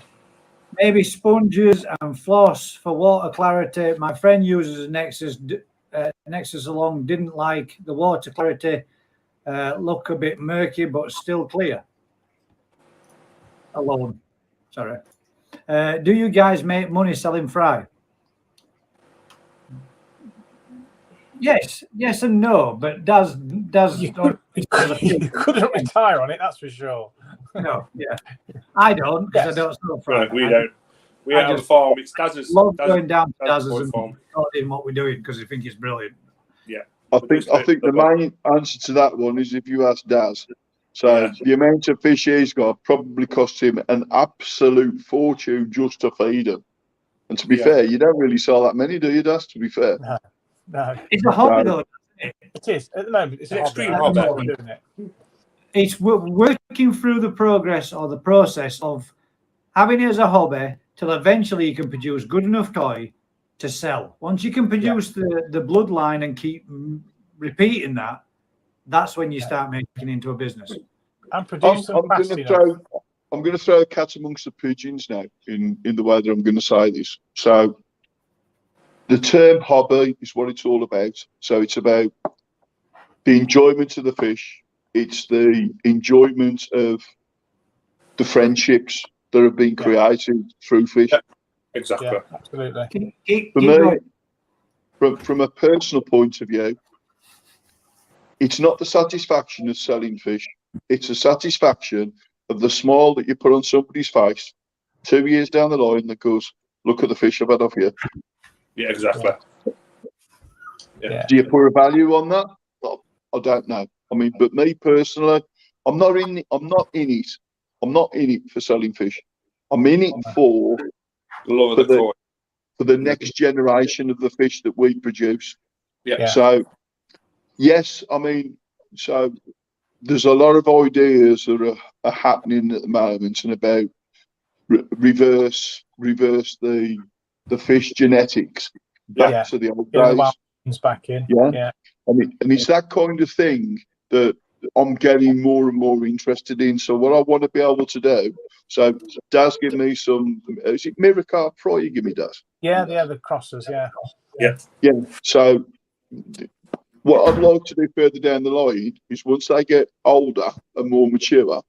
maybe sponges and floss for water clarity. My friend uses a Nexus along, didn't like the water clarity, look a bit murky, but still clear. Alone, sorry. Do you guys make money selling fry? Yes and no, but You couldn't retire on it, that's for sure. No, yeah, I don't because I don't sell fry. No, we don't. We have a farm. It's Daz's. Love going down to Daz's and farm. doing what we're doing because I think it's brilliant. Yeah, I think the main answer to that one is if you ask Daz. So the amount of fish he's got probably cost him an absolute fortune just to feed them. And to be fair, you don't really sell that many, do you, Daz? To be fair, No. It's a hobby though. It is at the moment. It's an extreme hobby. hobby. Doing it. It's working through the progress or the process of having it as a hobby till eventually you can produce good enough koi to sell. Once you can produce the bloodline and keep repeating that, that's when you start making it into a business. I'm going to throw a cat amongst the pigeons now in the way that I'm going to say this. So the term hobby is what it's all about. So it's about the enjoyment of the fish. It's the enjoyment of the friendships that have been created through fish. Yeah, exactly. Yeah, absolutely. For me, from a personal point of view, it's not the satisfaction of selling fish. It's a satisfaction of the smile that you put on somebody's face 2 years down the line that goes, look at the fish I've had off you. Yeah, exactly. Yeah. Do you put a value on that? Well, I don't know. I mean, but me personally, I'm not in it for selling fish. I'm in it for the next generation of the fish that we produce. Yeah. So, yes, I mean, so there's a lot of ideas that are happening at the moment and about reverse the fish genetics back to the old days. Back in. Yeah. And it's that kind of thing that I'm getting more and more interested in. So what I want to be able to do, so Daz give me some, is it Miracar Pro you give me, Daz? Yeah, the crosses, Yeah. So what I'd like to do further down the line is once they get older and more mature,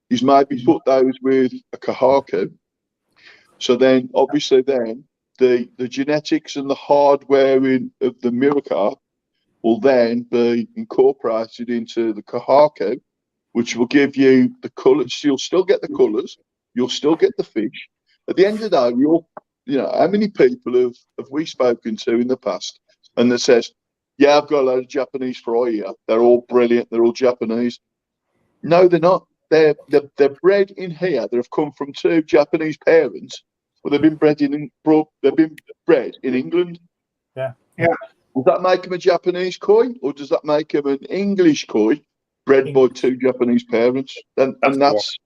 is maybe put those with a Kahaku. So then, obviously then, the genetics and the hardware of the Miracar will then be incorporated into the Kahaku, which will give you the colours. So you'll still get the colours, you'll still get the fish. At the end of the day, how many people have we spoken to in the past and that says, yeah, I've got a load of Japanese fry here. They're all brilliant. They're all Japanese. No, they're not. They're bred in here. They've come from two Japanese parents, but they've been bred in England. Yeah. Does that make them a Japanese koi, or does that make them an English koi bred by two Japanese parents? And that's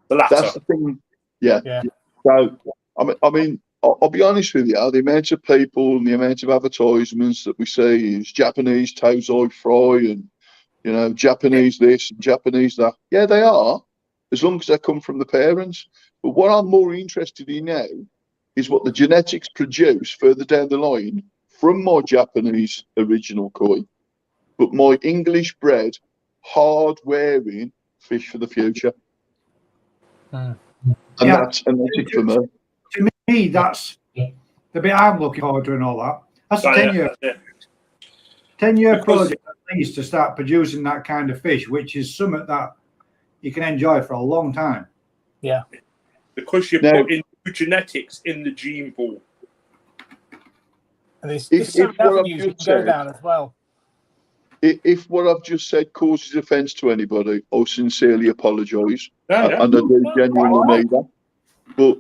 the thing. Yeah. So I mean, I'll be honest with you. The amount of people and the amount of advertisements that we see is Japanese Tozai fry and Japanese this and Japanese that. Yeah, they are, as long as they come from the parents. But what I'm more interested in now is what the genetics produce further down the line from my Japanese original koi, but my English bred, hard wearing fish for the future. And that's it for me. To me, that's the bit I'm looking forward to and all that. That's a 10-year project at least to start producing that kind of fish, which is something that you can enjoy for a long time. Yeah. Because you put in genetics in the gene pool. And there's some avenues you can go down as well. If what I've just said causes offence to anybody, I'll sincerely apologise. And I do genuinely mean that. But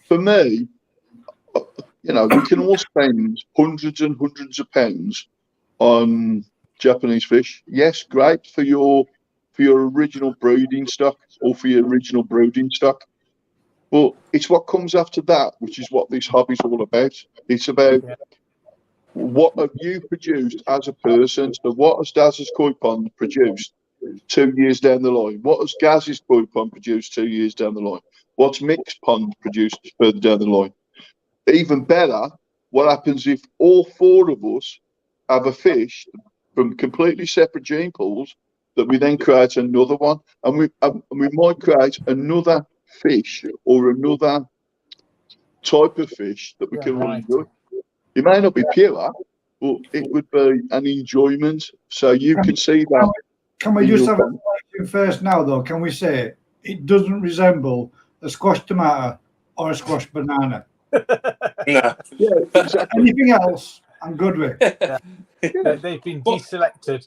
for me, we can all spend hundreds and hundreds of pounds on Japanese fish. Yes, great for your original breeding stock or for your original brooding stock. But it's what comes after that, which is what this hobby's all about. It's about what have you produced as a person? So what has Daz's koi pond produced 2 years down the line? What has Gaz's koi pond produced 2 years down the line? what's mixed pond produced further down the line. Even better, what happens if all 4 of us have a fish from completely separate gene pools that we then create another one, and we might create another fish or another type of fish that we can all enjoy. It may not be pure, but it would be an enjoyment. So you can see that. Can we just have a question first now, though? Can we say it doesn't resemble a squash tomato or a squash banana? No. Yeah, exactly. Anything else, I'm good with. Yeah. They've been deselected.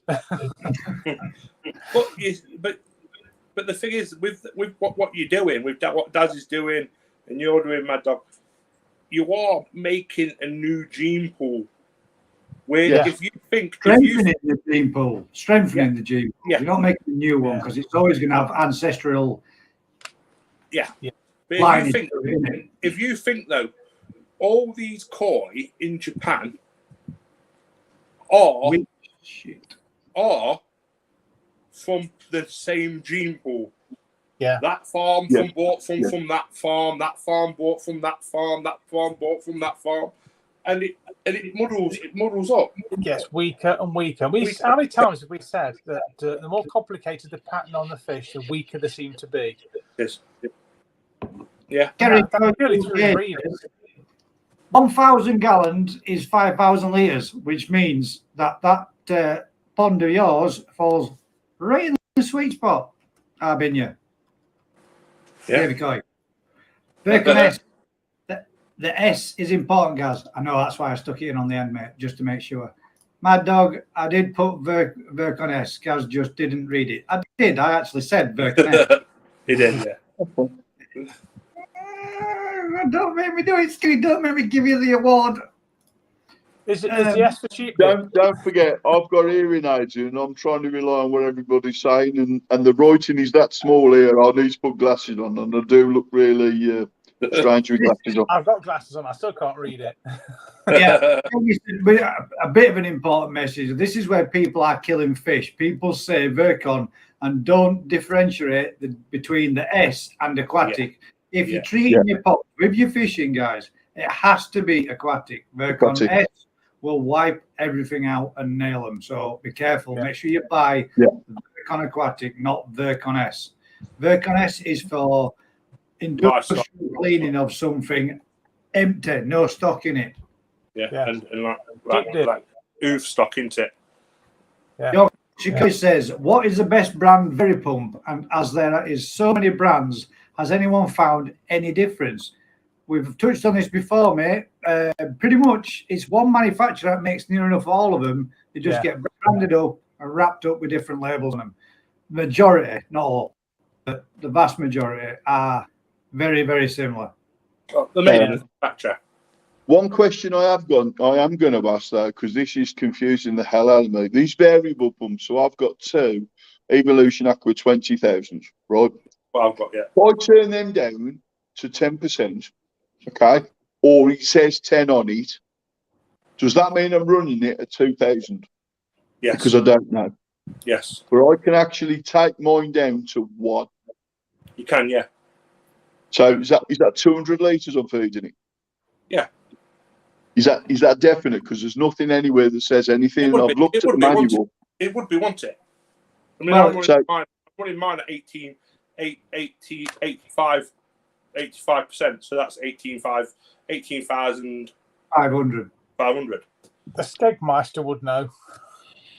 But the thing is, with what you're doing, with that, what Daz is doing, and you're doing, Mad Dog, you are making a new gene pool. Where if you think strengthening the gene pool, the gene pool. Yeah. You're not making a new one because it's always going to have ancestral. Yeah. But if you think though, all these koi in Japan are from the same gene pool. Yeah. That farm bought from that farm, that farm bought from that farm, that farm bought from that farm. And it muddles up. It gets weaker and weaker. How many times have we said that the more complicated the pattern on the fish, the weaker they seem to be? Yes. Yeah. Gary, really through breeding. 1,000 gallons is 5,000 litres, which means that pond of yours falls right in the sweet spot, Arbinia. Yeah. Verconess. The S is important, guys. I know that's why I stuck it in on the end, mate, just to make sure. Mad Dog, I did put Verconess. Gaz just didn't read it. I did. I actually said Verconess. He did, yeah. Don't make me do it, Skinny. Don't make me give you the award. Is the S for cheap? Don't forget, I've got hearing aids and I'm trying to rely on what everybody's saying, and the writing is that small here. I need to put glasses on, and I do look really strange with glasses on. I've got glasses on. I still can't read it. Yeah, a bit of an important message. This is where people are killing fish. People say Vercon and don't differentiate between the S and aquatic. Yeah. If you're treating your pot with your fishing, guys, it has to be aquatic. Vercon S will wipe everything out and nail them. So be careful. Make sure you buy Vercon aquatic, not Vercon S. Vercon S is for industrial cleaning of something empty, no stock in it. Yeah. And like oof stock, isn't it? Yeah. Chico says, what is the best brand Very Pump? And as there is so many brands, has anyone found any difference? We've touched on this before, mate. Pretty much it's one manufacturer that makes near enough all of them. They just get branded up and wrapped up with different labels on them. Majority, not all, but the vast majority are very, very similar. The main manufacturer. One question I am going to ask though, because this is confusing the hell out of me. These variable pumps, so I've got 2 Evolution Aqua 20,000, right? Well, I've got, If I turn them down to 10%, okay, or it says 10 on it, does that mean I'm running it at 2,000? Yes. Because I don't know. Yes. But I can actually take mine down to 1. You can, yeah. So is that 200 litres I'm feeding it? Yeah. Is that definite? Because there's nothing anywhere that says anything. I've looked at the manual. It would be, won't it? I mean, well, I'm running mine at 85%. So that's 18,500. 500. The Skegmeister would know.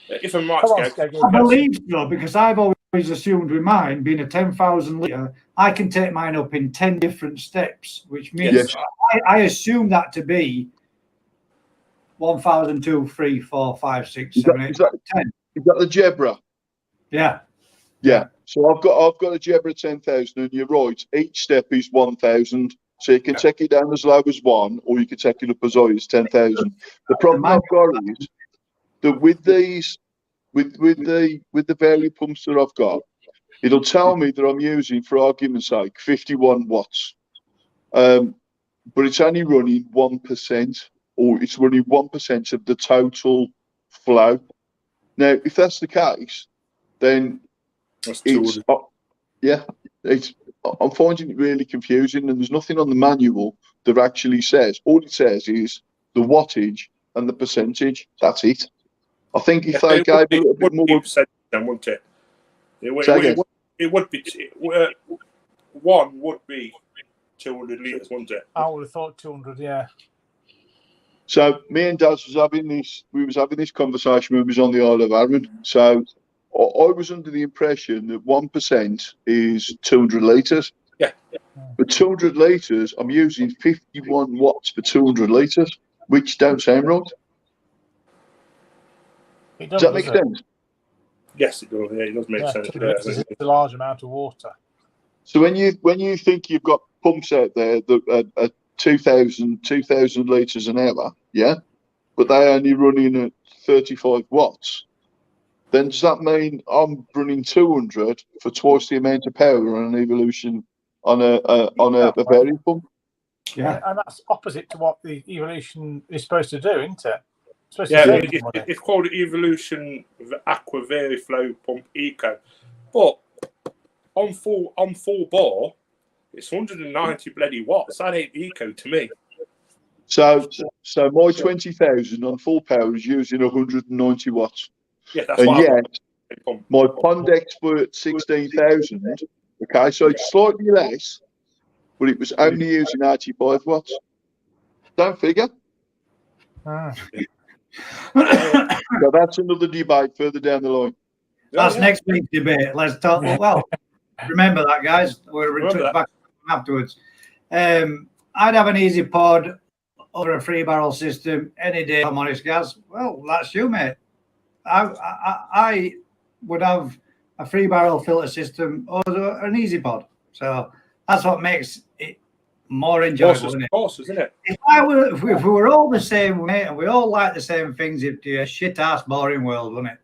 If I'm right, I believe so, because I've always assumed with mine being a 10,000 litre, I can take mine up in 10 different steps, which means I assume that to be 1,000, 2, 3, 4, 5, 6, 7, 8, 10. Is that the Jebra? Yeah. Yeah. So I've got a Jebra 10,000, and you're right. Each step is 1,000. So you can take it down as low as 1, or you can take it up as high as 10,000. The problem I've got is that with these, with the variable pumps that I've got, it'll tell me that I'm using, for argument's sake, 51 watts. But it's only running 1%, or it's running 1% of the total flow. Now, if that's the case, then it's I'm finding it really confusing, and there's nothing on the manual that actually says. All it says is the wattage and the percentage. That's it. I think if they gave a little bit more, then wouldn't it? It would be. One would be 200 litres, wouldn't it? I would have thought 200. Yeah. So me and Dad was having this conversation when we was on the Isle of Arran. So I was under the impression that 1% is 200 litres. Yeah. But 200 litres, I'm using 51 watts for 200 litres, which don't sound right. Does that make sense? Yes, it does. Yeah, it does make sense. It's a large amount of water. So when you think you've got pumps out there that are 2,000 litres an hour, yeah, but they're only running at 35 watts, then does that mean I'm running 200 for twice the amount of power on an Evolution on a variant pump? Yeah, and that's opposite to what the Evolution is supposed to do, isn't it? It's called Evolution Aqua Veriflow Pump Eco, but on full bore, it's 190 bloody watts. That ain't eco to me. So my 20,000 on full power is using 190 watts. Yeah, that's and what yet my Pond Expert 16,000. Okay, so it's slightly less, but it was only using 85 watts. Don't figure. So that's another debate further down the line. That's next week's debate. Let's talk. Well, remember that, guys. We're in touch back afterwards. I'd have an easy pod or a free barrel system any day. I'm honest, guys. Well, that's you, mate. I would have a free barrel filter system or an easy pod. So that's what makes it more enjoyable, isn't it? Of course, isn't it? If we were all the same, mate, and we all like the same things, it'd be a shit-ass boring world, wouldn't it?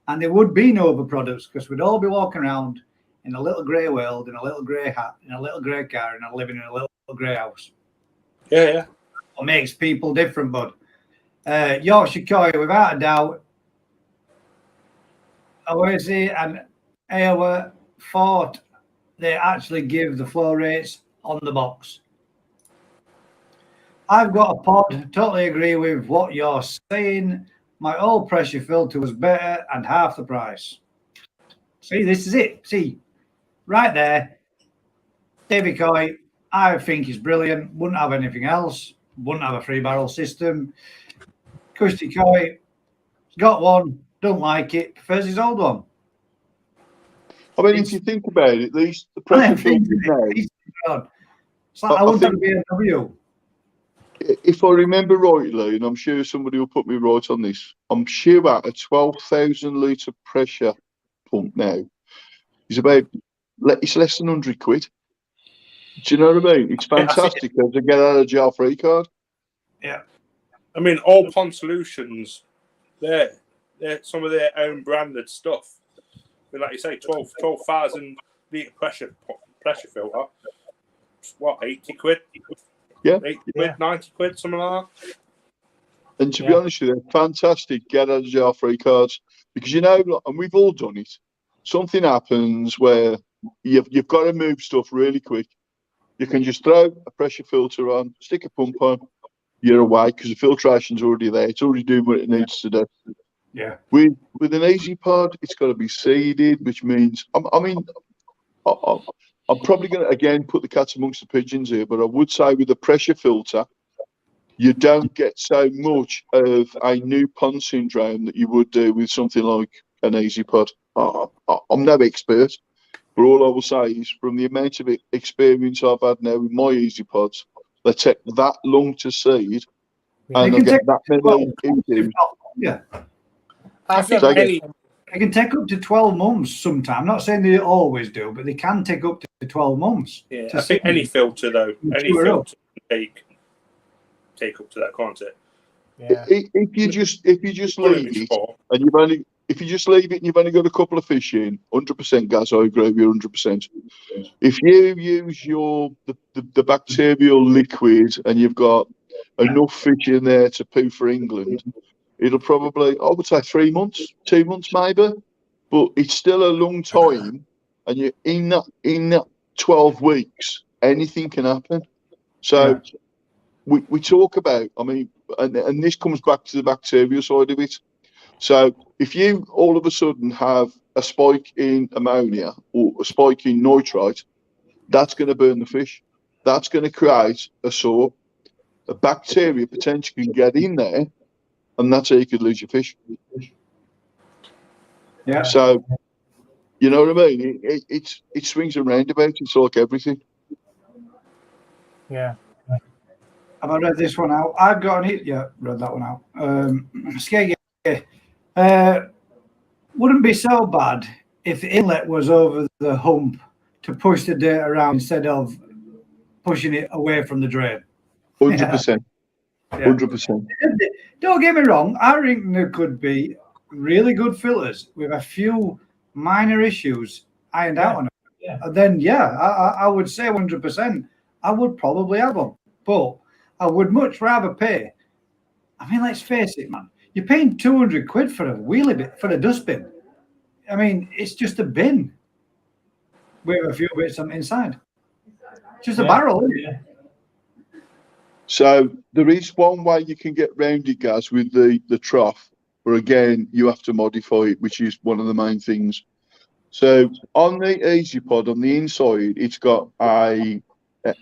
And there would be no other products because we'd all be walking around in a little grey world, in a little grey hat, in a little grey car, and living in a little grey house. Yeah. What makes people different, bud? Yorkshire Coy, without a doubt, Oasis and Iowa thought they actually give the flow rates on the box. I've got a pod, totally agree with what you're saying. My old pressure filter was better and half the price. See, this is it. See, right there. Davy Coy, I think is brilliant. Wouldn't have anything else. Wouldn't have a free barrel system. Cushy Coy, got one, don't like it, prefers his old one. I mean, if you think about it, the pressure filters now. It's like I wouldn't have a BMW. If I remember rightly, and I'm sure somebody will put me right on this, I'm sure about a 12,000 litre pressure pump now is it's less than 100 quid. Do you know what I mean? It's fantastic to get out of jail free card. Yeah. I mean, all Pond Solutions, they're some of their own branded stuff. I mean, like you say, 12,000 litre pressure filter. What, 80 quid? Yeah. 80 quid, 90 quid, something like that. And to be honest with you, they're fantastic get out of jail free cards because, you know, and we've all done it. Something happens where you've got to move stuff really quick. You can just throw a pressure filter on, stick a pump on, you're away because the filtration's already there. It's already doing what it needs to do. Yeah. With an easy pod, it's got to be seeded, which means I'm probably going to again put the cat amongst the pigeons here, but I would say with a pressure filter, you don't get so much of a new pond syndrome that you would do with something like an easy pod. I'm no expert, but all I will say is from the amount of experience I've had now with my easy pods, they take that long to seed, and they get that many into. Yeah. It can take up to 12 months sometimes. I'm not saying they always do, but they can take up to 12 months. Yeah, I think any filter though, any filter can take up to that, can't it? Yeah. If you just leave it and you've only got a couple of fish in, 100% gas, I agree with you 100%. If you use the bacterial liquid and you've got enough fish in there to poo for England, it'll probably, I would say 3 months, 2 months maybe, but it's still a long time, and you're in 12 weeks, anything can happen. So we talk about, I mean, and this comes back to the bacteria side of it. So if you all of a sudden have a spike in ammonia or a spike in nitrite, that's going to burn the fish. That's going to create a sore. A bacteria potentially can get in there, and that's how you could lose your fish. Yeah. So, you know what I mean? It swings and roundabouts. It's like everything. Yeah. Have I read this one out? I've got an yeah, read that one out. Skeggy. Wouldn't be so bad if the inlet was over the hump to push the dirt around instead of pushing it away from the drain. 100%. 100%. Don't get me wrong. I think there could be really good filters with a few minor issues ironed out on it. Yeah. And then, I would say 100%. I would probably have them, but I would much rather pay. I mean, let's face it, man. You're paying 200 quid for a wheelie bit for a dustbin. I mean, it's just a bin with a few bits on inside. Just a barrel, isn't it? So there is one way you can get round it, Gaz, with the trough, but again, you have to modify it, which is one of the main things. So on the Easy Pod, on the inside, it's got an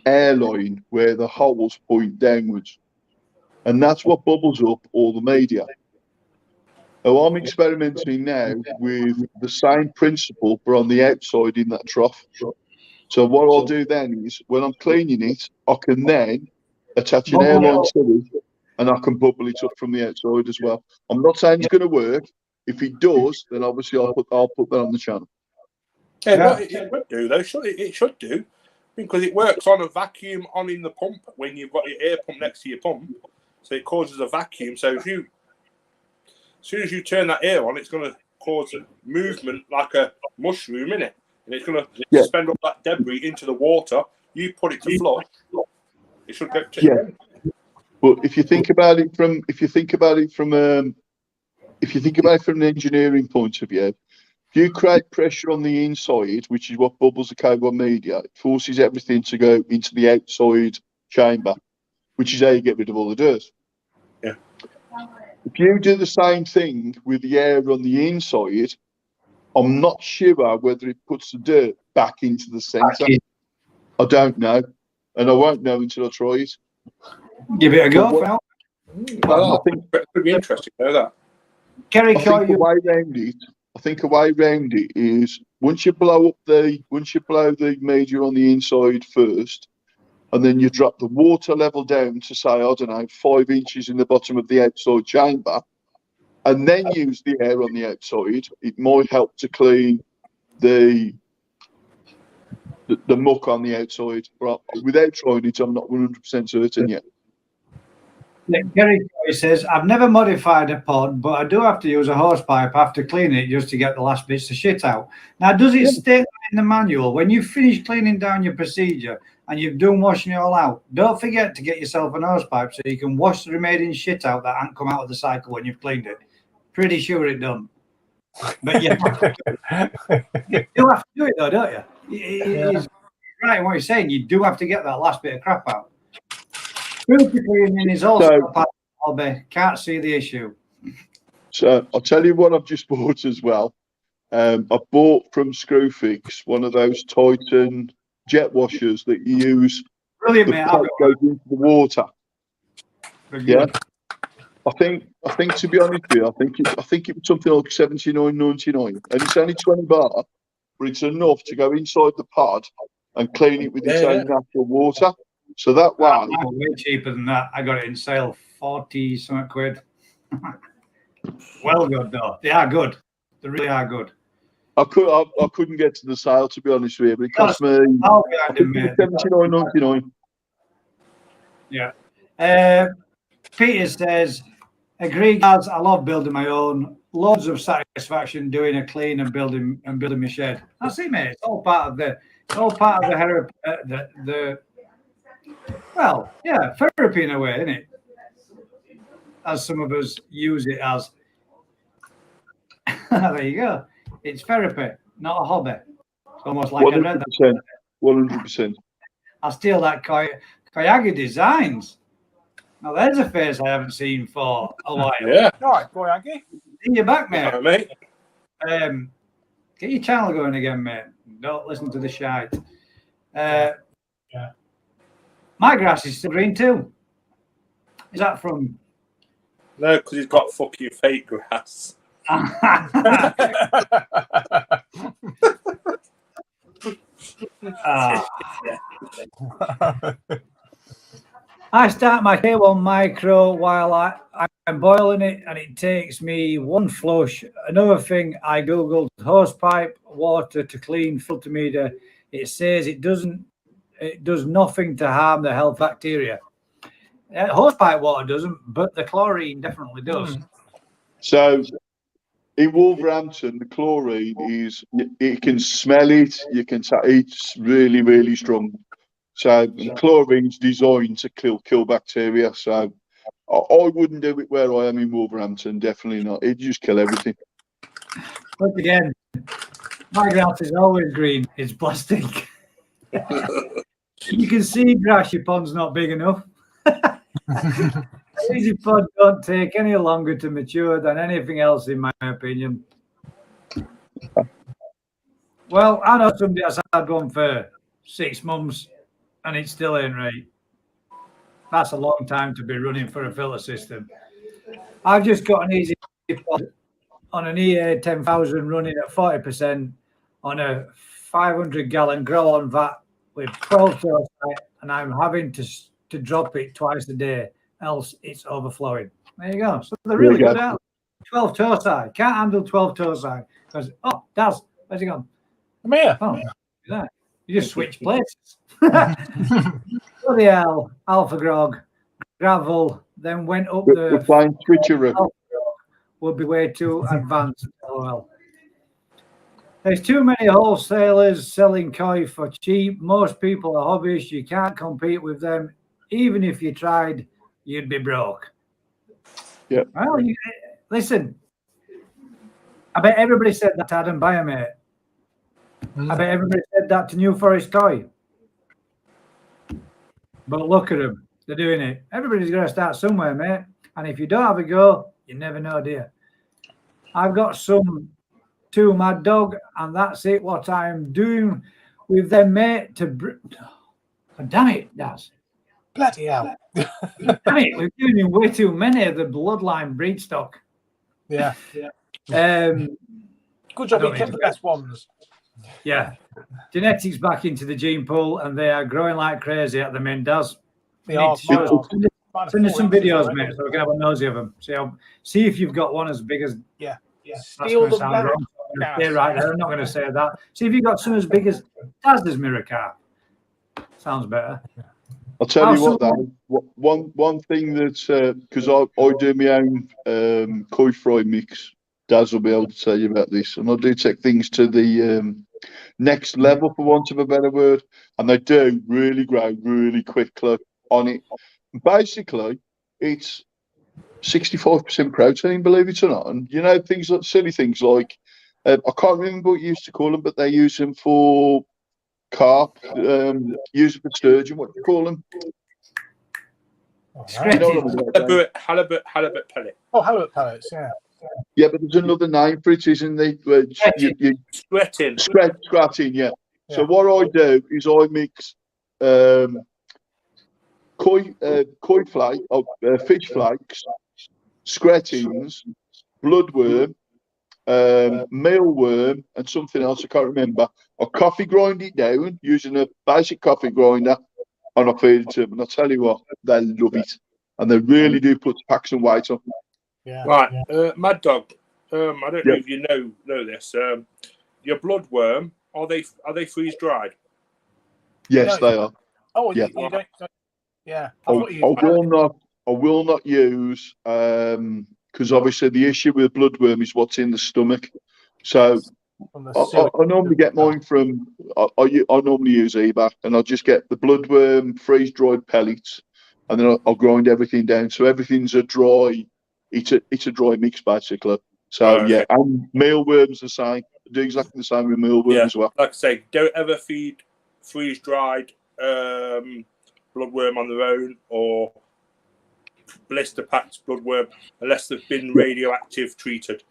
airline where the holes point downwards. And that's what bubbles up all the media. So I'm experimenting now with the same principle, but on the outside in that trough. So what I'll do then is, when I'm cleaning it, I can then attach an airline to it, and I can bubble it up from the outside as well. I'm not saying it's going to work. If it does, then obviously I'll put that on the channel. Yeah, well, it would do though. It should do, because it works on a vacuum on in the pump when you've got your air pump next to your pump, so it causes a vacuum. So as soon as you turn that air on, it's going to cause a movement like a mushroom, innit? And it's going to suspend up that debris into the water. You put it to flush. It should get to But if you think about it from an engineering point of view, if you create pressure on the inside, which is what bubbles the carbon media, it forces everything to go into the outside chamber, which is how you get rid of all the dirt. Yeah. If you do the same thing with the air on the inside, I'm not sure whether it puts the dirt back into the centre. I don't know, and I won't know until I try it. Give it a go. I think it could be interesting to know that. Kerry, I think a way round it is, once you blow the media on the inside first, and then you drop the water level down to, say, I don't know, 5 inches in the bottom of the outside chamber, and then use the air on the outside, it might help to clean the muck on the outside. But without trying it, I'm not 100% certain yet. Gary says, I've never modified a pod, but I do have to use a hose pipe after cleaning it just to get the last bits of shit out. Now, does it state in the manual, when you finish cleaning down your procedure and you've done washing it all out, don't forget to get yourself an hose pipe so you can wash the remaining shit out that hasn't come out of the cycle when you've cleaned it? Pretty sure it done. But you do have to do it though, don't you? It's right in what you're saying. You do have to get that last bit of crap out. Filter cleaning is also a part of the hobby. Can't see the issue. So I'll tell you what I've just bought as well. I bought from Screwfix one of those Titan jet washers that you use. Brilliant, mate. Goes into the water. Yeah. I think to be honest with you, I think it was something like $79.99, and it's only 20 baht, but it's enough to go inside the pod and clean it with its own natural water. So that way, way cheaper than that. I got it in sale, 40 something quid. Well good though. They are good. They really are good. I couldn't get to the sale, to be honest with you, but it cost me $79.99. Yeah. Peter says, agree, guys. I love building my own. Loads of satisfaction doing a clean and building my shed. That's it, mate. It's all part of the therapy in a way, isn't it? As some of us use it as. There you go. It's therapy, not a hobby. It's almost like 100%. 100%. I'll steal that Koyagi Designs. Now, there's a face I haven't seen for a while. Yeah. All right, Koyagi. In your back, mate. All right, mate. Get your channel going again, mate. Don't listen to the shite. My grass is still green too. Is that from? No, because he's got fucking fake grass. I start my K1 micro while I'm boiling it, and it takes me one flush. Another thing, I googled hosepipe water to clean filter meter. It says it does nothing to harm the health bacteria. Hosepipe water doesn't, but the chlorine definitely does. So in Wolverhampton, the chlorine is, you can smell it, you can it's really, really strong. So the chlorine's designed to kill bacteria. So I wouldn't do it where I am in Wolverhampton, definitely not. It'd just kill everything. Look again, my grass is always green, it's plastic. You can see grass, your pond's not big enough. Easy pod don't take any longer to mature than anything else, in my opinion. Well, I know somebody that's had one for 6 months and it still ain't right. That's a long time to be running for a filter system. I've just got an easy pod on an EA 10,000 running at 40% on a 500-gallon grow-on vat with 12 toes, and I'm having to drop it twice a day, else it's overflowing. There you go. So they're really good out. 12 toe side. Can't handle 12 toe side. Because, oh, Daz, where's he gone? Come here. Oh, that. You just switch places. Bloody hell. Alpha grog, gravel, then went up We're playing switcheroo. Would be way too advanced. LOL. There's too many wholesalers selling koi for cheap. Most people are hobbyists. You can't compete with them. Even if you tried, you'd be broke. Yeah. Well, listen. I bet everybody said that to Adam Bayer, mate. I bet everybody said that to New Forest Koi. But look at them. They're doing it. Everybody's going to start somewhere, mate. And if you don't have a go, you never know, dear. I've got some 2 Mad Dog, and that's it. What I'm doing with them, mate, oh, damn it, Daz. Bloody hell. Damn it, we're doing way too many of the bloodline breed stock. Yeah. Good job, we kept the best ones. Yeah. Genetics back into the gene pool, and they are growing like crazy at the mint, Daz. They are. Send us some videos, mate, so we can have a nosy of them. See if you've got one as big as. Yeah. Steal them. Yeah, right there. I'm not going to say that. See if you've got some as big as Daz's mirror car. Sounds better. I'll tell you what, though. One thing that's because I do my own koi fry mix. Daz will be able to tell you about this, and I do take things to the next level, for want of a better word, and they do really grow really quickly on it. Basically, it's 65% protein, believe it or not, and you know things like silly things like I can't remember what you used to call them, but they use them for carp, use it for sturgeon. What do you call them? Halibut pellet. Oh, halibut pellets, yeah. Yeah, but there's another name for it, isn't there? Scratching, yeah. So what I do is I mix koi flake, fish flakes, scratchings, bloodworm, mealworm, and something else I can't remember. I coffee grind it down using a basic coffee grinder, and I feed it to them. And I tell you what, they love it, and they really do put packs and weight on. Yeah. Right, Mad Dog. I don't know if you know this. Your bloodworm, are they freeze dried? Yes, they are. Oh, yeah. You don't. Yeah. I will not use because obviously the issue with bloodworm is what's in the stomach. So I normally get mine from I normally use eBay, and I'll just get the bloodworm freeze dried pellets, and then I'll grind everything down so everything's a dry. It's a dry mix basically. So yeah, and mealworms the same. I do exactly the same with mealworms as well. Like I say, don't ever feed freeze-dried bloodworm on their own, or blister-packed bloodworm, unless they've been radioactive treated,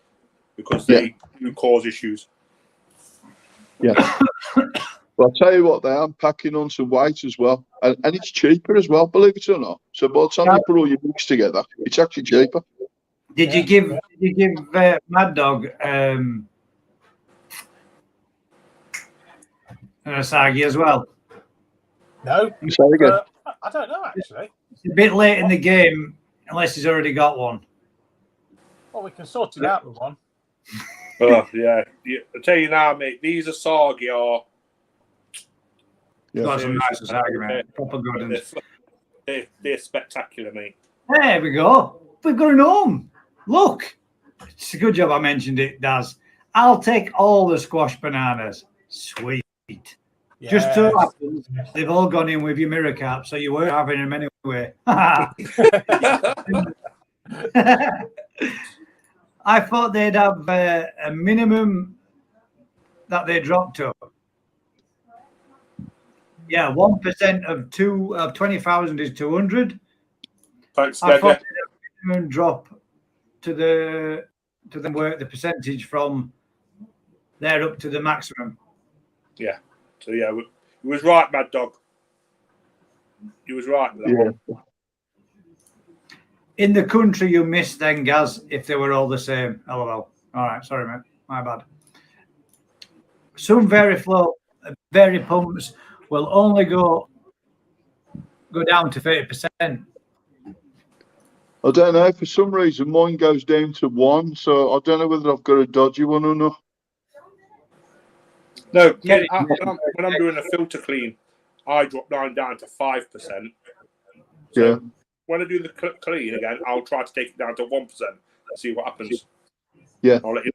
because they do cause issues. Yeah. Well, I'll tell you what, I'm packing on some weight as well, and it's cheaper as well, believe it or not. So by the time you put all your mix together, it's actually cheaper. Did you give Mad Dog an Asagi as well? No, Say again. I don't know actually. It's a bit late in the game, unless he's already got one. Well, we can sort it out with one. Oh yeah, I tell you now, mate. These Asagi are. Got some nice Asagi, mate. Proper good ones. They're spectacular, mate. There we go. We've got an home. Look, it's a good job I mentioned it, Daz. I'll take all the squash bananas. Sweet. Yes. Just so happens they've all gone in with your mirror cap, so you were having them anyway. I thought they'd have a minimum that they dropped to. Yeah, 1% of 20,000 is 200. Thanks, I thought Dad. they'd have a minimum drop to them work the percentage from there up to the maximum. Yeah. So yeah, you was right, Mad Dog. You was right with that one. In the country, you missed then, Gaz, if they were all the same. LOL. All right, sorry, mate. My bad. Some very pumps will only go down to 30%. I don't know. For some reason, mine goes down to 1, so I don't know whether I've got a dodgy one or not. No, when I'm doing a filter clean, I drop down to 5%. So Yeah. when I do the clean again, I'll try to take it down to 1% and see what happens. Yeah. I'll let you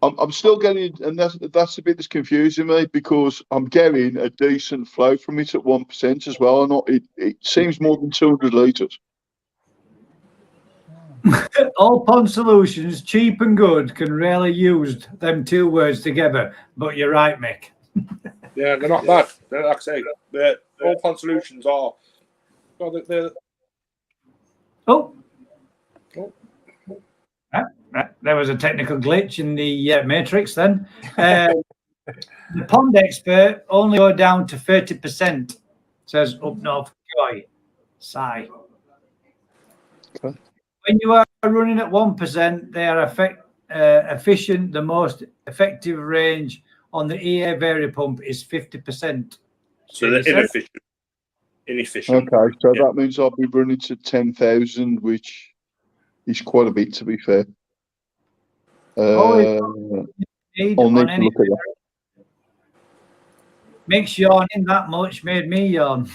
I'm still getting, and that's the bit that's confusing me, because I'm getting a decent flow from it at 1% as well. It seems more than 200 litres. All pond solutions, cheap and good, can rarely use them two words together. But you're right, Mick. Yeah, they're not bad. They're, like I say, all pond solutions are. Well, There was a technical glitch in the matrix then. The pond expert only go down to 30%, says up north Joy. Sigh. Okay. When you are running at 1%, they are efficient. The most effective range on the EA Varipump is 50%. So they're inefficient. Okay, so that means I'll be running to 10,000, which is quite a bit, to be fair. I'll need to look at that. Makes yawning that much made me yawn.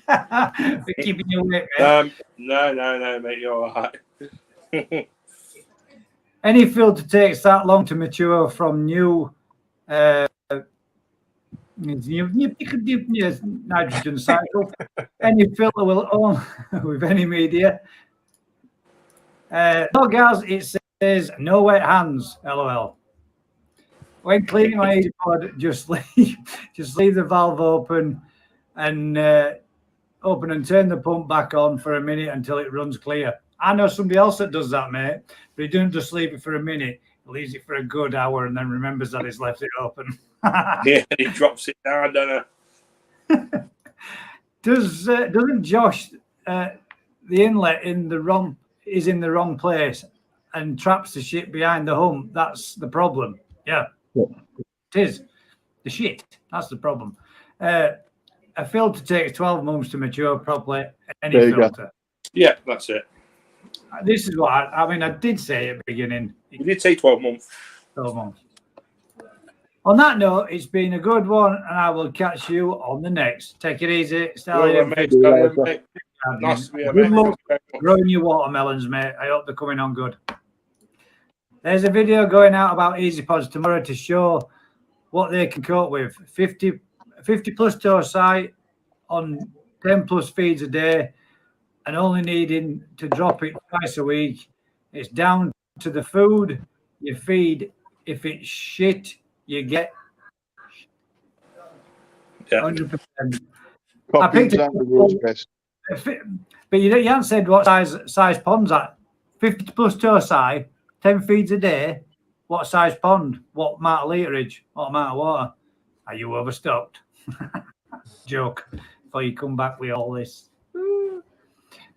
We're keeping you awake, mate. No, mate, you're all right. Any filter takes that long to mature from new nitrogen cycle. Any filter will own with any media. No gas, it says no wet hands, LOL. When cleaning my easy pod, just leave the valve open and turn the pump back on for a minute until it runs clear. I know somebody else that does that, mate, but he doesn't just leave it for a minute. He leaves it for a good hour and then remembers that he's left it open. Yeah, he drops it down, don't he? Doesn't Josh the inlet in the wrong place and traps the shit behind the hump? That's the problem. Yeah. It is the shit. That's the problem. A filter takes 12 months to mature properly. Any filter. Yeah, that's it. This is what I did say at the beginning. You did say 12 months. 12 months. On that note, it's been a good one, and I will catch you on the next. Take it easy. Stallion. Nice to be here, Good mate. luck growing your watermelons, mate. I hope they're coming on good. There's a video going out about Easy Pods tomorrow to show what they can cope with. 50 plus toe site on 10 plus feeds a day and only needing to drop it twice a week. It's down to the food you feed. If it's shit, you get Yeah. 100%. Copying's out the world's best. But you haven't said what size pond's at. 50 plus toe size, 10 feeds a day. What size pond? What amount of literage? What amount of water? Are you overstocked? Joke. Before you come back with all this.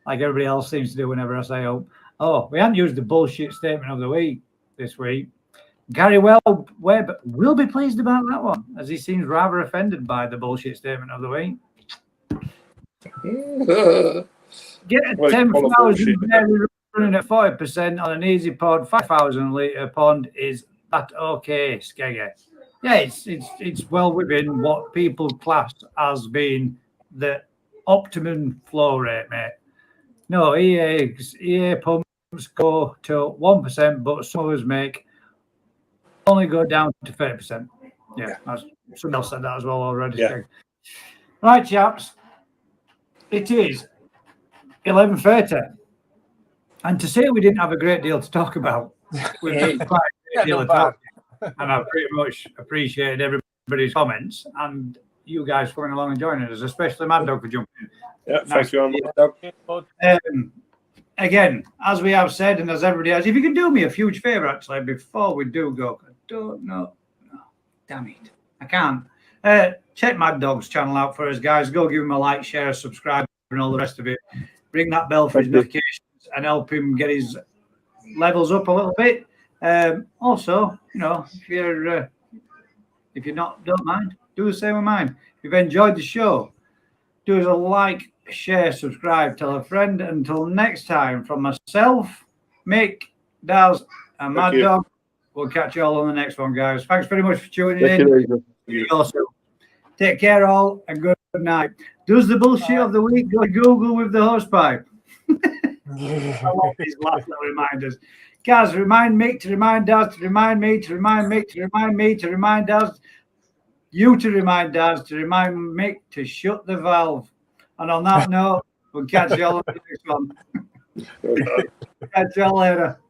Like everybody else seems to do whenever I say, oh, we haven't used the bullshit statement of the week this week. Gary Webb will be pleased about that one, as he seems rather offended by the bullshit statement of the week. Get a 10,000 dairy running at 40% on an easy pond, 5,000 litre pond. Is that okay, Skeggy? Yeah, it's well within what people class as being the optimum flow rate, mate. No, EA pumps go to 1%, but some of us only go down to 30%. Yeah, someone else said that as well already. Yeah. Right, chaps. It is 11:30, and to say we didn't have a great deal to talk about, we've had quite a great deal of talk, and I pretty much appreciated everybody's comments and you guys coming along and joining us, especially Mad Dog for jumping in. Yeah, thanks very much. Again, as we have said, and as everybody has, if you can do me a huge favour, actually, before we do go, I don't know. Oh, damn it, I can't. Check Mad Dog's channel out for us, guys. Go give him a like, share, subscribe, and all the rest of it. Ring that bell for his notifications and help him get his levels up a little bit. Also, if you're don't mind, do the same with mine. If you've enjoyed the show, do us a like, share, subscribe, tell a friend. Until next time, from myself, Mick, Daz, and Mad Dog, we'll catch you all on the next one, guys. Thanks very much for tuning in. Also, take care, all, and good night. Does the bullshit of the week go to Google with the hosepipe? I love these last little reminders. Guys, remind Mick to remind Daz to remind me to remind Mick to remind me to remind Daz. You to remind Daz to remind Mick to shut the valve. And on that note, we'll catch you all on the next one. Catch you all later.